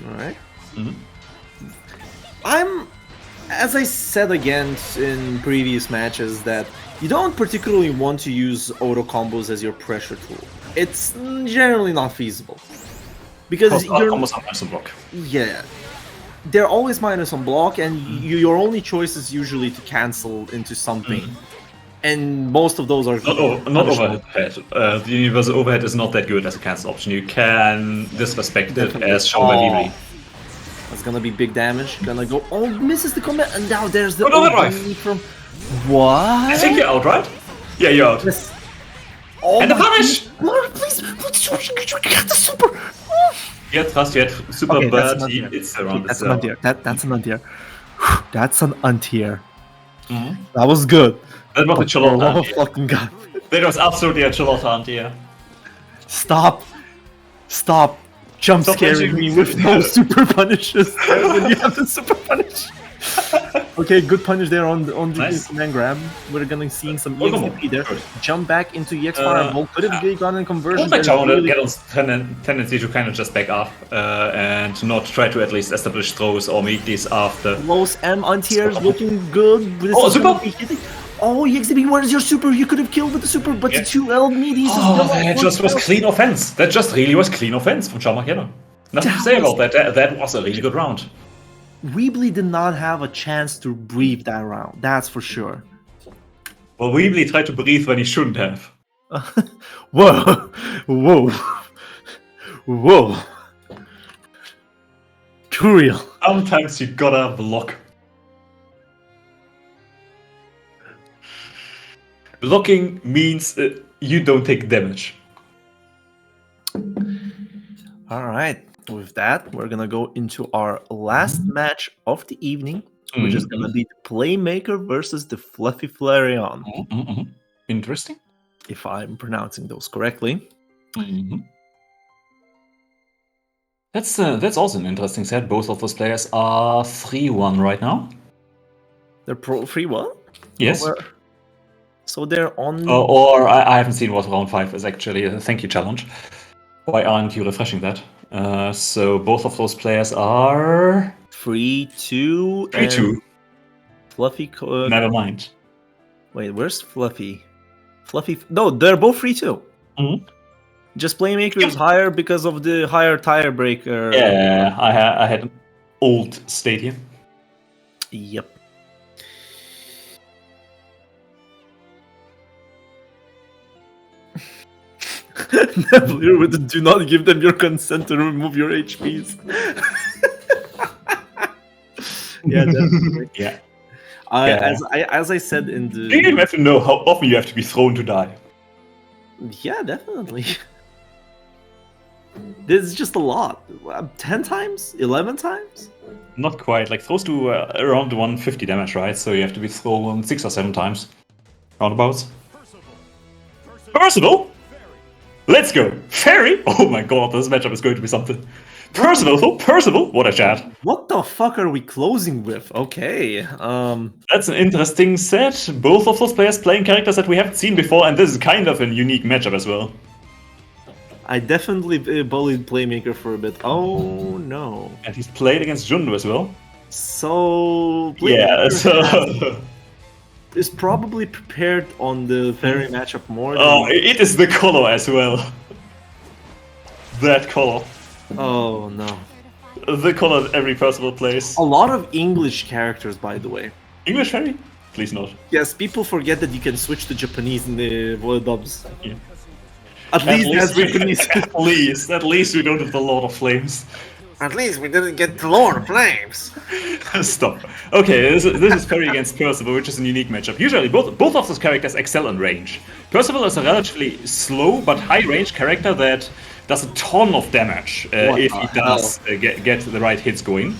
All right. As I said again in previous matches, that you don't particularly want to use auto combos as your pressure tool. It's generally not feasible because you're almost on some block. yeah. They're always minus on block, and your only choice is usually to cancel into something. And most of those are Not overhead. The universal overhead is not that good as a cancel option. You can disrespect it as shown by Weebly. That's gonna be big damage. Gonna go. Oh, misses the combat, and now there's the overdrive. from. What? I think you're out, right? Yeah, you're out. Yes. Oh And the my punish! God, please, get the super. Yeah, trust yet. Super Okay, that's but not here. it's around That's itself. an untier. That's an untier. That's an untier. That was good. That was a Oh Charlotte. fucking god! That was absolutely a Charlotte anti. Stop! Jump Stop scaring punching me me. with no super punishes. When you have the super punish. Okay, good punish there on the Nice. command grab. We're gonna see some Oh, come EXP on. there. Good. Jump back into EX Fireball. Could have gotten a conversion. Like there. Charlotte Really- get on tendency to kind of just back up and not try to at least establish throws or meet these after. Close M untiers looking good. This Oh, is super! gonna be hitting. Oh, EXP, where's your super? You could have killed with the super, but Yeah. the 2L meaties. Oh, that just was clean offense. That just really was clean offense from Charmakiano. Nothing to say about that. That was a really good round. Weebly did not have a chance to breathe that round. That's for sure. Well, Weebly tried to breathe when he shouldn't have. Whoa, whoa, whoa. Too real. Sometimes you gotta block. Blocking means you don't take damage. All right. With that, we're gonna go into our last match of the evening, which is gonna be the Playmaker versus the Fluffy Flareon, Interesting. if I'm pronouncing those correctly. That's also an interesting set. Both of those players are 3-1 right now. They're pro free what? Yes. So they're on. Or I haven't seen what round 5 is actually. Thank you, challenge. Why aren't you refreshing that? So both of those players are 3-2. 3-2. Fluffy. Never mind. Wait, where's Fluffy? Fluffy. No, they're both 3-2. Just Playmaker is higher because of the higher tire breaker. Yeah, I had an old stadium. Yep. Neville with the do not give them your consent to remove your HPs. Yeah, definitely. Yeah. Yeah. As I said in Do you even have to know how often you have to be thrown to die? yeah, definitely. This is just a lot. 10 times? 11 times? Not quite. Like throws to around 150 damage, right? So you have to be thrown 6 or 7 times. Roundabouts. Percival! Let's go! Fairy! Oh my god, this matchup is going to be something. Percival! What a chat. What the fuck are we closing with? Okay. That's an interesting set. Both of those players playing characters that we haven't seen before, and this is kind of a unique matchup as well. I definitely bullied Playmaker for a bit. Oh no. And he's played against Jundo as well. So Yeah, Playmaker is probably prepared on the Fairy matchup more than... Oh, it is the color as well. That color. Oh no. The color that every Percival plays. A lot of English characters, by the way. English Fairy? Please not. Yes, people forget that you can switch to Japanese in the voice dubs. Yeah. At least that's Japanese. At least we don't have the Lord of Flames. At least we didn't get the Lord of Flames. Stop. Okay, this is Fairy against Percival, which is a unique matchup. Usually, both of those characters excel in range. Percival is a relatively slow but high-range character that does a ton of damage if he does get the right hits going.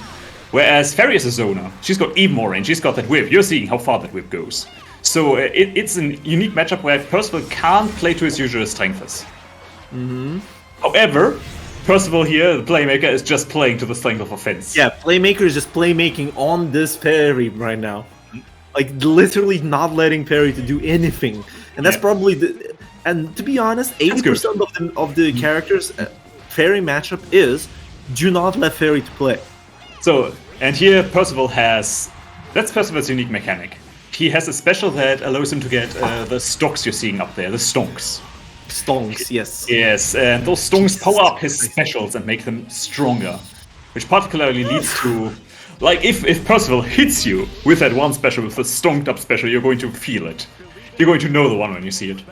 Whereas Fairy is a zoner. She's got even more range. She's got that whip. You're seeing how far that whip goes. So it's a unique matchup where Percival can't play to his usual strengths. However, Percival here, the Playmaker, is just playing to the strength of offense. Yeah, Playmaker is just playmaking on this Fairy right now. Like, literally not letting Fairy to do anything. And that's probably the... And to be honest, 80% of the characters Fairy matchup is do not let Fairy to play. So, and here Percival has... That's Percival's unique mechanic. He has a special that allows him to get the stocks you're seeing up there, the stonks. Stonks, yes. Yes, and those stonks power up his specials and make them stronger. Which particularly leads to... Like, if Percival hits you with that one special, with the stonked up special, you're going to feel it. You're going to know the one when you see it.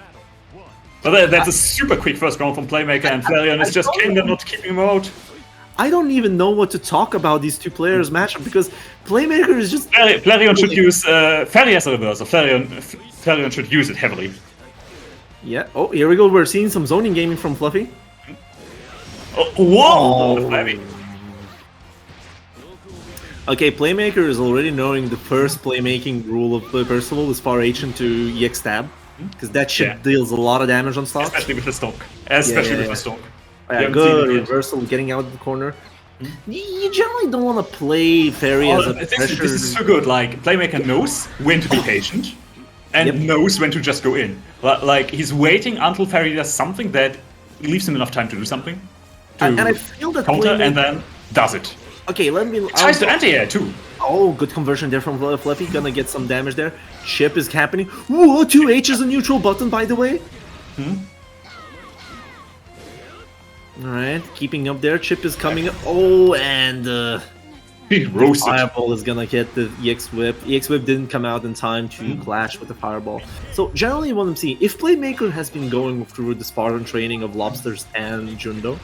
But that's a super quick first round from Playmaker, and Flareon is just kinda not keeping him out. I don't even know what to talk about these two players' matchup, because Playmaker is just... Flareon should use Fairy as a reverse, so Flareon should use it heavily. Yeah, oh, here we go, we're seeing some zoning gaming from Fluffy. Oh, whoa! Flappy. Okay, Playmaker is already knowing the first playmaking rule of Percival is far H into EX stab. Because that shit deals a lot of damage on stocks. Especially with the stonk. Especially with the stonk. Yeah, good reversal, getting out of the corner. You generally don't want to play Fairy as a pressure... This is so good, like, Playmaker knows when to be patient, and knows when to just go in. Like, he's waiting until Fairy does something that leaves him enough time to do something. And I feel that counter, and then does it. Okay, let me... Tries to anti-air, too. Oh, good conversion there from Fluffy. Gonna get some damage there. Chip is happening. Whoa, 2H is a neutral button, by the way. Alright, keeping up there. Chip is coming up. Oh, and he roasted. Fireball is gonna get the EX Whip. EX Whip didn't come out in time to clash with the Fireball. So, generally what I'm seeing, if Playmaker has been going through the Spartan training of Lobsters and Jundo,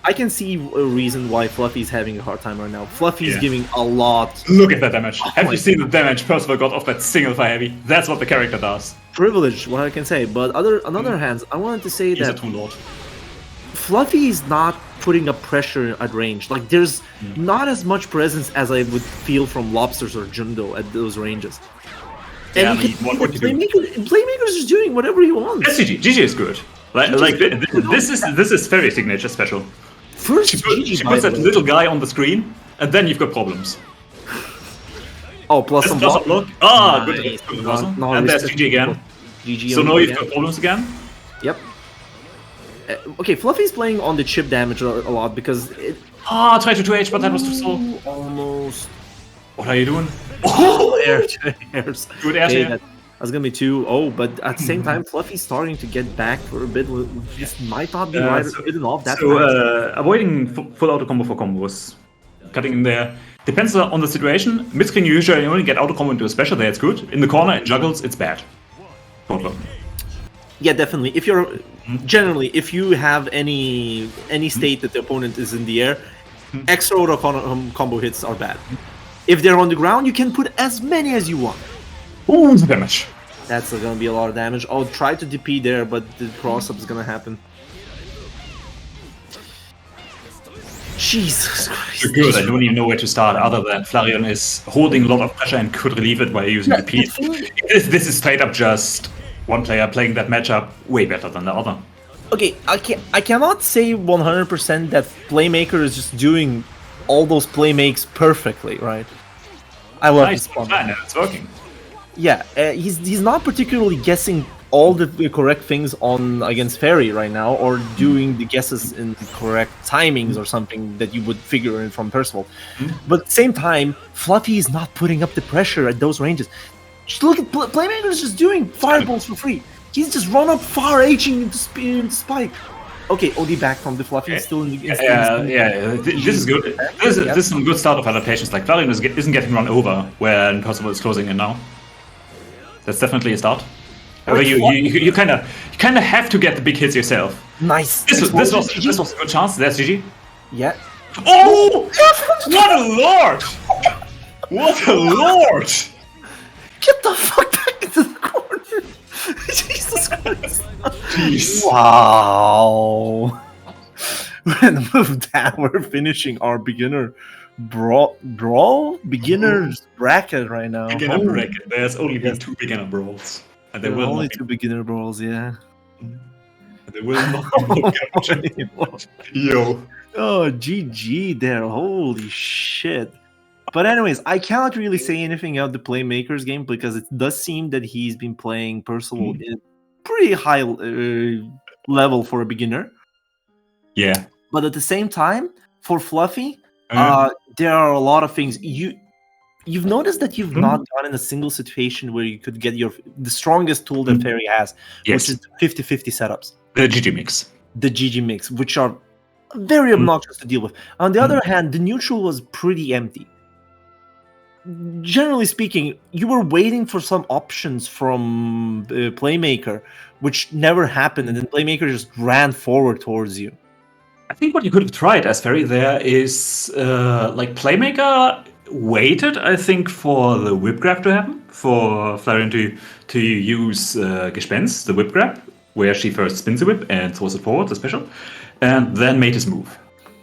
I can see a reason why Fluffy's having a hard time right now. Fluffy's giving a lot. Look at that damage. Have you seen the damage Percival got off that single fire heavy? That's what the character does. Privilege, what I can say. But on other hands, I wanted to say He's that a Toon Lord. Fluffy is not putting up pressure at range. Like, there's not as much presence as I would feel from Lobsters or Jundo at those ranges. Yeah, And I mean, what do you do? Playmaker's just doing whatever he wants. SCG. GG is good. This is very signature special. First, She GG, puts that little guy on the screen, and then you've got problems. Oh, plus some block. Ah, Nice. good reversal. And there's GG again. GG So on now it you've again. got problems again. Yep. Okay, Fluffy's playing on the chip damage a lot because it... Ah, try to 2H, but that was too slow. Almost. What are you doing? Oh, airs. Good air Okay, here. that's gonna be 2. Oh, but at the same time, Fluffy's starting to get back for a bit. This might not be written off that fast. Avoiding full auto combo for combos. Cutting in there. Depends on the situation. Mid-screen you usually only get auto combo into a special there, it's good. In the corner, in juggles, it's bad. Problem. Yeah, definitely. If you're generally, if you have any state that the opponent is in the air, extra auto combo hits are bad. If they're on the ground, you can put as many as you want. Ooh, the damage. That's gonna be a lot of damage. I'll try to DP there, but the cross-up is gonna happen. Jesus Christ. You're good. I don't even know where to start other than Flareon is holding a lot of pressure and could relieve it by using the P. This is straight up just one player playing that matchup way better than the other. Okay, I cannot say 100% that Playmaker is just doing all those playmakes perfectly, right? I love Nice, this one. it's working. Yeah, he's not particularly guessing all the correct things on against Fairy right now, or doing the guesses in the correct timings or something that you would figure in from Percival. But at the same time, Fluffy is not putting up the pressure at those ranges. Just look at Playmaker is just doing fireballs for free. He's just run up far Hing into Spike. Okay, OD back from the Fluffy, still in the... This is good. This is some good start of adaptations. Like, Flareon isn't getting run over when Percival is closing in now. That's definitely a start. However, you kind of have to get the big hits yourself. Nice. This was a good chance. That's GG. Yeah. Oh! What a lord! What a lord! Get the fuck back into the corner! Jesus Christ! Jeez. Wow. And with that, we're finishing our beginner beginner's bracket right now. Beginner bracket. There's only been 2 beginner brawls. And There were only 2 beginner brawls, yeah. There will not be more. Yo. Oh, GG there. Holy shit. But anyways, I cannot really say anything about the Playmaker's game because it does seem that he's been playing Percival in a pretty high level for a beginner. Yeah. But at the same time, for Fluffy, there are a lot of things. You've noticed that you've not gotten a single situation where you could get the strongest tool that Fairy has, which is 50-50 setups. The GG mix. The GG mix, which are very obnoxious to deal with. On the other hand, the neutral was pretty empty. Generally speaking, you were waiting for some options from Playmaker, which never happened, and then Playmaker just ran forward towards you. I think what you could have tried as Fairy there is like Playmaker waited, I think, for the whip grab to happen, for Flareon to use Gespenst, the whip grab, where she first spins the whip and throws it forward, the special, and then made his move.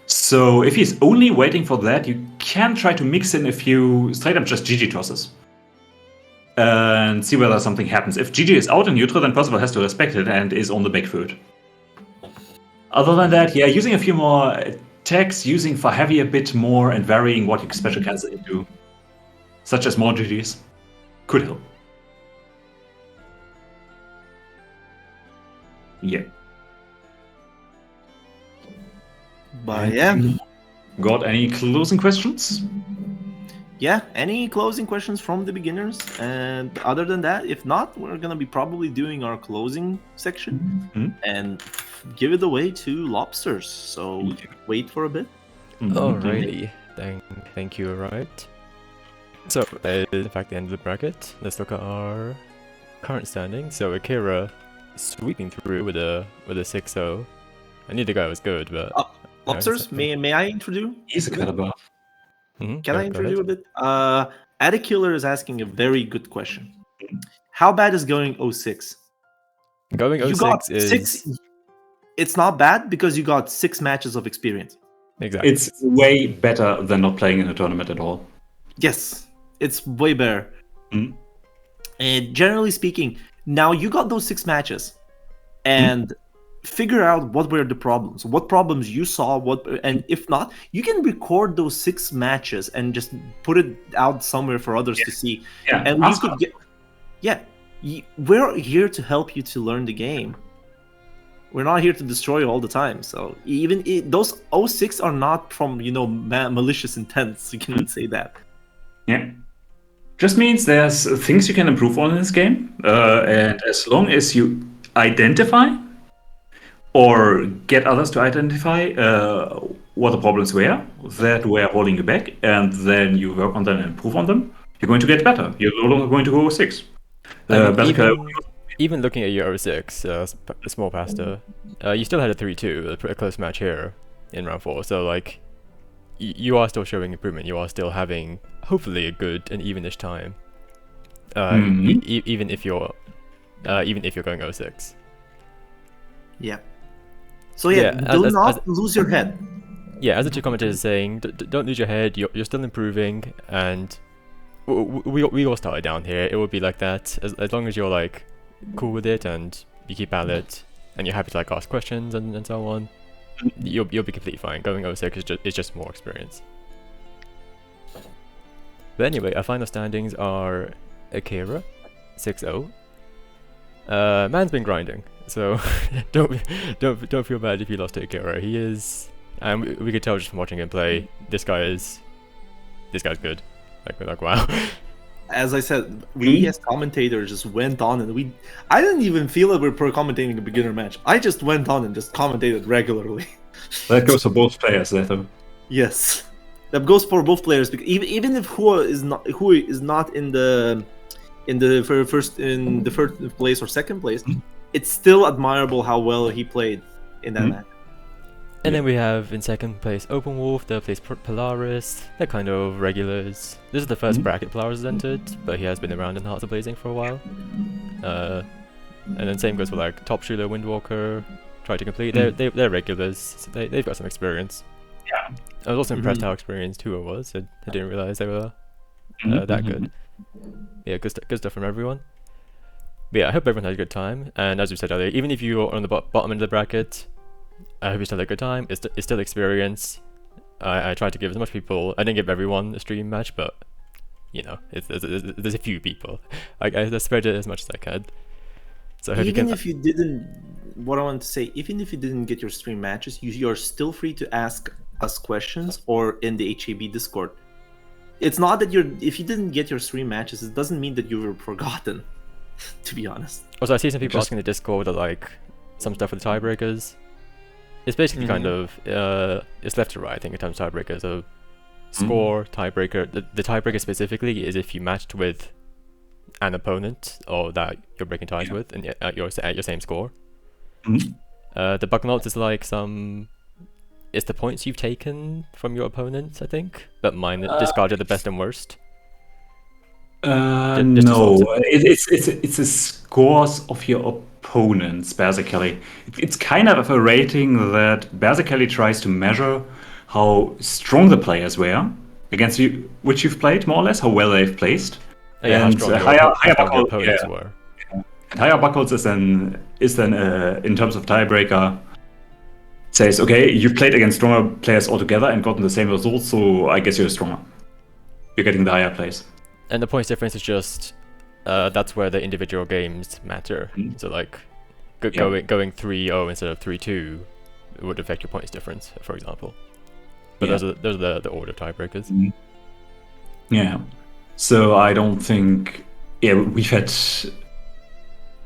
So if he's only waiting for that, you can try to mix in a few straight up just GG tosses and see whether something happens. If GG is out in neutral, then Percival has to respect it and is on the back foot. Other than that, yeah, using a few more attacks, using for heavy a bit more, and varying what you special cancel into, such as more GGs, could help. Yeah. But yeah. Got any closing questions? Yeah, any closing questions from the beginners? And other than that, if not, we're going to be probably doing our closing section and give it away to Lobsters. So wait for a bit. Alrighty. Thank you, alright. So, in fact, the end of the bracket. Let's look at our current standing. So, Akira sweeping through with a 6-0. I knew the guy was good, but... Lobsters, may I introduce? He's a caliber. Can I introduce a bit? Adakiller is asking a very good question. How bad is going 06? Going 06 is... 6, it's not bad because you got 6 matches of experience. Exactly. It's way better than not playing in a tournament at all. Yes, it's way better. And generally speaking, now you got those 6 matches, and figure out what were the problems, what problems you saw, and if not, you can record those 6 matches and just put it out somewhere for others to see. Yeah, and you could get. Yeah, we're here to help you to learn the game. We're not here to destroy you all the time. So even those 06 are not from malicious intents. You can say that. Yeah. Just means there's things you can improve on in this game, and as long as you identify or get others to identify what the problems were that were holding you back, and then you work on them and improve on them, you're going to get better. You're no longer going to go 6. Even looking at your 06, small pasta, you still had a 3-2, a close match here in round 4. So like, you are still showing improvement. You are still having hopefully a good and evenish time. Even if you're going 06. Yeah. So yeah, do not lose your head. Yeah, as the two commentators are saying, don't lose your head. You're still improving, and we all started down here. It will be like that as long as you're like cool with it and you keep at it and you're happy to like ask questions and so on. You'll be completely fine. Going 06 is just more experience. But anyway, our final standings are Akira 6-0. Man's been grinding, so don't feel bad if you lost to Akira. He is, and we could tell just from watching him play. This guy's good. Like wow. As I said, we as commentators just went on and I didn't even feel that we were commentating a beginner match. I just went on and just commentated regularly. That goes for both players, though. Yes, that goes for both players, because even if Hua is not in the first place or second place, it's still admirable how well he played in that match. And then we have in second place Open Wolf, third place Polaris. They're kind of regulars. This is the first bracket Polaris has entered, but he has been around in Hearts of Blazing for a while. And then same goes for like Top Shooter, Windwalker, Try to Complete. They're regulars. So they've got some experience. Yeah. I was also impressed how experienced Hua was. I didn't realize they were that good. Yeah, good stuff from everyone. But yeah, I hope everyone had a good time. And as we said earlier, even if you're on the bottom end of the bracket, I hope you still had a good time. It's still experience. I tried to give as much people. I didn't give everyone a stream match, but you know, there's a few people. I spread it as much as I could. So I hope even if you didn't, what I want to say, even if you didn't get your stream matches, you're still free to ask us questions or in the HAB Discord. It's not that if you didn't get your stream matches, it doesn't mean that you were forgotten. To be honest. Also, I see some people asking in the Discord like some stuff with the tiebreakers. It's basically kind of it's left to right, I think, in terms of tiebreakers. So score, tiebreaker. The tiebreaker specifically is if you matched with an opponent or that you're breaking ties with, and at your same score. The Bucknots is like it's the points you've taken from your opponent, I think, but mine discarded the best and worst. No, it's the scores of your opponents, basically. It's kind of a rating that basically tries to measure how strong the players were against you, which you've played, more or less, how well they've placed. Yeah, and higher opponents were. And higher buckles is then in terms of tiebreaker, says, okay, you've played against stronger players altogether and gotten the same results, so I guess you're stronger. You're getting the higher place. And the points difference is just that's where the individual games matter. So like going 3-0 instead of 3-2 would affect your points difference, for example. But those are the order tiebreakers. Yeah. So I don't think we've had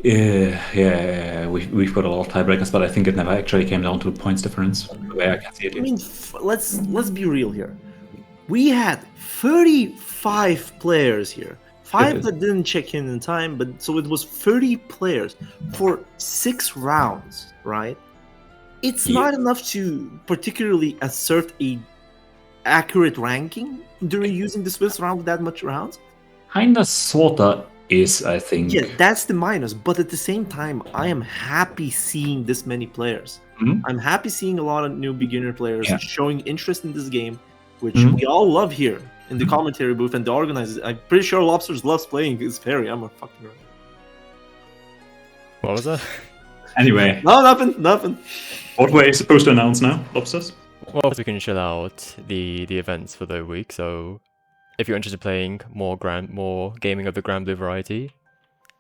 we've got a lot of tiebreakers, but I think it never actually came down to points difference the way I can see it. I mean, let's be real here. We had 35 players here. 5 that didn't check in time, but so it was 30 players for 6 rounds, right? It's not enough to particularly assert a accurate ranking during using the Swiss round with that much rounds. Kinda sorta is, I think. Yeah, that's the minus. But at the same time, I am happy seeing this many players. I'm happy seeing a lot of new beginner players showing interest in this game, which we all love here in the commentary booth and the organizers. I'm pretty sure Lobsters loves playing his fairy. I'm a fucking right. What was that? Anyway. No, nothing. What were you supposed to announce now, Lobsters? Well, we can chill out the events for the week. So, if you're interested in playing more gaming of the Grand Blue variety,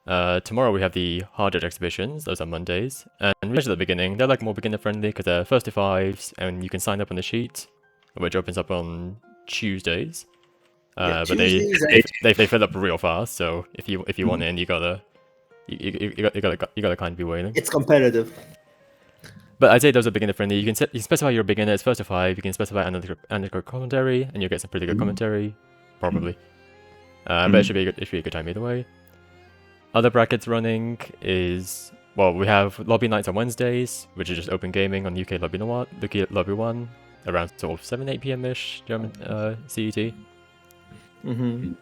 tomorrow we have the Hard exhibitions. Those are Mondays, and we mentioned at the beginning they're like more beginner friendly because they're first to 5s, and you can sign up on the sheet, which opens up on Tuesdays. But they fill up real fast. So if you want in, you gotta kind of be waiting. It's competitive. But I'd say those are beginner friendly. You can specify your beginner. It's first to 5. You can specify analytical commentary, and you'll get some pretty good commentary, probably. But it should be a good time either way. Other brackets running is, well, we have lobby nights on Wednesdays, which is just open gaming on UK Lobby 1. around sort of 7, 8 p.m.-ish German CET. Mm-hmm.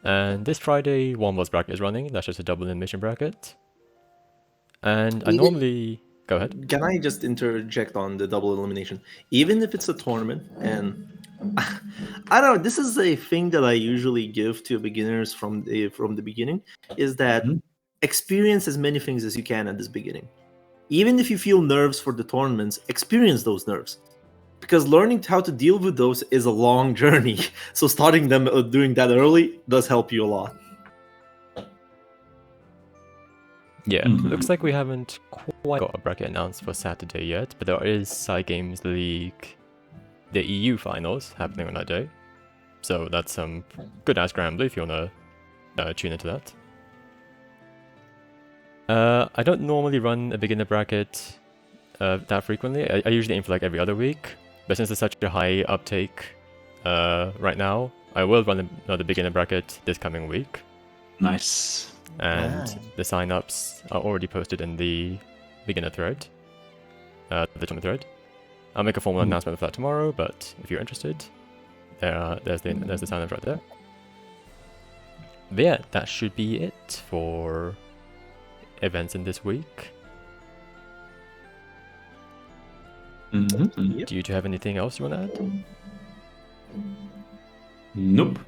And this Friday, Wombo's bracket is running. That's just a double elimination bracket. And I Even- normally... Go ahead. Can I just interject on the double elimination? Even if it's a tournament, and I don't know, this is a thing that I usually give to beginners from the beginning, is that Mhm. experience as many things as you can at this beginning. Even if you feel nerves for the tournaments, experience those nerves. Because learning how to deal with those is a long journey. So starting them doing that early does help you a lot. Yeah, Mhm. looks like we haven't quite got a bracket announced for Saturday yet, but there is Side Games League, the EU finals happening on that day. So that's some good ass scrambler if you want to tune into that. I don't normally run a beginner bracket that frequently. I usually aim for like every other week, but since there's such a high uptake right now, I will run another beginner bracket this coming week. Nice. And Ah. the sign-ups are already posted in the beginner thread, the tournament thread. I'll make a formal announcement of that tomorrow, but if you're interested, there's the sign-up right there. But yeah, that should be it for events in this week. Mhm. Do you two have anything else you want to add? Nope.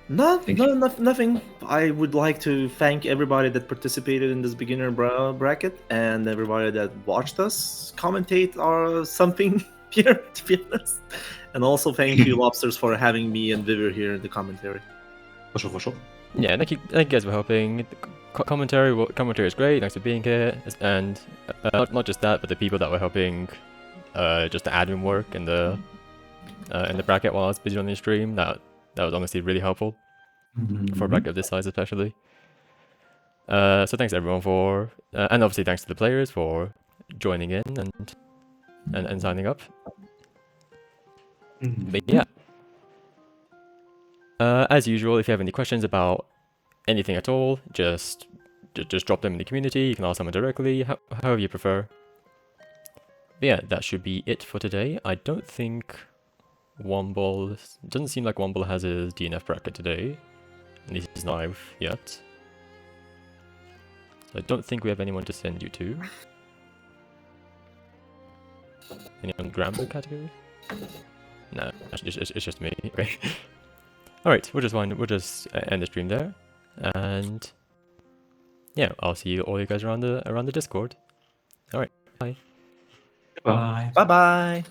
Thank Nothing. I would like to thank everybody that participated in this beginner bracket and everybody that watched us commentate or something here, to be honest. And also thank you, Lobsters, for having me and Vivir here in the commentary. For sure. Yeah, thank you guys for helping. The commentary is great. Thanks for being here, and not just that, but the people that were helping, just the admin work in the bracket while I was busy on the stream. That was honestly really helpful for a bracket of this size, especially. So thanks everyone for, and obviously thanks to the players for joining in and signing up. But yeah. As usual, if you have any questions about anything at all, just drop them in the community. You can ask someone directly, however you prefer. But yeah, that should be it for today. I don't think Womble... It doesn't seem like Womble has his DNF bracket today. At least he's not live yet. So I don't think we have anyone to send you to. Anyone Gramble category? No, it's just me. Okay. Alright, we'll just end the stream there. And yeah, I'll see all you guys around the Discord. Alright, bye. Bye. Bye bye.